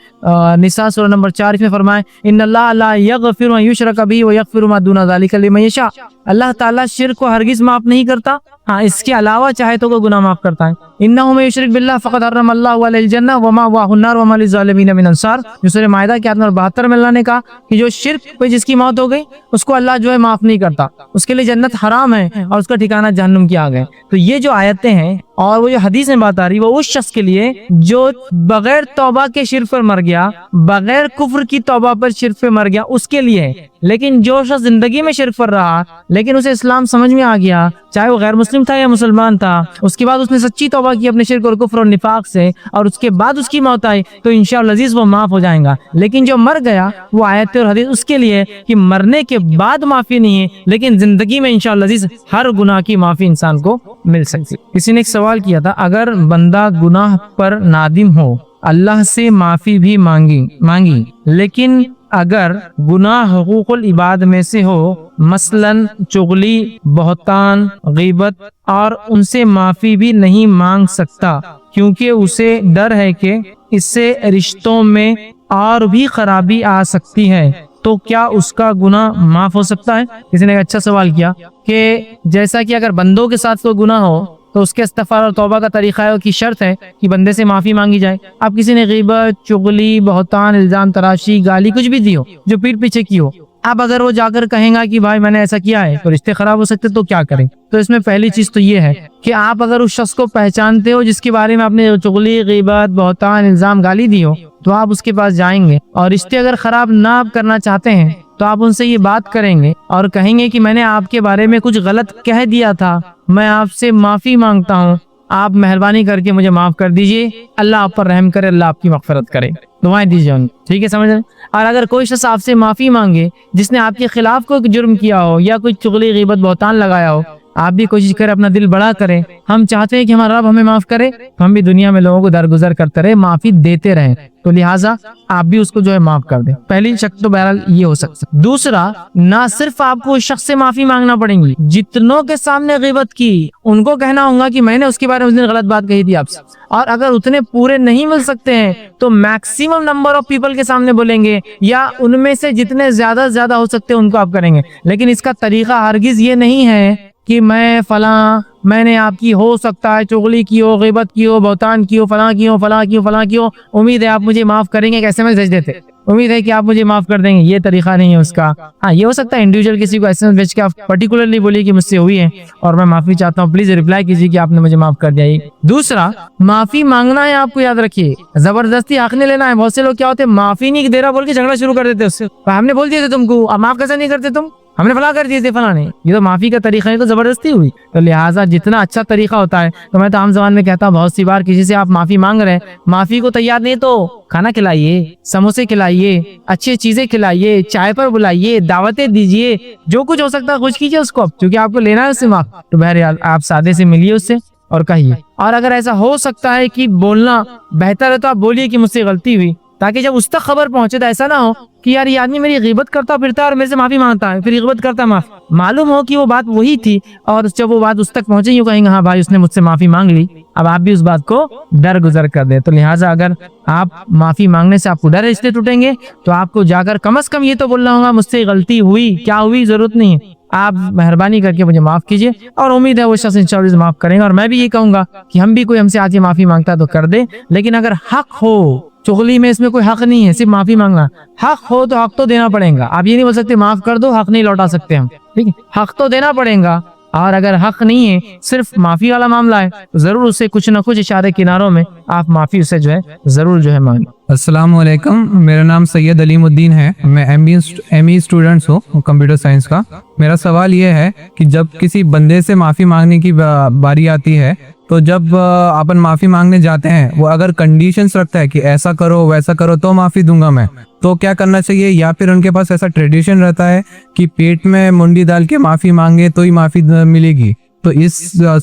نساء سورہ نمبر 4 میں فرمائے ان اللہ لا یغفر ان یشرک بہ ویغفر ما دون ذلک لمن یشاء. اللہ تعالیٰ شرک کو ہرگز معاف نہیں کرتا, ہاں اس کے علاوہ چاہے تو کوئی گناہ معاف کرتا ہے. انہ من یشرک باللہ فقد حرم اللہ علیہ الجنہ ومأواہ النار وما للظالمین من انصار. جو سورہ مائدہ کی آیت نمبر 72 میں اللہ نے کہا کہ جو شرک پہ جس کی موت ہو گئی اس کو اللہ جو ہے معاف نہیں کرتا, اس کے لیے جنت حرام ہے اور اس کا ٹھکانہ جہنم کی آگ ہے. تو یہ جو آیتیں ہیں اور وہ جو حدیث میں بات آ رہی وہ اس شخص کے لیے جو بغیر توبہ کے شرک پر مر گیا, بغیر کفر کی توبہ پر شرک پر مر گیا, اس کے لیے ہے. لیکن جو شخص زندگی میں شرک پر رہا لیکن اسے اسلام سمجھ میں آ گیا, چاہے وہ غیر مسلم تھا یا مسلمان تھا, اس کے بعد اس نے سچی توبہ کی اپنے شرک اور کفر اور نفاق سے, اور اس کے بعد اس کی موت آئی تو انشاءاللہ عزیز وہ معاف ہو جائیں گا. لیکن جو مر گیا وہ آیت اور حدیث اس کے لیے کہ مرنے کے بعد معافی نہیں ہے, لیکن زندگی میں انشاءاللہ عزیز ہر گناہ کی معافی انسان کو مل سکتی. کسی نے ایک سوال کیا تھا, اگر بندہ گناہ پر نادم ہو, اللہ سے معافی بھی مانگی لیکن اگر گناہ حقوق العباد میں سے ہو, مثلاً چغلی, بہتان, غیبت, اور ان سے معافی بھی نہیں مانگ سکتا کیونکہ اسے ڈر ہے کہ اس سے رشتوں میں اور بھی خرابی آ سکتی ہے, تو کیا اس کا گناہ معاف ہو سکتا ہے؟ کسی نے ایک اچھا سوال کیا کہ جیسا کہ اگر بندوں کے ساتھ کوئی گناہ ہو تو اس کے استغفار اور توبہ کا طریقہ ہے کی شرط ہے کہ بندے سے معافی مانگی جائے. اب کسی نے غیبت, چغلی, بہتان, الزام تراشی, گالی کچھ بھی دی ہو جو پیٹ پیچھے کی ہو, اب اگر وہ جا کر کہیں گا کہ بھائی میں نے ایسا کیا ہے تو رشتے خراب ہو سکتے, تو کیا کریں؟ تو اس میں پہلی چیز تو یہ ہے کہ آپ اگر اس شخص کو پہچانتے ہو جس کے بارے میں آپ نے چغلی, غیبت, بہتان, الزام, گالی دی ہو تو آپ اس کے پاس جائیں گے, اور رشتے اگر خراب نہ کرنا چاہتے ہیں تو آپ ان سے یہ بات کریں گے اور کہیں گے کہ میں نے آپ کے بارے میں کچھ غلط کہہ دیا تھا, میں آپ سے معافی مانگتا ہوں, آپ مہربانی کر کے مجھے معاف کر دیجئے, اللہ آپ پر رحم کرے, اللہ آپ کی مغفرت کرے, دعائیں دیجئے ان. ٹھیک ہے, سمجھ رہے؟ اور اگر کوئی شخص آپ سے معافی مانگے جس نے آپ کے خلاف کوئی جرم کیا ہو یا کوئی چغلی, غیبت, بہتان لگایا ہو, آپ بھی کوشش کریں, اپنا دل بڑا کریں. ہم چاہتے ہیں کہ ہمارا رب ہمیں معاف کرے, ہم بھی دنیا میں لوگوں کو درگزر کرتے رہے, معافی دیتے رہیں, تو لہٰذا آپ بھی اس کو جو ہے معاف کر دیں. پہلی شک تو بہرحال یہ ہو سکتا ہے. دوسرا, نہ صرف آپ کو اس شخص سے معافی مانگنا پڑیں گی, جتنوں کے سامنے غیبت کی ان کو کہنا ہوگا کہ میں نے اس کے بارے میں اس دن غلط بات کہی تھی آپ سے, اور اگر اتنے پورے نہیں مل سکتے ہیں تو میکسیمم نمبر آف پیپل کے سامنے بولیں گے, یا ان میں سے جتنے زیادہ ہو سکتے ہیں ان کو آپ کریں گے. لیکن اس کا طریقہ ہرگز یہ نہیں ہے کہ میں نے آپ کی ہو سکتا ہے چغلی کی ہو, غیبت کی ہو, بہتان کی ہو, فلاں کی ہو, امید ہے آپ مجھے معاف کریں گے, ایک ایس ایم ایس بھیج دیتے, امید ہے کہ آپ مجھے معاف کر دیں گے. یہ طریقہ نہیں ہے اس کا. ہاں یہ ہو سکتا ہے انڈیویجول کسی کو ایس ایم ایس بھیج کے آپ پرٹیکولرلی بولیے کہ مجھ سے ہوئی ہے اور میں معافی چاہتا ہوں, پلیز ریپلائی کیجیے کہ آپ نے مجھے معاف کر دیا. دوسرا, معافی مانگنا ہے, آپ کو یاد رکھیے, زبردستی حق نہیں لینا ہے. بہت سے لوگ کیا ہوتے ہیں معافی نہیں دے رہا بول کے جھگڑا شروع کر دیتے اس سے, ہم نے بول دیا تھا تم کو, اب معاف کیسے نہیں کرتے تم, ہم نے فلاں کر دیے تھے فلاں نے. یہ تو معافی کا طریقہ نہیں, تو زبردستی ہوئی. تو لہٰذا جتنا اچھا طریقہ ہوتا ہے, تو میں تو عام زبان میں کہتا ہوں بہت سی بار کسی سے آپ معافی مانگ رہے ہیں, معافی کو تیار نہیں تو کھانا کھلائیے, سموسے کھلائیے, اچھی چیزیں کھلائیے, چائے پر بلائیے, دعوتیں دیجیے, جو کچھ ہو سکتا ہے خوش کیجیے اس کو, کیونکہ آپ کو لینا ہے اس سے معاف. تو بہرحال آپ سادے سے ملیے اس سے اور کہیے. اور اگر ایسا ہو سکتا ہے کہ بولنا بہتر ہے تو آپ بولیے کہ مجھ سے غلطی ہوئی, تاکہ جب اس تک خبر پہنچے تو ایسا نہ ہو کہ یار یہ آدمی میری غیبت کرتا پھرتا ہے اور میرے سے معافی مانگتا ہے, پھر غیبت کرتا معاف. معلوم ہو کہ وہ بات وہی تھی, اور جب وہ بات اس تک پہنچے یوں کہیں گے ہاں بھائی اس نے مجھ سے معافی مانگ لی, اب آپ بھی اس بات کو درگزر کر دیں. تو لہٰذا اگر آپ معافی مانگنے سے آپ کو ڈر ہے رشتے ٹوٹیں گے, تو آپ کو جا کر کم از کم یہ تو بولنا ہوگا مجھ سے غلطی ہوئی, کیا ہوئی ضرورت نہیں ہے, آپ مہربانی کر کے مجھے معاف کیجیے. اور امید ہے وہ شخص انشاءاللہ معاف کریں گا. اور میں بھی یہ کہوں گا کہ ہم بھی کوئی ہم سے آج معافی مانگتا ہے تو کر دے, لیکن اگر حق ہو, چغلی میں اس میں کوئی حق نہیں ہے, صرف معافی مانگنا, حق ہو تو حق تو دینا پڑے گا. آپ یہ نہیں بول سکتے معاف کر دو حق نہیں لوٹا سکتے ہم, ٹھیک ہے, حق تو دینا پڑے گا. اور اگر حق نہیں ہے, صرف معافی والا معاملہ ہے, تو ضرور اسے کچھ نہ کچھ اشارے کناروں میں آپ معافی اسے جو ہے ضرور جو ہے مانگیں. السلام علیکم, میرا نام سید علیم الدین ہے, میں ایم ای اسٹوڈنٹس ہوں کمپیوٹر سائنس کا. میرا سوال یہ ہے کہ جب کسی بندے سے معافی مانگنے کی باری آتی ہے, تو جب اپن معافی مانگنے جاتے ہیں, وہ اگر کنڈیشنز رکھتا ہے کہ ایسا کرو ویسا کرو تو معافی دوں گا میں, تو کیا کرنا چاہیے؟ یا پھر ان کے پاس ایسا ٹریڈیشن رہتا ہے کہ پیٹ میں منڈی ڈال کے معافی مانگے تو ہی معافی ملے گی, تو اس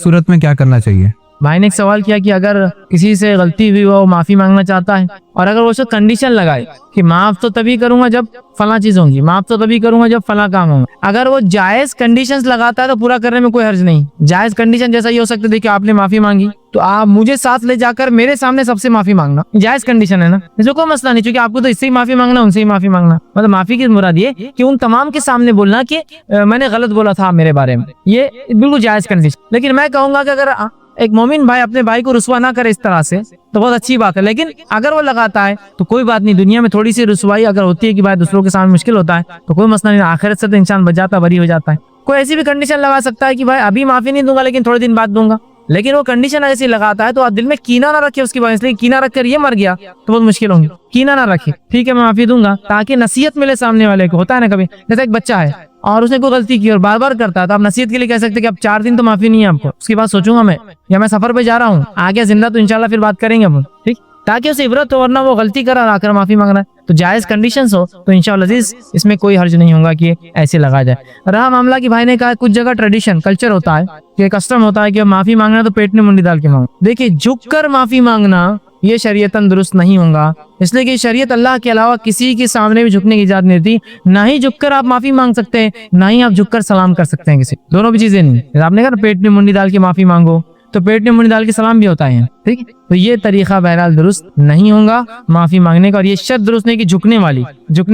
صورت میں کیا کرنا چاہیے؟ بھائی نے ایک سوال کیا کہ اگر کسی سے غلطی ہوئی وہ معافی مانگنا چاہتا ہے, اور اگر وہ اسے کنڈیشن لگائے کہ معاف تو تبھی کروں گا جب فلاں چیز ہوں گی, معاف تو تبھی کروں گا جب فلاں کام ہوں گا. اگر وہ جائز کنڈیشنز لگاتا ہے تو پورا کرنے میں کوئی حرج نہیں. جائز کنڈیشن جیسا یہ ہو سکتا ہے, دیکھیں آپ نے معافی مانگی تو آپ مجھے ساتھ لے جا کر میرے سامنے سب سے معافی مانگنا, جائز کنڈیشن ہے نا, اس میں کوئی مسئلہ نہیں, چونکہ آپ کو تو اس سے ہی معافی مانگنا ان سے ہی معافی مانگنا. مطلب معافی کی مراد یہ کہ ان تمام کے سامنے بولنا کہ میں نے غلط بولا تھا میرے بارے میں, یہ بالکل جائز کنڈیشن. لیکن میں کہوں گا کہ اگر ایک مومن بھائی اپنے بھائی کو رسوا نہ کرے اس طرح سے تو بہت اچھی بات ہے, لیکن اگر وہ لگاتا ہے تو کوئی بات نہیں. دنیا میں تھوڑی سی رسوائی اگر ہوتی ہے کہ بھائی دوسروں کے سامنے مشکل ہوتا ہے تو کوئی مسئلہ نہیں, آخرت سے تو انسان بچ جاتا ہے, بری ہو جاتا ہے. کوئی ایسی بھی کنڈیشن لگا سکتا ہے کہ بھائی ابھی معافی نہیں دوں گا لیکن تھوڑے دن بعد دوں گا, لیکن وہ کنڈیشن ایسی لگاتا ہے تو آپ دل میں کینہ نہ رکھے اس کی وجہ سے, کینہ رکھ کر یہ مر گیا تو بہت مشکل ہوں گی. کینہ نہ رکھے, ٹھیک ہے میں معافی دوں گا تاکہ نصیحت ملے سامنے والے کو. ہوتا ہے نا کبھی, جیسے ایک بچہ ہے اور اس نے کوئی غلطی کی اور بار بار کرتا ہے, تو آپ نصیحت کے لیے کہہ سکتے کہ اب 4 دن تو معافی نہیں ہے آپ کو, اس کی بات سوچوں گا میں, یا میں سفر پہ جا رہا ہوں آگے زندہ تو انشاءاللہ پھر بات کریں گے ہم, ٹھیک, تاکہ اسے عبرت ہو, ورنہ وہ غلطی کر آ کر معافی مانگ رہا ہے. تو جائز کنڈیشنز ہو تو انشاءاللہ عزیز اس میں کوئی حرج نہیں ہوگا کہ ایسے لگا جائے. رہا معاملہ کہ بھائی نے کہا کچھ جگہ ٹریڈیشن کلچر ہوتا ہے کہ کسٹم ہوتا ہے کہ معافی مانگنا تو پیٹ میں منڈی ڈال کے مانگو. دیکھیے جھک کر معافی مانگنا یہ شریعتاً درست نہیں ہوگا, اس لیے کہ شریعت اللہ کے علاوہ کسی کے سامنے بھی جھکنے کی اجازت نہیں دیتی. نہ ہی جھک کر آپ معافی مانگ سکتے ہیں, نہ ہی آپ جھک کر سلام کر سکتے ہیں کسی, دونوں بھی چیزیں نہیں. آپ نے کہا پیٹ میں منڈی ڈال کے معافی مانگو, تو پیٹ میں منڈی ڈال کے سلام بھی ہوتا ہے, ٹھیک. تو یہ طریقہ بہرحال درست نہیں ہوگا معافی مانگنے کا, اور یہ شرط درست نہیں کہ جھکنے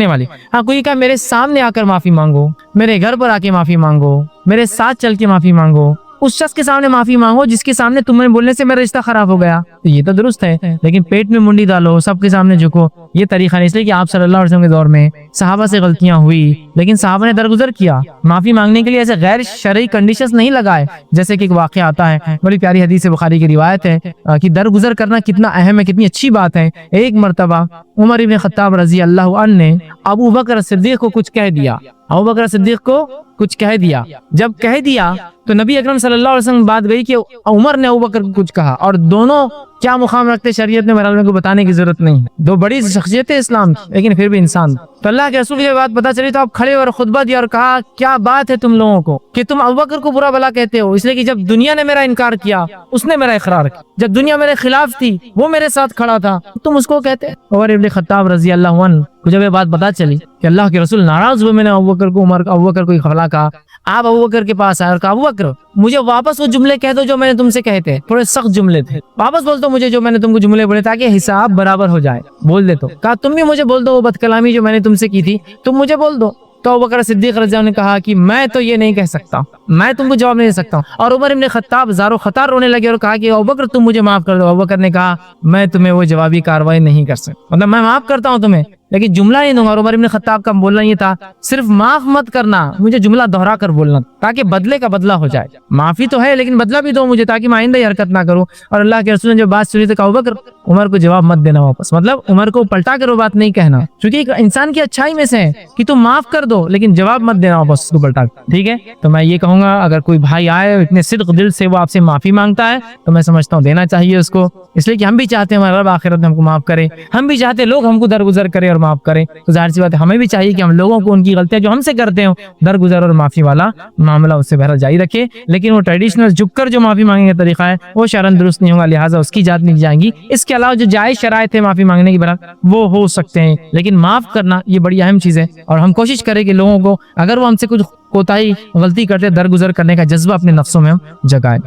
والی. ہاں کوئی کہا میرے سامنے آ کر معافی مانگو, میرے گھر پر آ کے معافی مانگو, میرے ساتھ چل کے معافی مانگو, اس شخص کے سامنے معافی مانگو جس کے سامنے تمہیں بولنے سے میرا رشتہ خراب ہو گیا, تو یہ تو درست ہے. لیکن پیٹ میں منڈی ڈالو, سب کے سامنے جھکو, یہ طریقہ نہیں. اس لیے کہ آپ صلی اللہ علیہ وسلم کے دور میں صحابہ سے غلطیاں ہوئی, لیکن صحابہ نے درگزر کیا معافی مانگنے کے لیے, ایسے غیر شرعی کنڈیشنز نہیں لگائے. جیسے کہ ایک واقعہ آتا ہے, بڑی پیاری حدیث بخاری کی روایت ہے کہ درگزر کرنا کتنا اہم ہے, کتنی اچھی بات ہے. ایک مرتبہ عمر ابن خطاب رضی اللہ عنہ نے ابو بکر صدیق کو کچھ کہہ دیا, ابو بکر صدیق کو کچھ کہہ دیا. جب کہہ دیا تو نبی اکرم صلی اللہ علیہ وسلم بات گئی کہ عمر نے ابو بکر کو کچھ کہا, اور دونوں کیا مقام رکھتے شریعت میں بہرحال کو بتانے کی ضرورت نہیں, دو بڑی شخصیتیں اسلام کی, لیکن پھر بھی انسان. تو اللہ کے رسول کی بات پتہ چلی تو آپ کھڑے اور خطبہ دیا اور کہا کیا بات ہے تم لوگوں کو کہ تم ابو بکر کو برا بھلا کہتے ہو, اس لیے کہ جب دنیا نے میرا انکار کیا اس نے میرا اقرار کیا, جب دنیا میرے خلاف تھی وہ میرے ساتھ کھڑا تھا, تم اس کو کہتے. عمر ابن خطاب رضی اللہ عنہ کو جب یہ بات پتہ چلی کہ اللہ کے رسول ناراض ہوئے, میں نے ابو بکر کو خلا کہا, آپ ابو بکر کے پاس آئے اور کہا ابو بکر مجھے واپس وہ جملے کہہ دو جو میں نے تم سے کہے تھے, تھوڑے سخت جملے تھے, واپس بول دو مجھے جو میں نے تم کو جملے بولے تاکہ حساب برابر ہو جائے. بول دے تو کہا تم بھی مجھے بول دو وہ بد کلامی جو میں نے تم سے کی تھی تم مجھے بول دو. تو ابو بکر صدیق رضی اللہ عنہ نے کہا کہ میں تو یہ نہیں کہہ سکتا, میں تم کو جواب نہیں دے سکتا ہوں. اور عمر ابن خطاب زار و خطار رونے لگے اور کہا کہ ابو بکر تم مجھے معاف کر دو. ابو بکر نے کہا میں تمہیں وہ جوابی کاروائی نہیں کر سکتا, مطلب میں معاف کرتا ہوں تمہیں لیکن جملہ نہیں دوں گا. اور عمر ابن خطاب کا بولنا یہ تھا صرف معاف مت کرنا, مجھے جملہ دہرا کر بولنا تاکہ بدلے کا بدلہ ہو جائے. معافی تو ہے لیکن بدلہ بھی دو مجھے تاکہ میں آئندہ یہ حرکت نہ کروں. اور اللہ کے رسول نے جب بات سنی تو کہا ابوبکر عمر کو جواب مت دینا واپس, مطلب عمر کو پلٹا کر وہ بات نہیں کہنا, کیونکہ ایک انسان کی اچھائی میں سے ہے کہ تم معاف کر دو لیکن جواب مت دینا واپس اس کو پلٹا کر. ٹھیک ہے, تو میں یہ کہوں گا اگر کوئی بھائی آئے اتنے صدق دل سے وہ آپ سے معافی مانگتا ہے تو میں سمجھتا ہوں دینا چاہیے اس کو, اس لیے کہ ہم بھی چاہتے ہیں ہمارا رب آخرت میں ہم کو معاف کرے, ہم بھی چاہتے ہیں لوگ ہم کو درگزر کرے اور معاف کرے. تو ظاہر سی بات ہے ہمیں بھی چاہیے کہ ہم لوگوں کو ان کی غلطیاں جو ہم سے کرتے ہیں درگزر اور معافی والا معاملہ اس سے بہرحال جاری رکھے. لیکن وہ ٹریڈیشنل جھک کر جو معافی مانگنے کا طریقہ ہے وہ شرعاً درست نہیں ہوگا, لہٰذا اس کی جات نہیں جائیں گی. اس کے علاوہ جو جائز شرائط ہے معافی مانگنے کی برابر وہ ہو سکتے ہیں, لیکن معاف کرنا یہ بڑی اہم چیز ہے. اور ہم کوشش کریں کہ لوگوں کو اگر وہ ہم سے کچھ کوتاہی غلطی کرتے درگزر کرنے کا جذبہ اپنے نفسوں میں ہم جگائیں.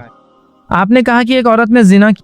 آپ نے کہا کہ ایک عورت نے زنا